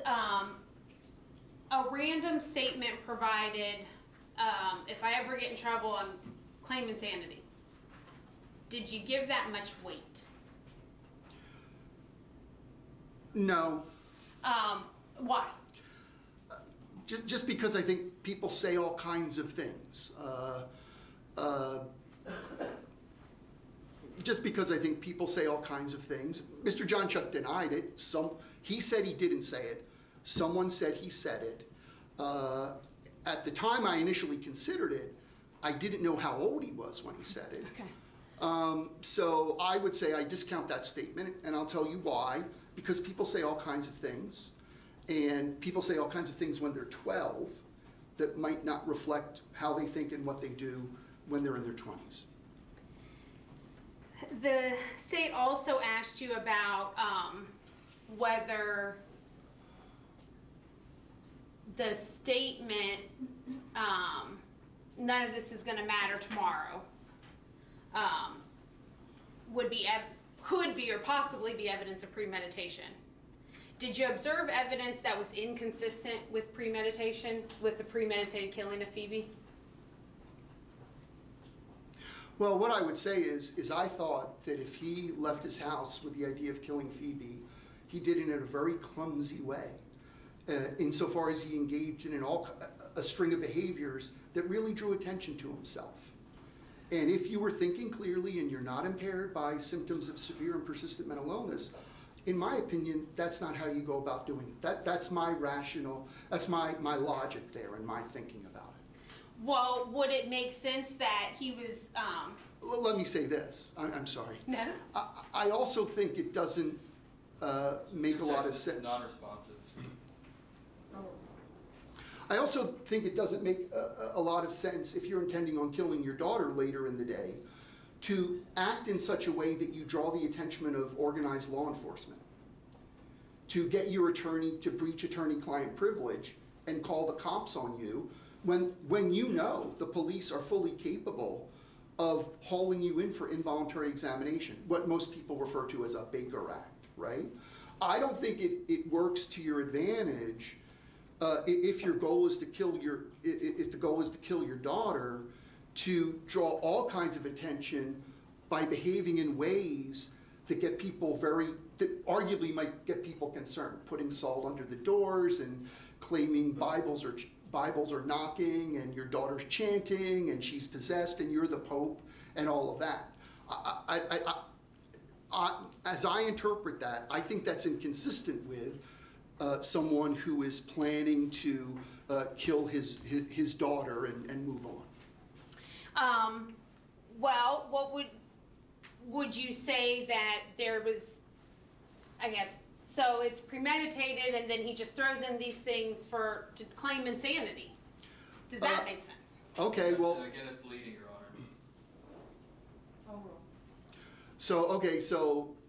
a random statement provided, if I ever get in trouble, I'm claiming insanity. Did you give that much weight? No. Why? Just because I think people say all kinds of things. Just because I think people say all kinds of things. Mr. Jonchuck denied it. He said he didn't say it. Someone said he said it. At the time I initially considered it, I didn't know how old he was when he said it. Okay. So I would say I discount that statement, and I'll tell you why. Because people say all kinds of things, and people say all kinds of things when they're 12 that might not reflect how they think and what they do when they're in their 20s. The state also asked you about whether the statement, none of this is going to matter tomorrow, could be or possibly be evidence of premeditation. Did you observe evidence that was inconsistent with premeditation, with the premeditated killing of Phoebe? Well, what I would say is I thought that if he left his house with the idea of killing Phoebe, he did it in a very clumsy way, insofar as he engaged in a string of behaviors that really drew attention to himself. And if you were thinking clearly and you're not impaired by symptoms of severe and persistent mental illness, in my opinion, that's not how you go about doing it. That's my my logic there and my thinking about it. Well, would it make sense that he was... Let me say this. I'm sorry. No? I also think it doesn't make a lot of sense. Non-responsive. I also think it doesn't make a lot of sense if you're intending on killing your daughter later in the day to act in such a way that you draw the attention of organized law enforcement, to get your attorney to breach attorney-client privilege and call the cops on you when you know the police are fully capable of hauling you in for involuntary examination, what most people refer to as a Baker Act, right? I don't think it works to your advantage if your goal is to kill if the goal is to kill your daughter, to draw all kinds of attention by behaving in ways that get people that arguably might get people concerned, putting salt under the doors and claiming Bibles are knocking and your daughter's chanting and she's possessed and you're the Pope and all of that. As I interpret that, I think that's inconsistent with someone who is planning to kill his daughter and move on. Well, what would you say that there was, I guess, so it's premeditated and then he just throws in these things to claim insanity. Does that make sense? Okay, well. And again, it's leading, Your Honor. So,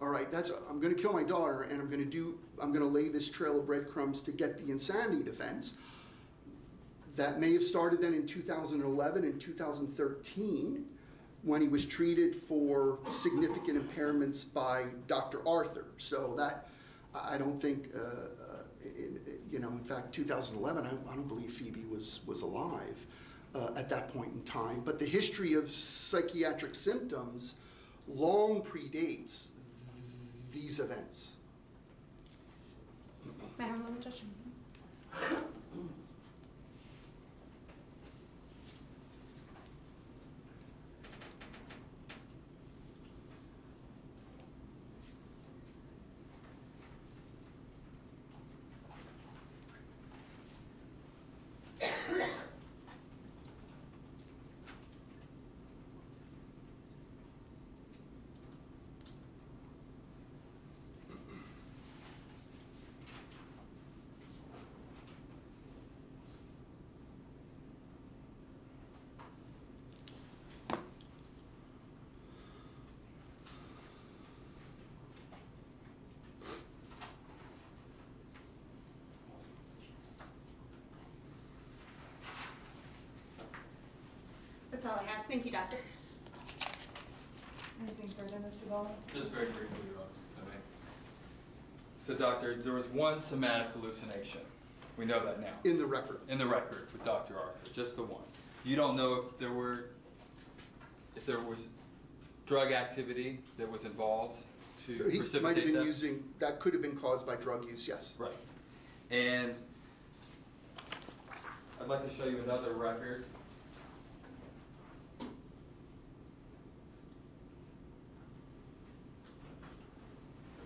all right, I'm gonna kill my daughter and I'm gonna lay this trail of breadcrumbs to get the insanity defense. That may have started then in 2011 and 2013 when he was treated for significant impairments by Dr. Arthur. So that, I don't think, in fact, 2011, I don't believe Phoebe was alive at that point in time. But the history of psychiatric symptoms long predates these events. May I have a moment, Judge? That's all I have. Thank you, doctor. Anything further, Mr. Bowman? Just very briefly, Your Honor. Okay. So, Doctor, there was one somatic hallucination. We know that now. In the record. In the record with Dr. Arthur, just the one. You don't know if there was drug activity that was involved to He precipitate might have been that? using, that could have been caused by drug use, yes. Right. And I'd like to show you another record.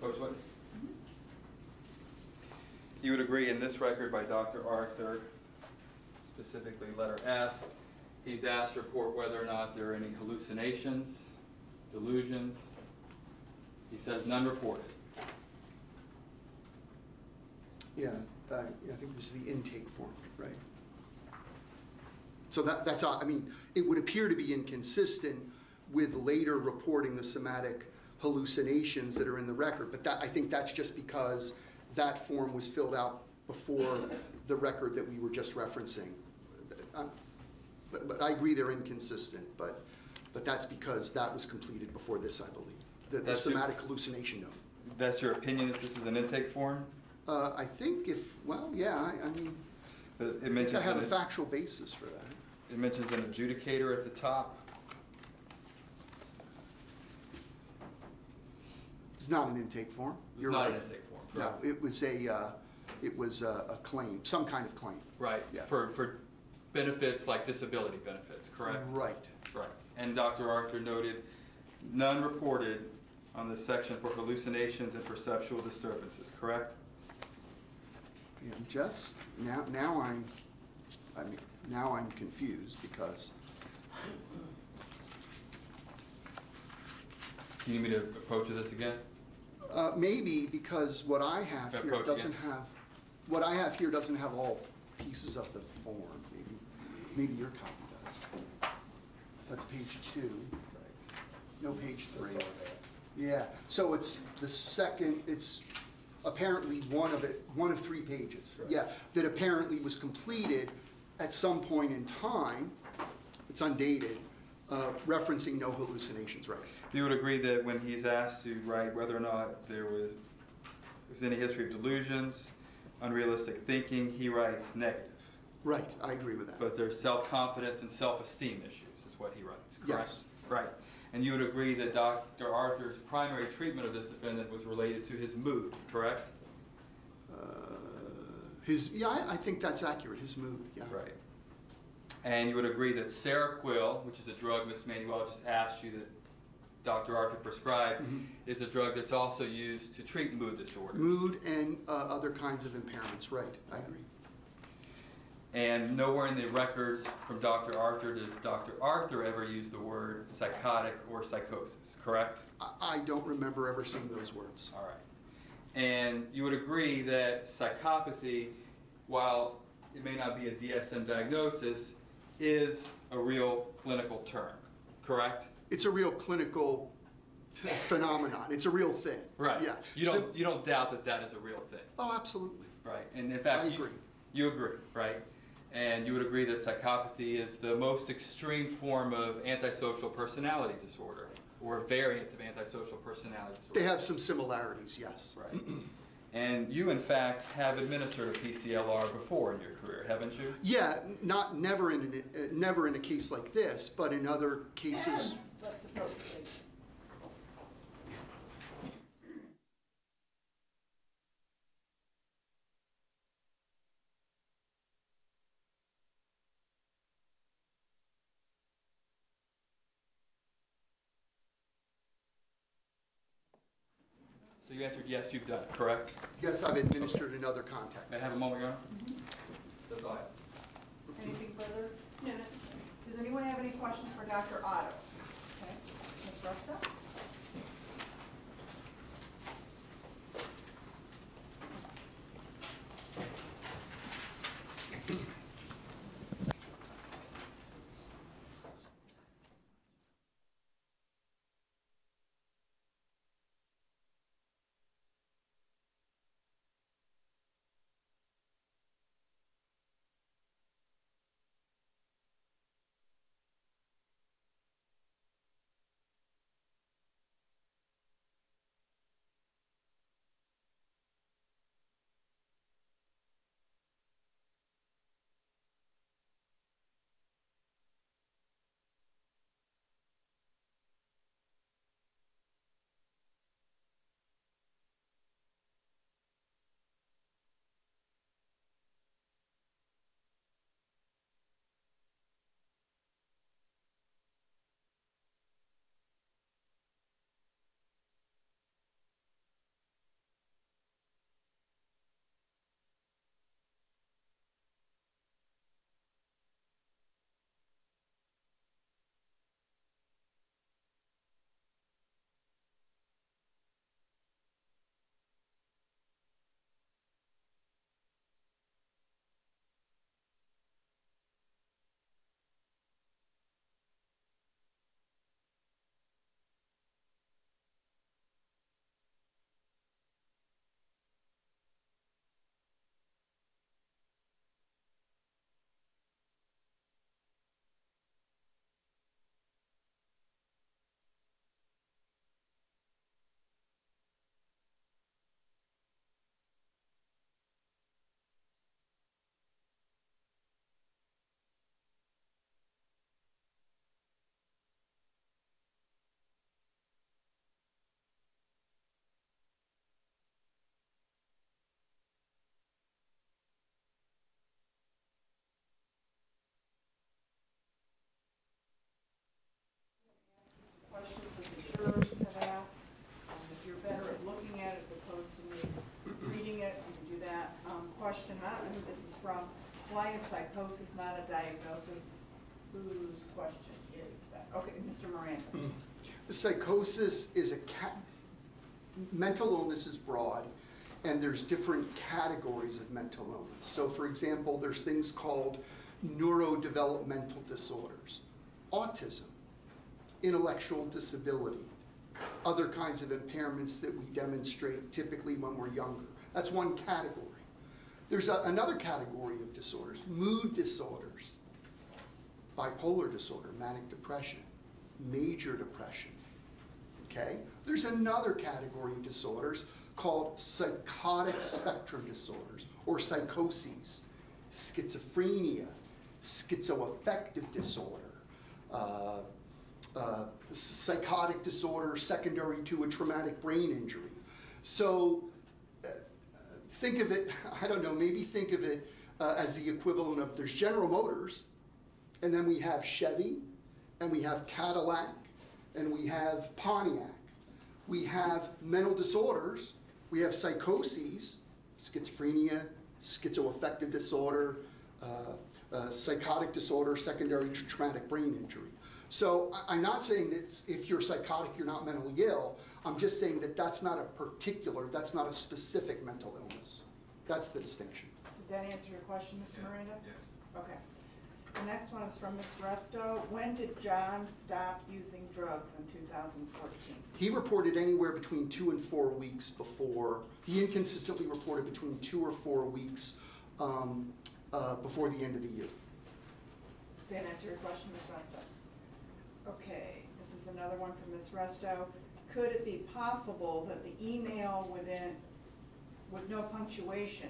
Coach, what? You would agree in this record by Dr. Arthur, specifically letter F, he's asked to report whether or not there are any hallucinations, delusions. He says none reported. Yeah, I think this is the intake form, right? So that's, I mean, it would appear to be inconsistent with later reporting the somatic hallucinations that are in the record, but I think that's just because that form was filled out before the record that we were just referencing. But I agree they're inconsistent, but that's because that was completed before this, I believe. The somatic hallucination note. That's your opinion that this is an intake form? I think I mean, It mentions I have a factual basis for that. It mentions an adjudicator at the top. It's not an intake form. It's You're not right. an intake form. No, it was a claim, some kind of claim. Right, Yeah. for benefits like disability benefits, correct? Right. Right. And Dr. Arthur noted none reported on this section for hallucinations and perceptual disturbances, correct? Yeah, just now I'm confused because Do you need me to approach this again? maybe because what I have here Approach doesn't again. have what I have here doesn't have all pieces of the form. Maybe your copy does. That's page 2. No, page 3. Yeah. So it's the second. It's apparently one of 3 pages. Right. Yeah, that apparently was completed at some point in time. It's undated, referencing no hallucinations. Right. You would agree that when he's asked to write whether or not there was any history of delusions, unrealistic thinking, he writes negative. Right. I agree with that. But there's self-confidence and self-esteem issues is what he writes, correct? Yes. Right. And you would agree that Dr. Arthur's primary treatment of this defendant was related to his mood, correct? I think that's accurate. His mood. Yeah. Right. And you would agree that Seroquel, which is a drug Ms. Manuel just asked you that Dr. Arthur prescribed, is a drug that's also used to treat mood disorders. Mood and other kinds of impairments. Right. I agree. And nowhere in the records from Dr. Arthur does Dr. Arthur ever use the word psychotic or psychosis, correct? I don't remember ever seeing those words. All right. And you would agree that psychopathy, while it may not be a DSM diagnosis, is a real clinical term, correct? It's a real clinical phenomenon. It's a real thing. Right. Yeah. You don't doubt that that is a real thing. Oh, absolutely. Right. And in fact, I agree. You agree, right? And you would agree that psychopathy is the most extreme form of antisocial personality disorder, or a variant of antisocial personality disorder. They have some similarities, yes. Right. And you, in fact, have administered a PCLR before in your career, haven't you? Yeah, never in a case like this, but in other cases. Let's approach it. So you answered yes, you've done it, correct? Yes, I've administered in other contexts. May I have a moment, Your Honor? That's all I have. Anything further? No, no. Does anyone have any questions for Dr. Otto? Okay, Ms. Ruska? Questions that the jurors have asked. If you're better at looking at it as opposed to me reading it, you can do that. Question, I don't know who this is from. Why is psychosis not a diagnosis? Whose question is that? Okay, Mr. Miranda. Psychosis is mental illness is broad, and there's different categories of mental illness. So for example, there's things called neurodevelopmental disorders, autism, intellectual disability, other kinds of impairments that we demonstrate typically when we're younger. That's one category. There's another category of disorders, mood disorders, bipolar disorder, manic depression, major depression, okay? There's another category of disorders called psychotic spectrum disorders, or psychoses, schizophrenia, schizoaffective disorder, psychotic disorder secondary to a traumatic brain injury. So think of it, I don't know, maybe think of it as the equivalent of, there's General Motors, and then we have Chevy, and we have Cadillac, and we have Pontiac. We have mental disorders, we have psychoses, schizophrenia, schizoaffective disorder, psychotic disorder secondary to traumatic brain injury. So I'm not saying that if you're psychotic, you're not mentally ill. I'm just saying that that's not a specific mental illness. That's the distinction. Did that answer your question, Mr. Miranda? Yes. Okay. The next one is from Ms. Resto. When did John stop using drugs in 2014? He reported anywhere between 2 and 4 weeks before. He inconsistently reported between 2 or 4 weeks before the end of the year. Does that answer your question, Ms. Resto? Okay, this is another one from Ms. Resto. Could it be possible that the email with no punctuation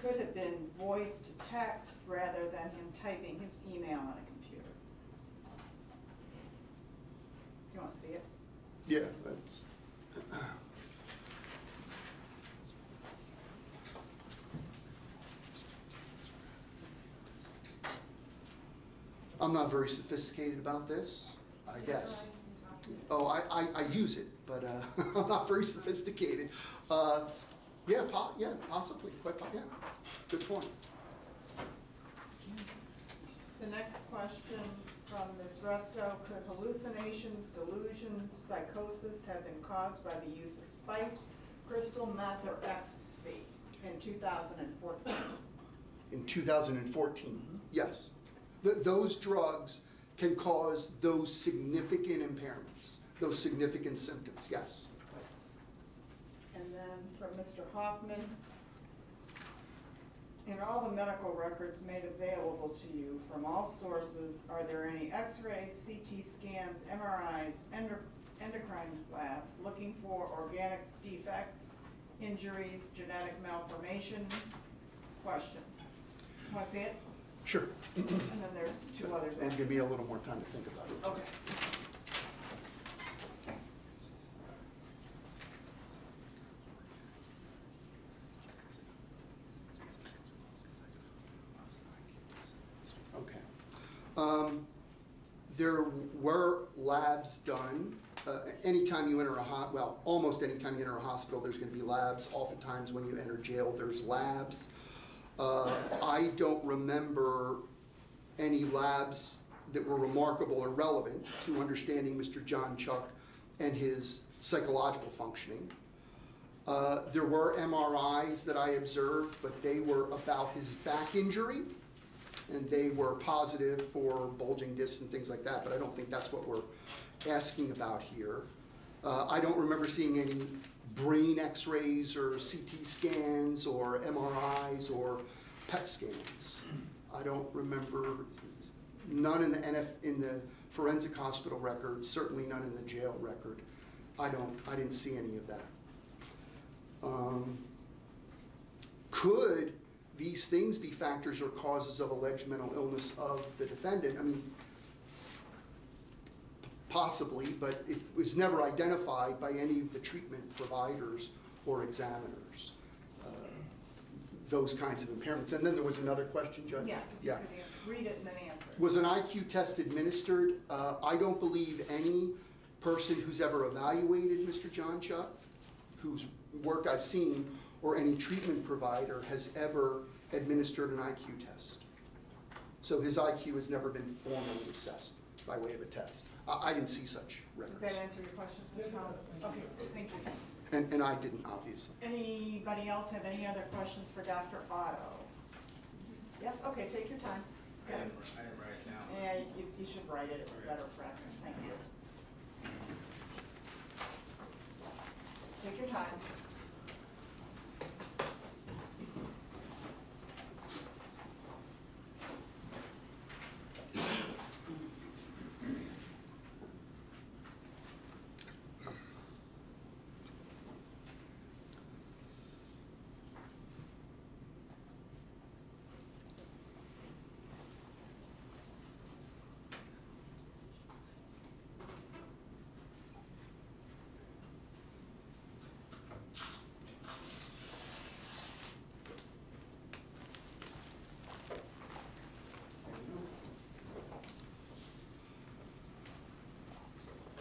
could have been voice to text rather than him typing his email on a computer? You want to see it? Yeah, that's. I'm not very sophisticated about this, I guess. Oh, I use it, but I'm not very sophisticated. Yeah, possibly, yeah, good point. The next question from Ms. Resto, could hallucinations, delusions, psychosis have been caused by the use of spice, crystal meth, or ecstasy in 2014? In 2014, yes. Those drugs can cause those significant impairments, those significant symptoms, yes. And then from Mr. Hoffman, in all the medical records made available to you from all sources, are there any x-rays, CT scans, MRIs, endocrine labs looking for organic defects, injuries, genetic malformations? Question. Want to see it? Sure. And then there's two others. And give me a little more time to think about it. Okay. Okay. There were labs done. Anytime you enter almost anytime you enter a hospital, there's going to be labs. Oftentimes when you enter jail, there's labs. I don't remember any labs that were remarkable or relevant to understanding Mr. Jonchuck and his psychological functioning. There were MRIs that I observed, but they were about his back injury, and they were positive for bulging discs and things like that, but I don't think that's what we're asking about here. I don't remember seeing any brain x-rays or CT scans or MRIs or PET scans. I don't remember, none in the forensic hospital record, certainly none in the jail record. I didn't see any of that. Could these things be factors or causes of alleged mental illness of the defendant? I mean, possibly, but it was never identified by any of the treatment providers or examiners, those kinds of impairments. And then there was another question, Judge? Yes, if you could read it and then answer. Was an IQ test administered? I don't believe any person who's ever evaluated Mr. Jonchuck, whose work I've seen, or any treatment provider has ever administered an IQ test. So his IQ has never been formally assessed by way of a test. I didn't see such records. Does that answer your questions, Ms. Thomas? Okay, thank you. And I didn't, obviously. Anybody else have any other questions for Dr. Otto? Yes, okay, take your time. I didn't write it down. Yeah, you should write it, it's better practice, thank you. Take your time.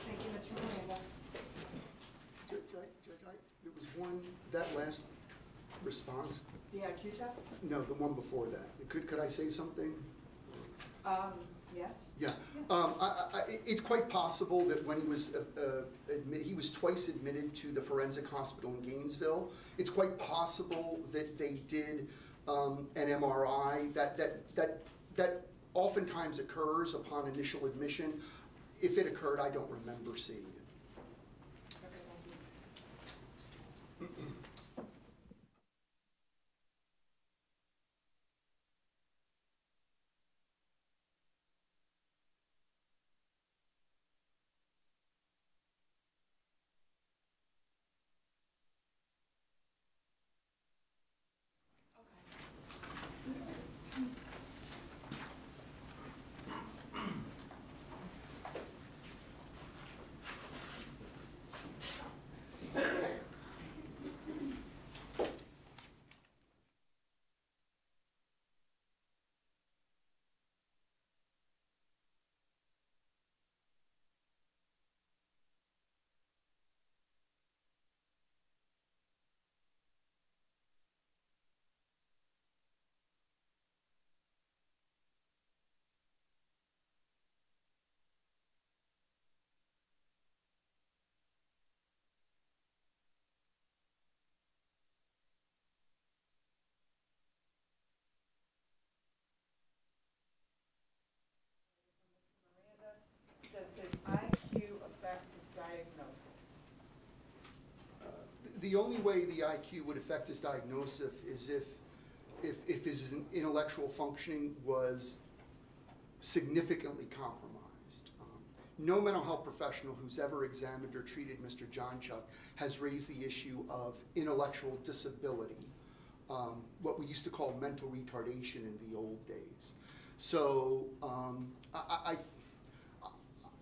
Thank you, Mr. Miranda. There was one, that last response, The IQ test? no, the one before that. Could I say something? Yes? Yeah. It's quite possible that when he was twice admitted to the forensic hospital in Gainesville. It's quite possible that they did an MRI. That oftentimes occurs upon initial admission. If it occurred, I don't remember seeing it. Okay, thank you. The only way the IQ would affect his diagnosis is if his intellectual functioning was significantly compromised. No mental health professional who's ever examined or treated Mr. Jonchuck has raised the issue of intellectual disability, what we used to call mental retardation in the old days. So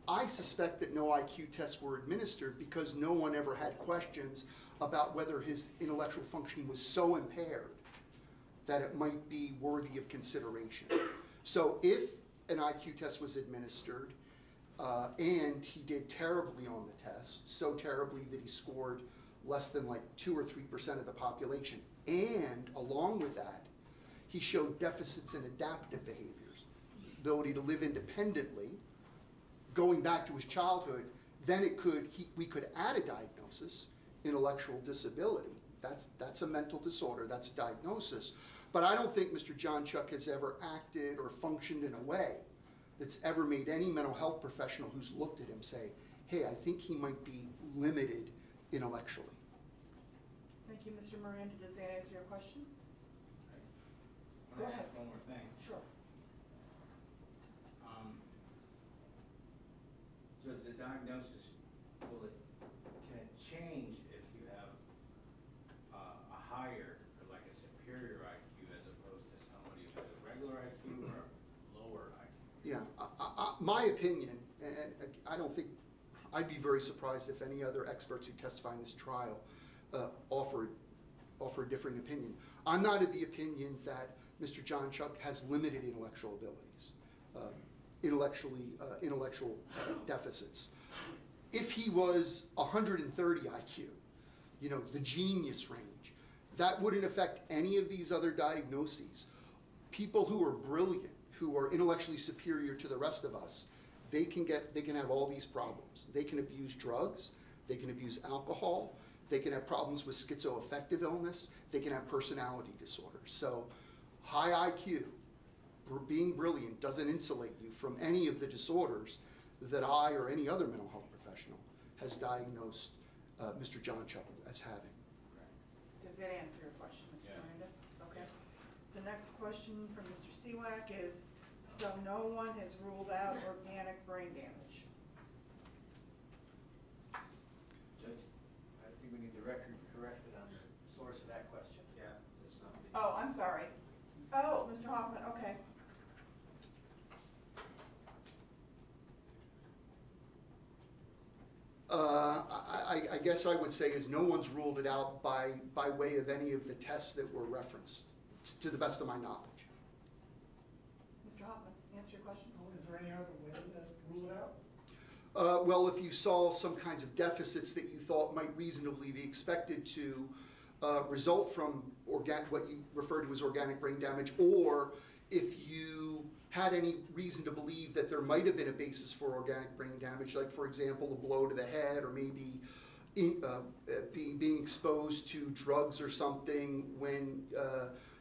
I suspect that no IQ tests were administered because no one ever had questions about whether his intellectual functioning was so impaired that it might be worthy of consideration. So if an IQ test was administered and he did terribly on the test, so terribly that he scored less than like 2 or 3% of the population, and along with that, he showed deficits in adaptive behaviors, ability to live independently, going back to his childhood, then we could add a diagnosis, intellectual disability. That's a mental disorder, that's a diagnosis. But I don't think Mr. Jonchuck has ever acted or functioned in a way that's ever made any mental health professional who's looked at him say, hey, I think he might be limited intellectually. Thank you, Mr. Miranda. Does that answer your question? I Go wanna ahead. ask one more thing. Sure. So the diagnosis, can it change if you have a higher, or like a superior IQ as opposed to somebody with a regular IQ or a lower IQ? Yeah, my opinion, and I don't think, I'd be very surprised if any other experts who testify in this trial offer a differing opinion. I'm not of the opinion that Mr. Jonchuck has limited intellectual abilities, intellectual deficits. If he was 130 IQ, you know, the genius range, that wouldn't affect any of these other diagnoses. People who are brilliant, who are intellectually superior to the rest of us, they can have all these problems. They can abuse drugs, they can abuse alcohol, they can have problems with schizoaffective illness, they can have personality disorders. So high IQ, being brilliant, doesn't insulate you from any of the disorders that I or any other mental health professional has diagnosed Mr. Jonchuck as having. Does that answer your question, Mr. Yeah. Miranda? Okay. The next question from Mr. Seawack is, so no one has ruled out organic brain damage? Judge, I think we need the record corrected on the source of that question. Yeah, it's not me. Oh, I'm sorry. Oh, Mr. Hoffman, okay. I guess I would say is no one's ruled it out by way of any of the tests that were referenced, to the best of my knowledge. Mr. Hoffman, answer your question. Is there any other way to rule it out? Well, if you saw some kinds of deficits that you thought might reasonably be expected to result from what you refer to as organic brain damage, or if you had any reason to believe that there might have been a basis for organic brain damage, like for example a blow to the head, or maybe being exposed to drugs or something when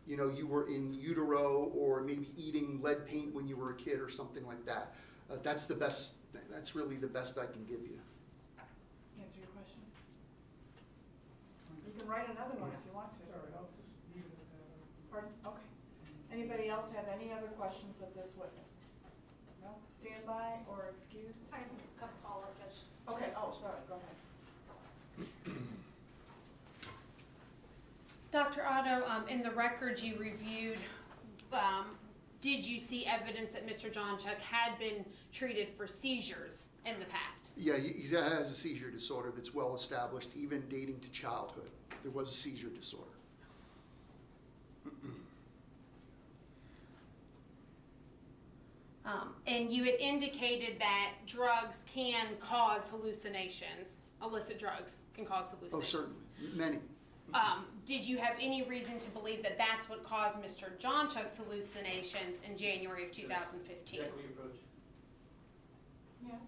you were in utero, or maybe eating lead paint when you were a kid or something like that. That's really the best I can give you. Answer your question. You can write another one if you want to. Sorry, I'll just leave it at Pardon? Okay. Anybody else have any other questions of this witness? No? Stand by or excused? I have a couple follow-up, Judge. Okay, oh, sorry, go ahead. Dr. Otto, in the records you reviewed, did you see evidence that Mr. Jonchuck had been treated for seizures in the past? Yeah, he has a seizure disorder that's well established, even dating to childhood. There was a seizure disorder. And you had indicated that drugs can cause hallucinations. Illicit drugs can cause hallucinations. Oh, certainly, many. Did you have any reason to believe that that's what caused Mr. Jonchuck's hallucinations in January of 2015? Jack, will you approach? Yes.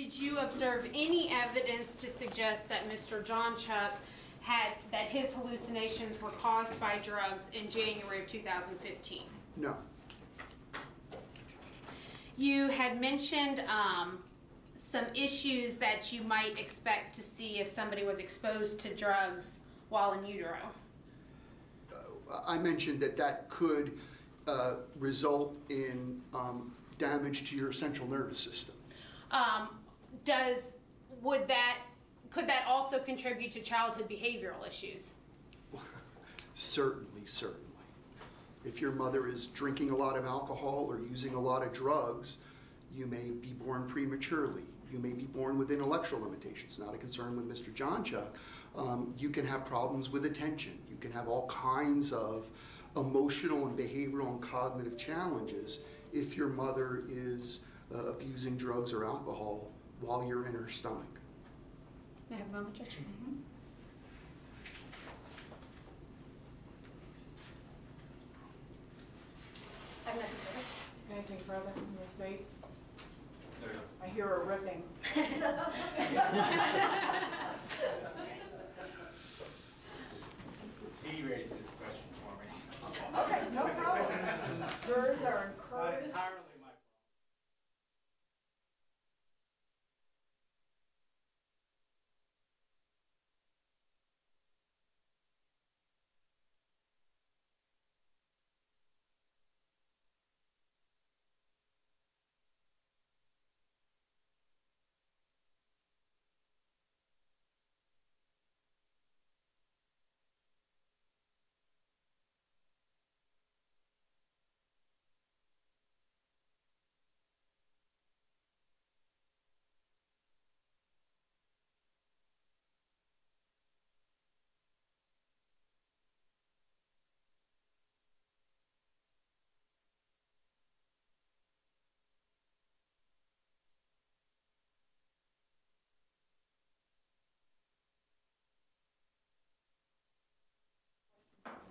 Did you observe any evidence to suggest that Mr. Jonchuck that his hallucinations were caused by drugs in January of 2015? No. You had mentioned some issues that you might expect to see if somebody was exposed to drugs while in utero. I mentioned that could result in damage to your central nervous system. Could that also contribute to childhood behavioral issues? Certainly, certainly. If your mother is drinking a lot of alcohol or using a lot of drugs, you may be born prematurely. You may be born with intellectual limitations. Not a concern with Mr. Jonchuck. You can have problems with attention. You can have all kinds of emotional and behavioral and cognitive challenges if your mother is abusing drugs or alcohol while you're in her stomach. May I have a moment, Judge? I've nothing further. Anything further from the state? No. I hear a ripping. He raised this question for me. Okay, no problem. Jurors are encouraged. Entirely my fault.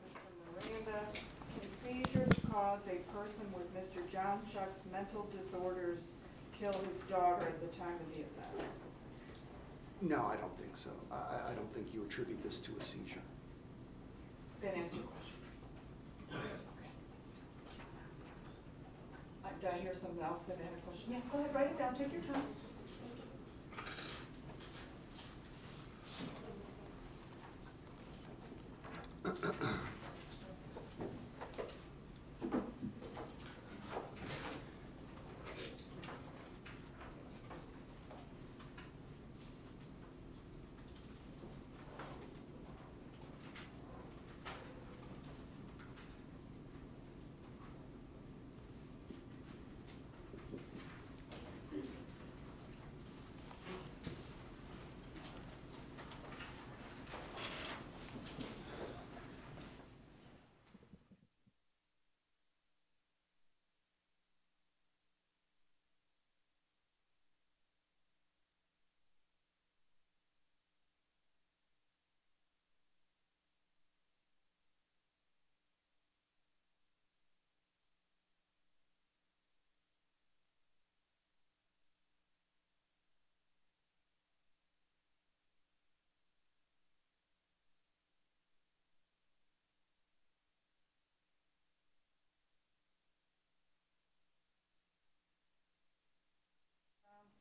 Mr. Miranda, can seizures cause a person with Mr. Jonchuck's mental disorders kill his daughter at the time of the offense? No, I don't think so. I don't think you attribute this to a seizure. Does that answer your question? Okay. Did I hear something else that had a question? Yeah, go ahead, write it down, take your time.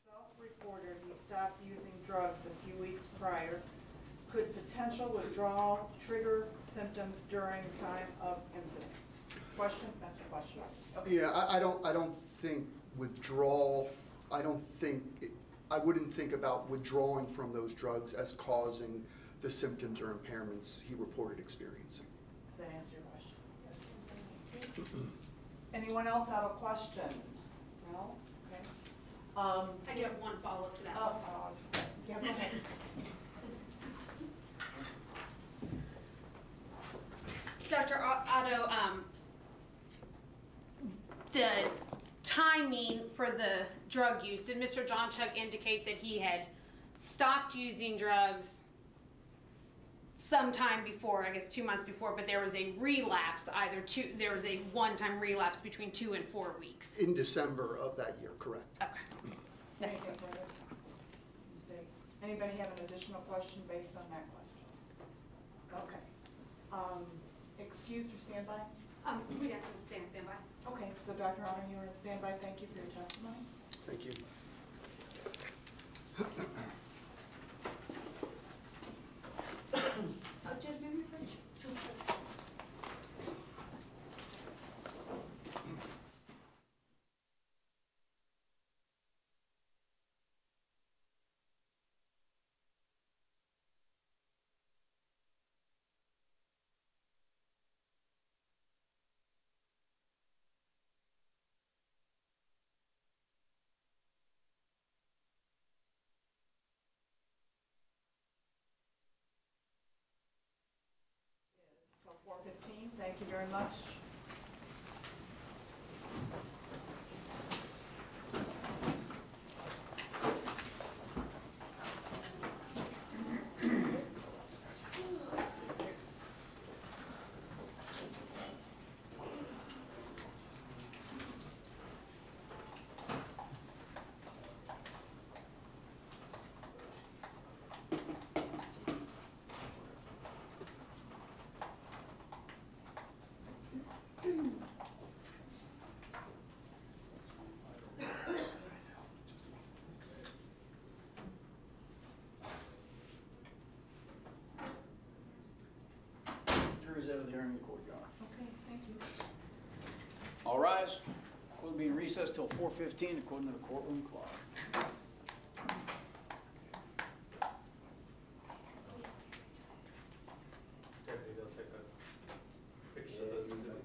Self-reported he stopped using drugs a few weeks prior. Could potential withdrawal trigger symptoms during time of incident? Question? That's a question. Okay. Yeah, I don't think withdrawal, I wouldn't think about withdrawing from those drugs as causing the symptoms or impairments he reported experiencing. Does that answer your question? Anyone else have a question? No? Okay. I do have one follow-up to that. Yeah, go ahead. Dr. Otto, the timing for the drug use, did Mr. Jonchuck indicate that he had stopped using drugs sometime before, I guess 2 months before, but there was a relapse, there was a one-time relapse between 2 and 4 weeks? In December of that year, correct. Okay. Anything further? Anybody have an additional question based on that question? Okay. Excused or standby? We'd ask him to stay on standby. Okay, so Dr. Honor, you're on standby. Thank you for your testimony. Thank you. Judge, maybe your picture. Till 4:15. Thank you very much. Jury's out of the hearing in court, Your Honor. Okay, thank you. All rise. Court will be in recess till 4:15 according to the courtroom clock. Deputy, they'll take a picture of those exhibits.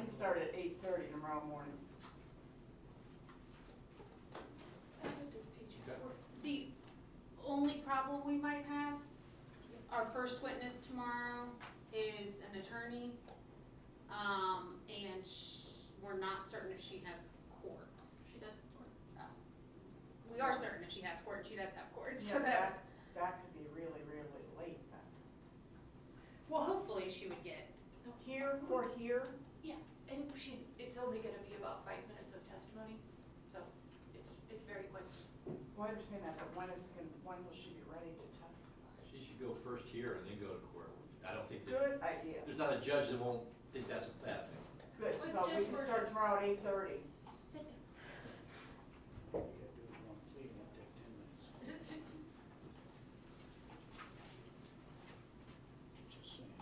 can start at 8:30 tomorrow morning. The only problem we might have, our first witness tomorrow is an attorney, and we're not certain if she has court. She does court. We are certain if she has court, she does have court, so Yeah, that could be really, really late then. well, hopefully she would get, Here, court here? Yeah, and it's only gonna be about 5 minutes of testimony, so it's very quick. Well, I understand that, but when will she be ready to testify? She should go first here and then go to court. I don't think that, Good idea. there's not a judge that won't think that's a bad thing. Good, What's so we Judge can Berger? start tomorrow at 8:30. Sit down. All you gotta do is one plea, and it'll take 10 minutes. Just saying.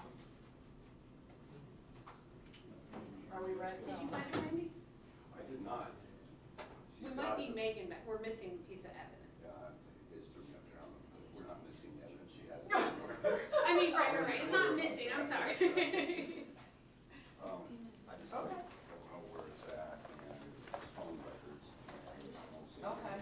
Are we ready? Did you find it, Randy? I did not. we might need Megan back, we're missing a piece of evidence. Yeah, it's threw me up there. We're not missing evidence. She has. I mean, right, it's not missing, I'm sorry. I just don't know where it's at and it's phone records. I don't see Okay.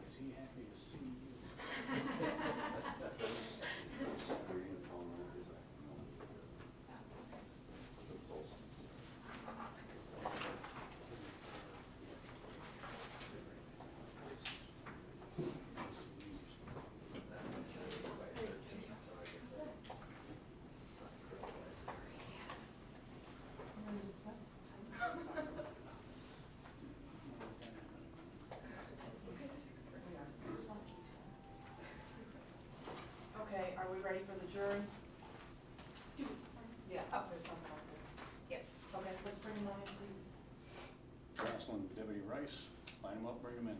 Is he happy to see you? Okay, are we ready for the jury? Yeah, oh, there's something up there. Yep. Okay, let's bring them on in, please. Jocelyn, Deputy Rice, line them up, bring them in.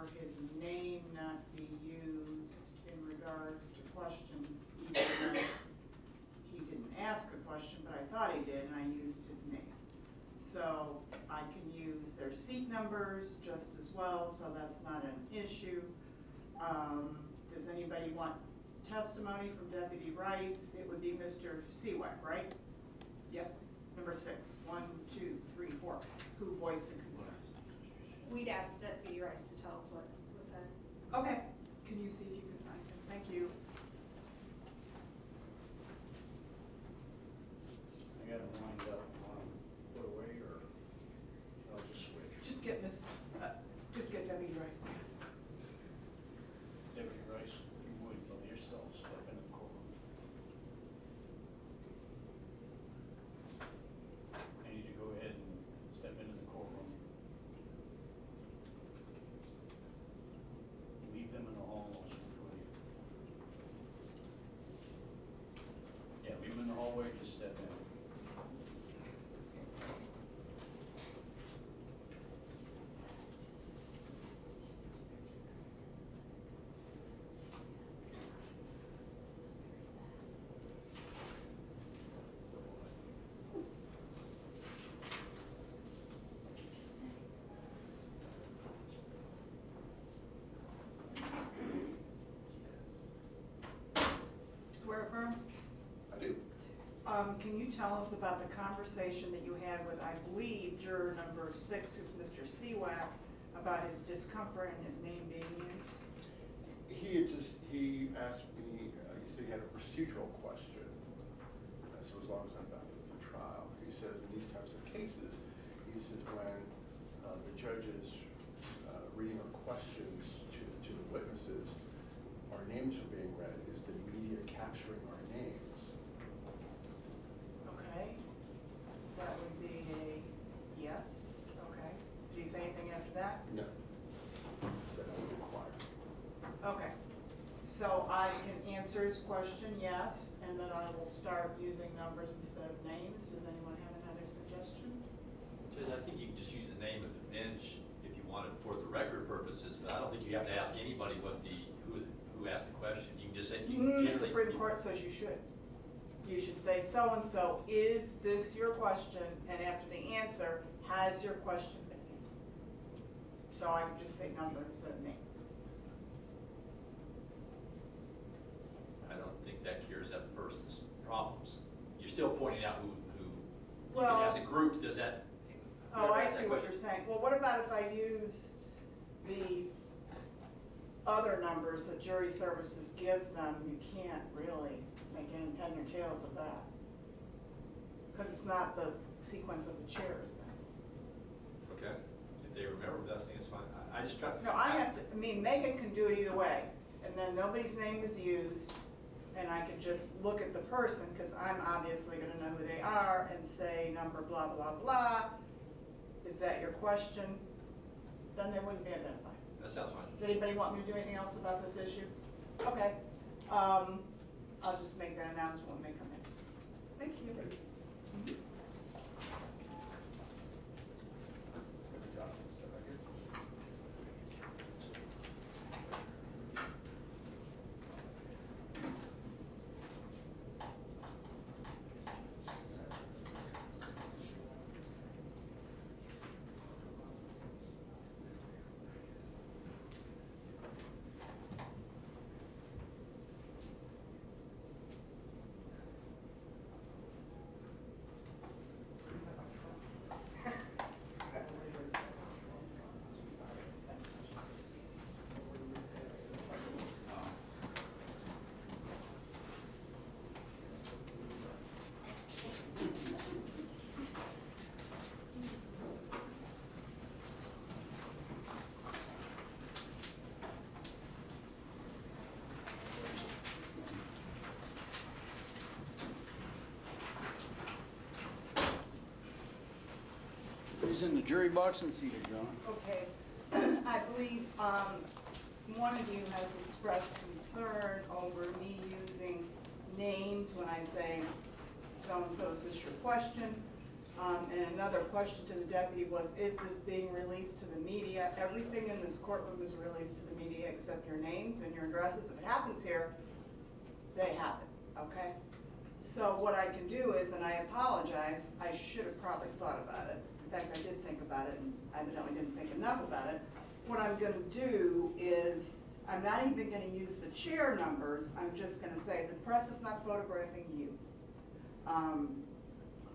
for his name not be used in regards to questions, even though he didn't ask a question, but I thought he did, and I used his name. So I can use their seat numbers just as well, so that's not an issue. Does anybody want testimony from Deputy Rice? It would be Mr. Seawack, right? Yes, number 6. 1, 2, 3, 4. Who voiced the concern? We'd asked Deputy Rice to tell us what was said. Okay, can you see if you can find him? Thank you. I got it lined up, put away, or I'll just switch. Just get Deputy Rice. Deputy Rice, if you would, by yourself, step into the courtroom. I need to go ahead and step into the courtroom. Leave them in the hall, I'll speak with you. Yeah, leave them in the hallway, just step in. Swear affirm? I do. Can you tell us about the conversation that you had with, I believe, juror number 6, who's Mr. Seawack, about his discomfort and his name being used? He asked me, he said he had a procedural question. So as long as I'm back for the trial, he says in these types of cases, he says when the judge is reading our questions to the witnesses, our names are being read, is the media capturing our names? Okay, that would be a yes, okay. Did he say anything after that? No. Said I would inquire. Okay, so I can answer his question, yes, and then I will start using numbers instead of names. Does anyone have another suggestion? Judge, I think you can just use the name of the bench if you want it for the record purposes, but I don't think you have to ask anybody who asked the question. You can just say, The Supreme Court says you should. You should say, so-and-so, is this your question? And after the answer, has your question been answered? So I can just say number instead of name. I don't think that cures that person's problems. You're still pointing out who Well- as a group, does that? Oh, I see what you're saying. Well, what about if I use the other numbers that jury services gives them? You can't really make any head nor tails of that. Because it's not the sequence of the chairs then. Okay, if they remember that, I think it's fine. I just try. No, I have to, I mean, Megan can do it either way. And then nobody's name is used, and I can just look at the person, because I'm obviously gonna know who they are, and say number blah, blah, blah. Is that your question? Then they wouldn't be identified. That sounds fine. Does anybody want me to do anything else about this issue? Okay. I'll just make that announcement when they come in. Thank you. Good job. Is that right here? He's in the jury box and seated, John. Okay. I believe one of you has expressed concern over me using names when I say so-and-so, is this your question? And another question to the deputy was, is this being released to the media? Everything in this courtroom is released to the media except your names and your addresses. If it happens here, they happen, okay? So what I can do is, and I apologize, I should have probably thought about it. In fact, I did think about it and I evidently didn't think enough about it. What I'm gonna do is, I'm not even gonna use the chair numbers, I'm just gonna say the press is not photographing you.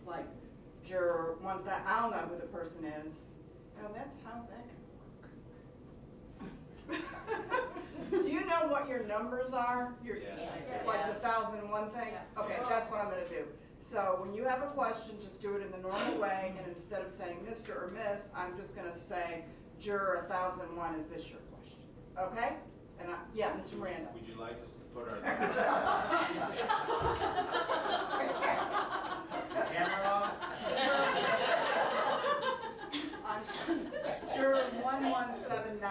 Like juror one, I'll know who the person is. Oh, how's that gonna work? Do you know what your numbers are? It's like the 1001 thing? Yes. Okay, that's what I'm gonna do. So when you have a question, just do it in the normal way, and instead of saying Mr. or Miss, I'm just gonna say, juror 1001, is this your question? Okay? And yeah, Mr. Miranda. Would you like us to put our camera on? Juror 1179.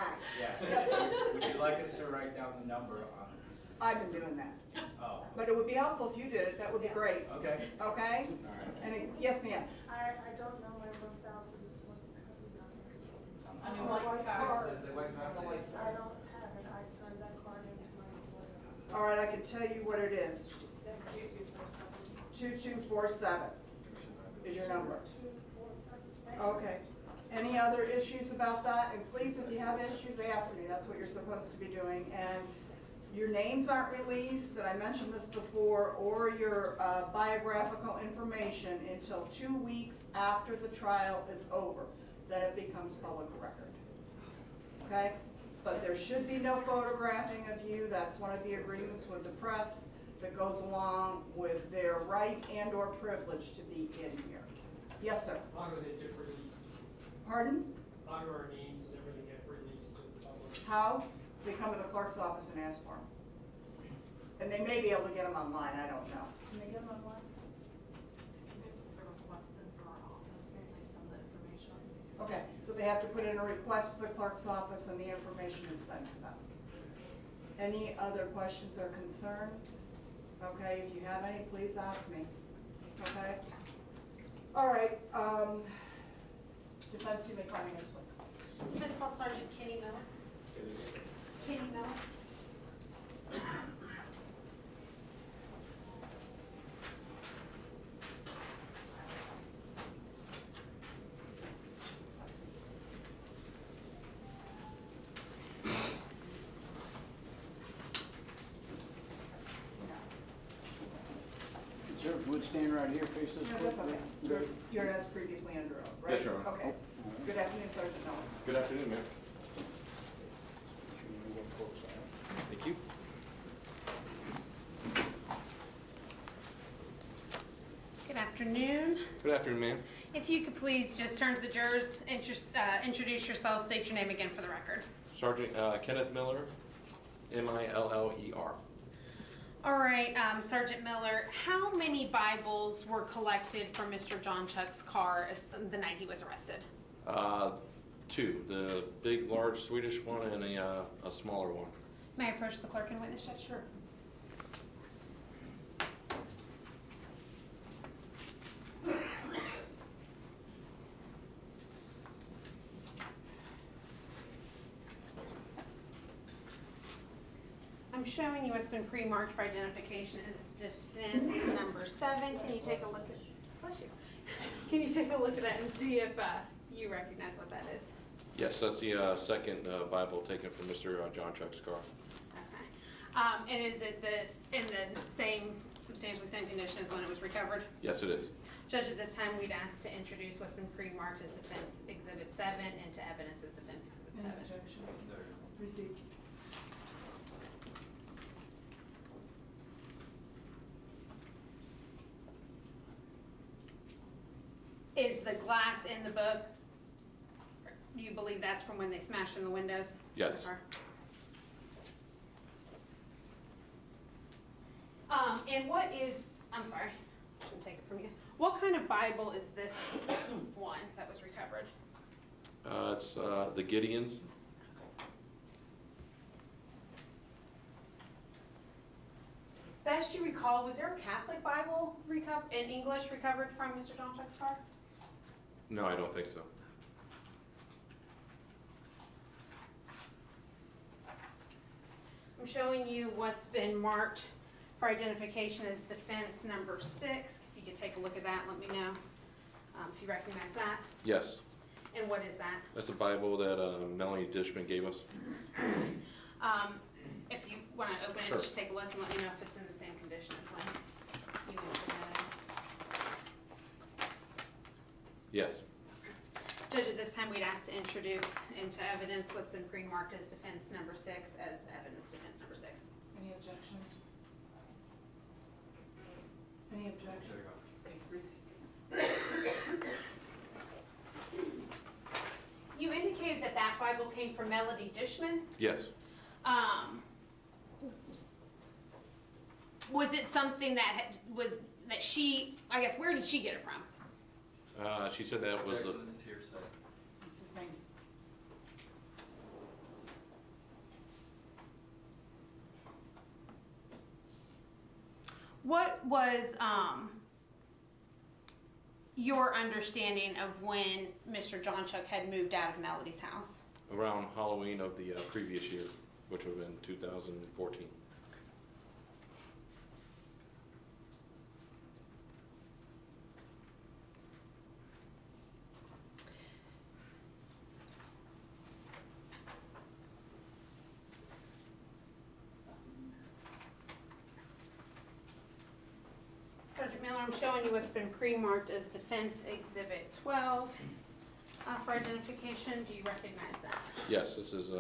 Yeah. Yes, sir. Would you like us to write down the number on it? I've been doing that. Oh, But it would be helpful if you did it, that would be great. okay. Okay? All right. And yes, ma'am. I don't know my 1,000. On your white card. I don't have it. I turned that card into my employer. All right, I can tell you what it is. 2247 is your number. 2247. Okay. Any other issues about that? And please, if you have issues, ask me. That's what you're supposed to be doing. And your names aren't released, and I mentioned this before, or your biographical information until 2 weeks after the trial is over. Then it becomes public record. Okay? But there should be no photographing of you. That's one of the agreements with the press that goes along with their right and or privilege to be in here. Yes, sir. How do they get released? Pardon? How do our names and everything get released to the public? How? They come to the clerk's office and ask for them. And they may be able to get them online, I don't know. Can they get them online? They're requested for our office, and they send the information. Okay, so they have to put in a request to the clerk's office and the information is sent to them. Any other questions or concerns? Okay, if you have any, please ask me. Okay? All right, defense, you may call me next witness. Defense Call Sergeant Kenny Miller. Kenny Miller. Sir, would stand right here, face this No, way. that's okay. You're as previously under oath, right? Yes, Your Honor. Okay. Good afternoon, Sergeant Miller. Good afternoon, ma'am. Thank you. Good afternoon. Good afternoon, ma'am. If you could please just turn to the jurors, introduce yourself, state your name again for the record. Sergeant Kenneth Miller, Miller. All right, Sergeant Miller, how many Bibles were collected from Mr. Jonchuck's car the night he was arrested? Two, the big, large Swedish one and a smaller one. May I approach the clerk and witness check? Sure. I'm showing you what's been pre-marked for identification as defense number 7. Can you take a look at, bless you. Can you take a look at that and see if you recognize what that is? Yes, that's the second Bible taken from Mr. Jonchuck's car. Okay. And is it in the same, substantially same condition as when it was recovered? Yes, it is. Judge, at this time, we'd ask to introduce what's been pre-marked as Defense Exhibit 7 into evidence as Defense Exhibit 7. Objection. Received. Is the glass in the book, do you believe that's from when they smashed in the windows? Yes. Of the car? And what is, I'm sorry, I shouldn't take it from you. What kind of Bible is this one that was recovered? It's the Gideons. Best you recall, was there a Catholic Bible in English recovered from Mr. Jonchuck's car? No, I don't think so. I'm showing you what's been marked for identification as defense number 6. If you could take a look at that, let me know if you recognize that. Yes. And what is that? That's a Bible that Melanie Dishman gave us. If you want to open Sure. it, just take a look and let me know if it's in the same condition as when you opened it. Yes. Judge, at this time, we'd ask to introduce into evidence what's been pre-marked as defense number 6 as evidence defense number 6. Any objection? Any objection? Okay, receive. You indicated that that Bible came from Melody Dishman. Yes. Was it something that she, I guess, where did she get it from? She said that was Objection, the. this is hearsay. It's his name. What was your understanding of when Mr. Jonchuck had moved out of Melody's house? Around Halloween of the previous year, which would have been 2014. Sergeant Miller, I'm showing you what's been pre-marked as Defense Exhibit 12 for identification. Do you recognize that? Yes, this is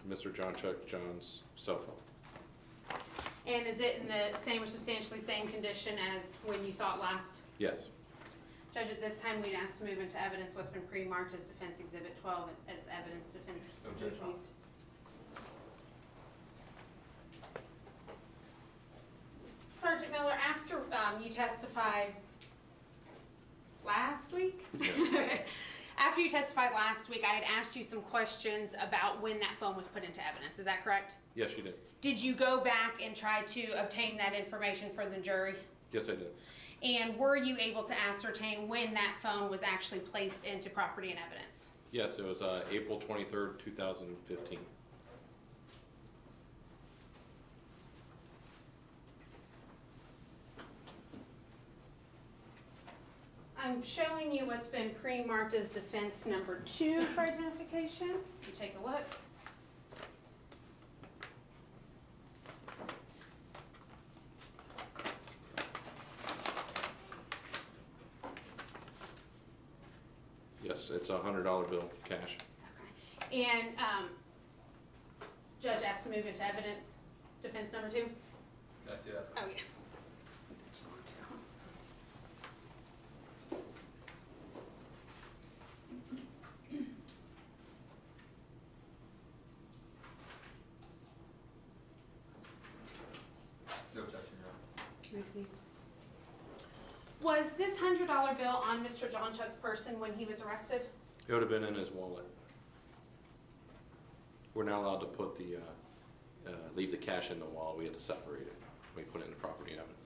Mr. Jonchuck John's cell phone. And is it in the same or substantially same condition as when you saw it last? Yes. Judge, at this time, we'd ask to move into evidence what's been pre-marked as Defense Exhibit 12 as evidence defense Objection. received. Sergeant Miller, after you testified last week? Yes. After you testified last week, I had asked you some questions about when that phone was put into evidence. Is that correct? Yes, you did. Did you go back and try to obtain that information for the jury? Yes, I did. And were you able to ascertain when that phone was actually placed into property and evidence? Yes, it was April 23rd, 2015. I'm showing you what's been pre-marked as defense number 2 for identification. You take a look. Yes, it's a $100 bill, cash. Okay. And judge asked to move into evidence, defense number 2? Can I see that? Oh, yeah. No objection, Your Honor. Received. Was this $100 bill on Mr. Jonchuck's person when he was arrested? It would have been in his wallet. We're not allowed to put the, leave the cash in the wallet. We had to separate it. We put it in the property evidence.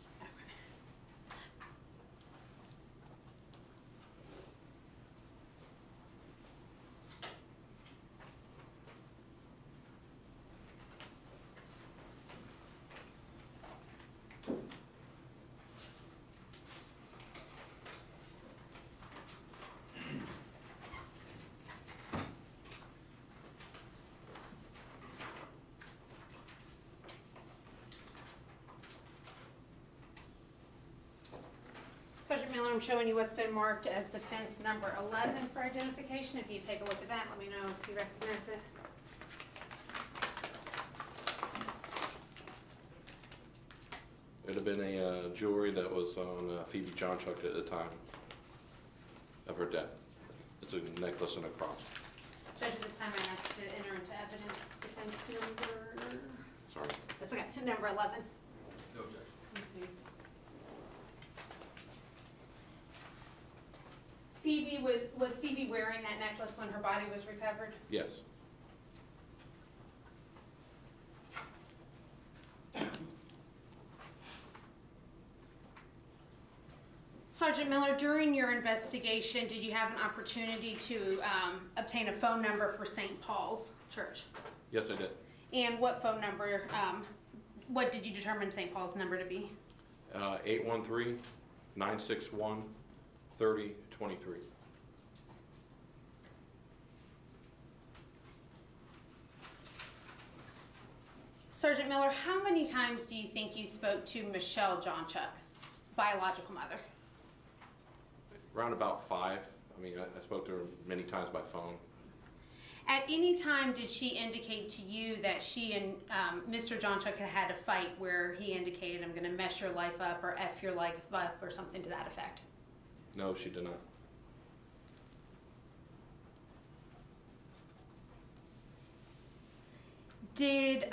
Sergeant Miller, I'm showing you what's been marked as defense number 11 for identification. If you take a look at that, let me know if you recognize it. It would have been a jewelry that was on Phoebe Jonchuck at the time of her death. It's a necklace and a cross. Judge, at this time I ask to enter into evidence defense number, Sorry. that's okay, number 11. No objection. Received. Phoebe, was Phoebe wearing that necklace when her body was recovered? Yes. Sergeant Sergeant Miller, during your investigation, did you have an opportunity to obtain a phone number for St. Paul's Church? Yes, I did. And what phone number, what did you determine St. Paul's number to be? 813-961-3023. Sergeant Miller, how many times do you think you spoke to Michelle Jonchuck, biological mother? Around about 5. I mean, I spoke to her many times by phone. At any time, did she indicate to you that she and Mr. Jonchuck had a fight where he indicated, I'm going to mess your life up or F your life up or something to that effect? No, she did not. Did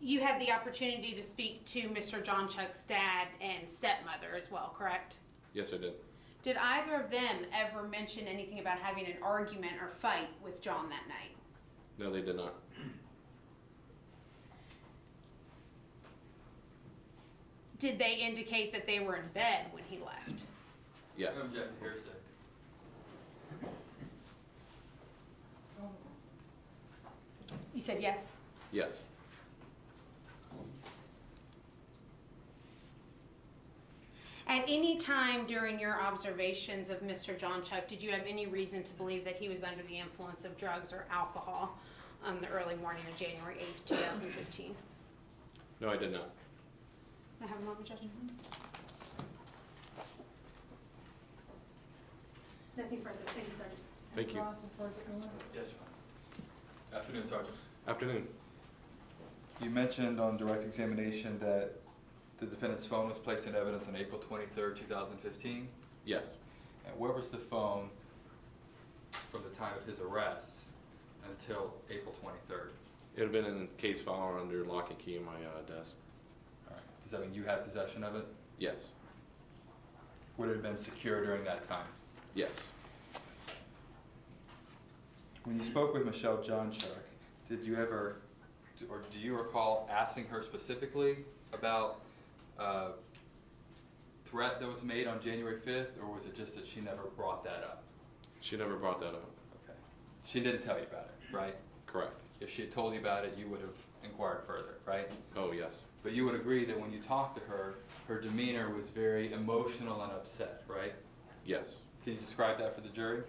you had the opportunity to speak to Mr. Jonchuck's dad and stepmother as well, correct? Yes, I did. Did either of them ever mention anything about having an argument or fight with John that night? No, they did not. Did they indicate that they were in bed when he left? Yes. I object to hearsay. You said yes? Yes. At any time during your observations of Mr. Jonchuck, did you have any reason to believe that he was under the influence of drugs or alcohol on the early morning of January 8th, 2015? No, I did not. May I have a moment, Judge? Nothing further. Thank you, Sergeant. Thank you. Yes, sir. Afternoon, Sergeant. Afternoon. You mentioned on direct examination that the defendant's phone was placed in evidence on April 23rd, 2015? Yes. And where was the phone from the time of his arrest until April 23rd? It had been in the case file under lock and key in my desk. All right. Does that mean you had possession of it? Yes. Would it have been secure during that time? Yes. When you spoke with Michelle Jonchuck, did you ever, or do you recall asking her specifically about a threat that was made on January 5th, or was it just that she never brought that up? She never brought that up. Okay. She didn't tell you about it, right? Correct. If she had told you about it, you would have inquired further, right? Oh, yes. But you would agree that when you talked to her, her demeanor was very emotional and upset, right? Yes. Can you describe that for the jury?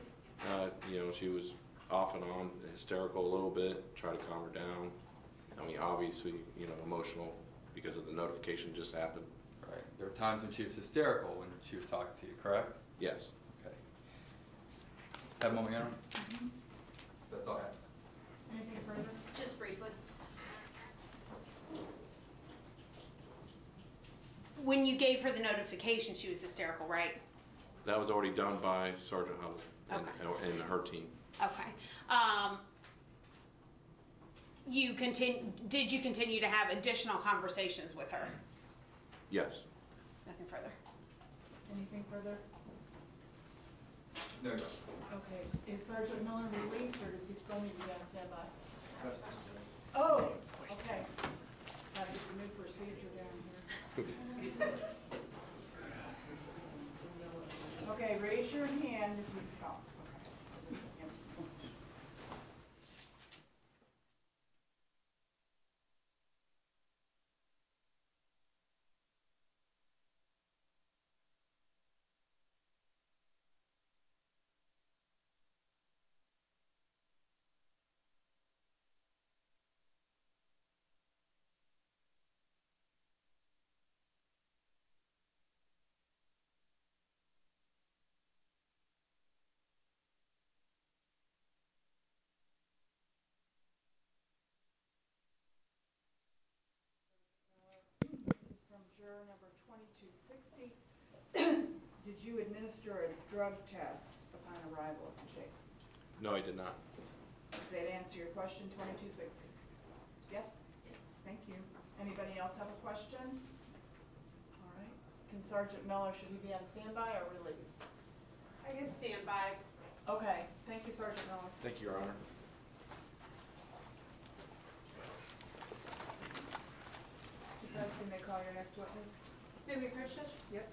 You know, she was off and on, hysterical a little bit, try to calm her down. I mean, obviously, you know, emotional because of the notification just happened. Right. There were times when she was hysterical when she was talking to you, correct? Yes. Okay. Have a moment, Your Honor? That's all I have. Anything further? Just briefly. When you gave her the notification, she was hysterical, right? That was already done by Sergeant Hubbard and her team. Okay. Did you continue to have additional conversations with her? Yes. Nothing further. Anything further? No, no. Okay, is Sergeant Miller released or does he still need to be on standby? Oh, okay. Gotta get the new procedure down here. Okay, raise your hand if you, oh, okay. Juror number 2260. Did you administer a drug test upon arrival at the jail? No, I did not. Does that answer your question, 2260? Yes? Yes. Thank you. Anybody else have a question? All right. Can Sergeant Miller, should he be on standby or release? I guess standby. Okay. Thank you, Sergeant Miller. Thank you, Your Honor. You guys may call your next witness. May we approach, Judge? Yep.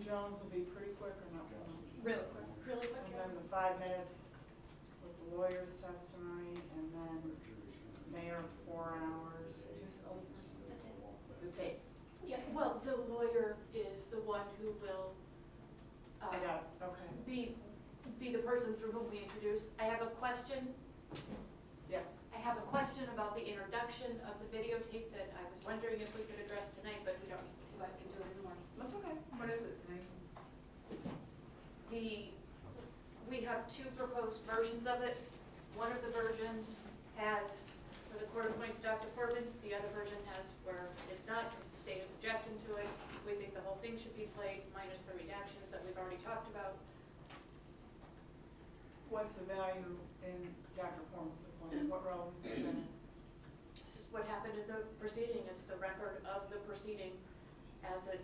Jones will be pretty quick or not so much? Really quick. Really quick, And yeah. then the 5 minutes with the lawyer's testimony, and then mayor 4 hours. The tape. Yeah, well, the lawyer is the one who will, I got it, okay. be the person through whom we introduce. I have a question. Yes. I have a question about the introduction of the videotape that I was wondering if we could address tonight, but we don't need to. I can do it in the morning. That's okay. What is it? We have 2 proposed versions of it. One of the versions has where the court appoints Dr. Corbin. The other version has where it's not, because the state is objecting to it. We think the whole thing should be played, minus the redactions that we've already talked about. What's the value in Dr. Corman's appointment? What relevance is that? This is what happened in the proceeding. It's the record of the proceeding as it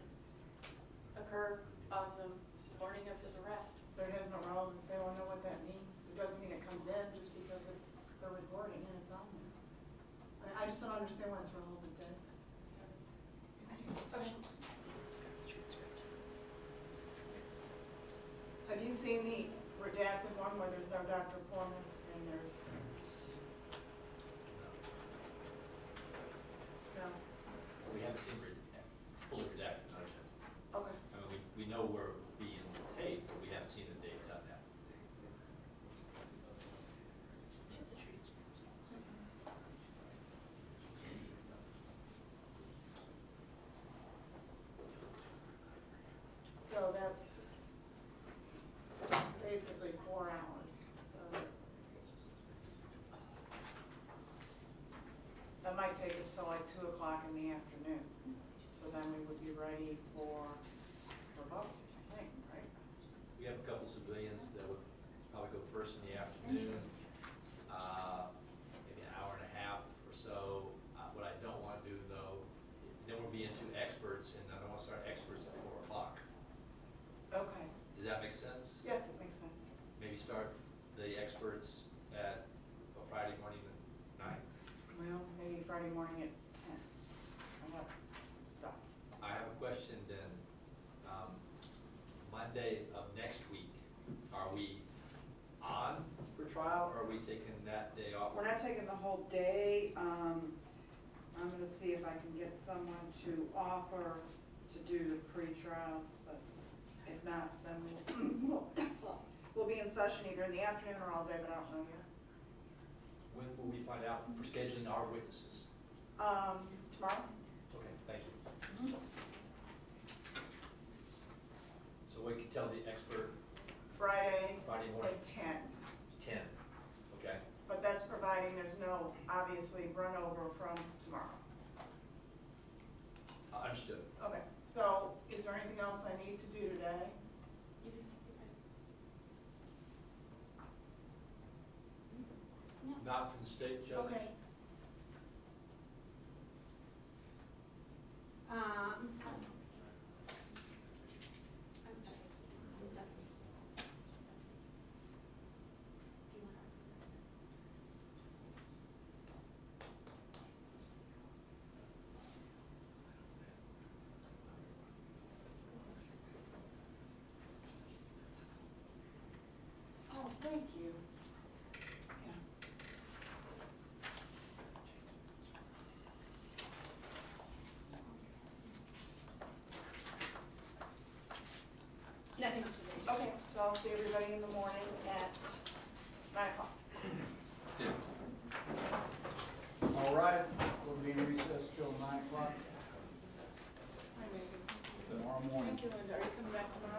occurred on the morning of his arrest. So it has no relevance. They don't know what that means. It doesn't mean it comes in just because it's the recording and it's on there. I just don't understand why it's relevant then. Okay. Have you seen the redacted one where there's no Dr. Corman and there's? No. We haven't seen fully redacted, no. Okay. I mean, we know where it will be in the tape, but we haven't seen that they've done that. So that's basically 4 hours, so. That might take us till like 2 o'clock in the afternoon. So then we would be ready for vote, I think, right? We have a couple civilians that would probably go first in the afternoon, maybe an hour and a half or so. What I don't want to do though, then we'll be into experts, and I don't want to start experts at 4 o'clock. Okay. Does that make sense? Yes, it makes sense. Maybe start the experts at Friday morning at 9. Well, maybe Friday morning at 10. I have some stuff. I have a question then. Monday of next week, are we on for trial, or are we taking that day off? We're not taking the whole day. I'm gonna see if I can get someone to offer to do the pre-trials, but if not, then we'll be in session either in the afternoon or all day, but I don't know yet. When will we find out for scheduling our witnesses? Tomorrow? Okay, thank you. So we can tell the expert Friday morning? at 10. 10, okay. But that's providing there's no, obviously, run over from tomorrow. Understood. Okay, so is there anything else I need to do today? Not from the state judge? Okay. Oh, thank you. Yeah. Nothing else to Okay, so I'll see everybody in the morning at 9 o'clock. See you. All right, we'll be in recess till 9 o'clock Hi, Megan. tomorrow morning. Thank you, Linda. Are you coming back tomorrow?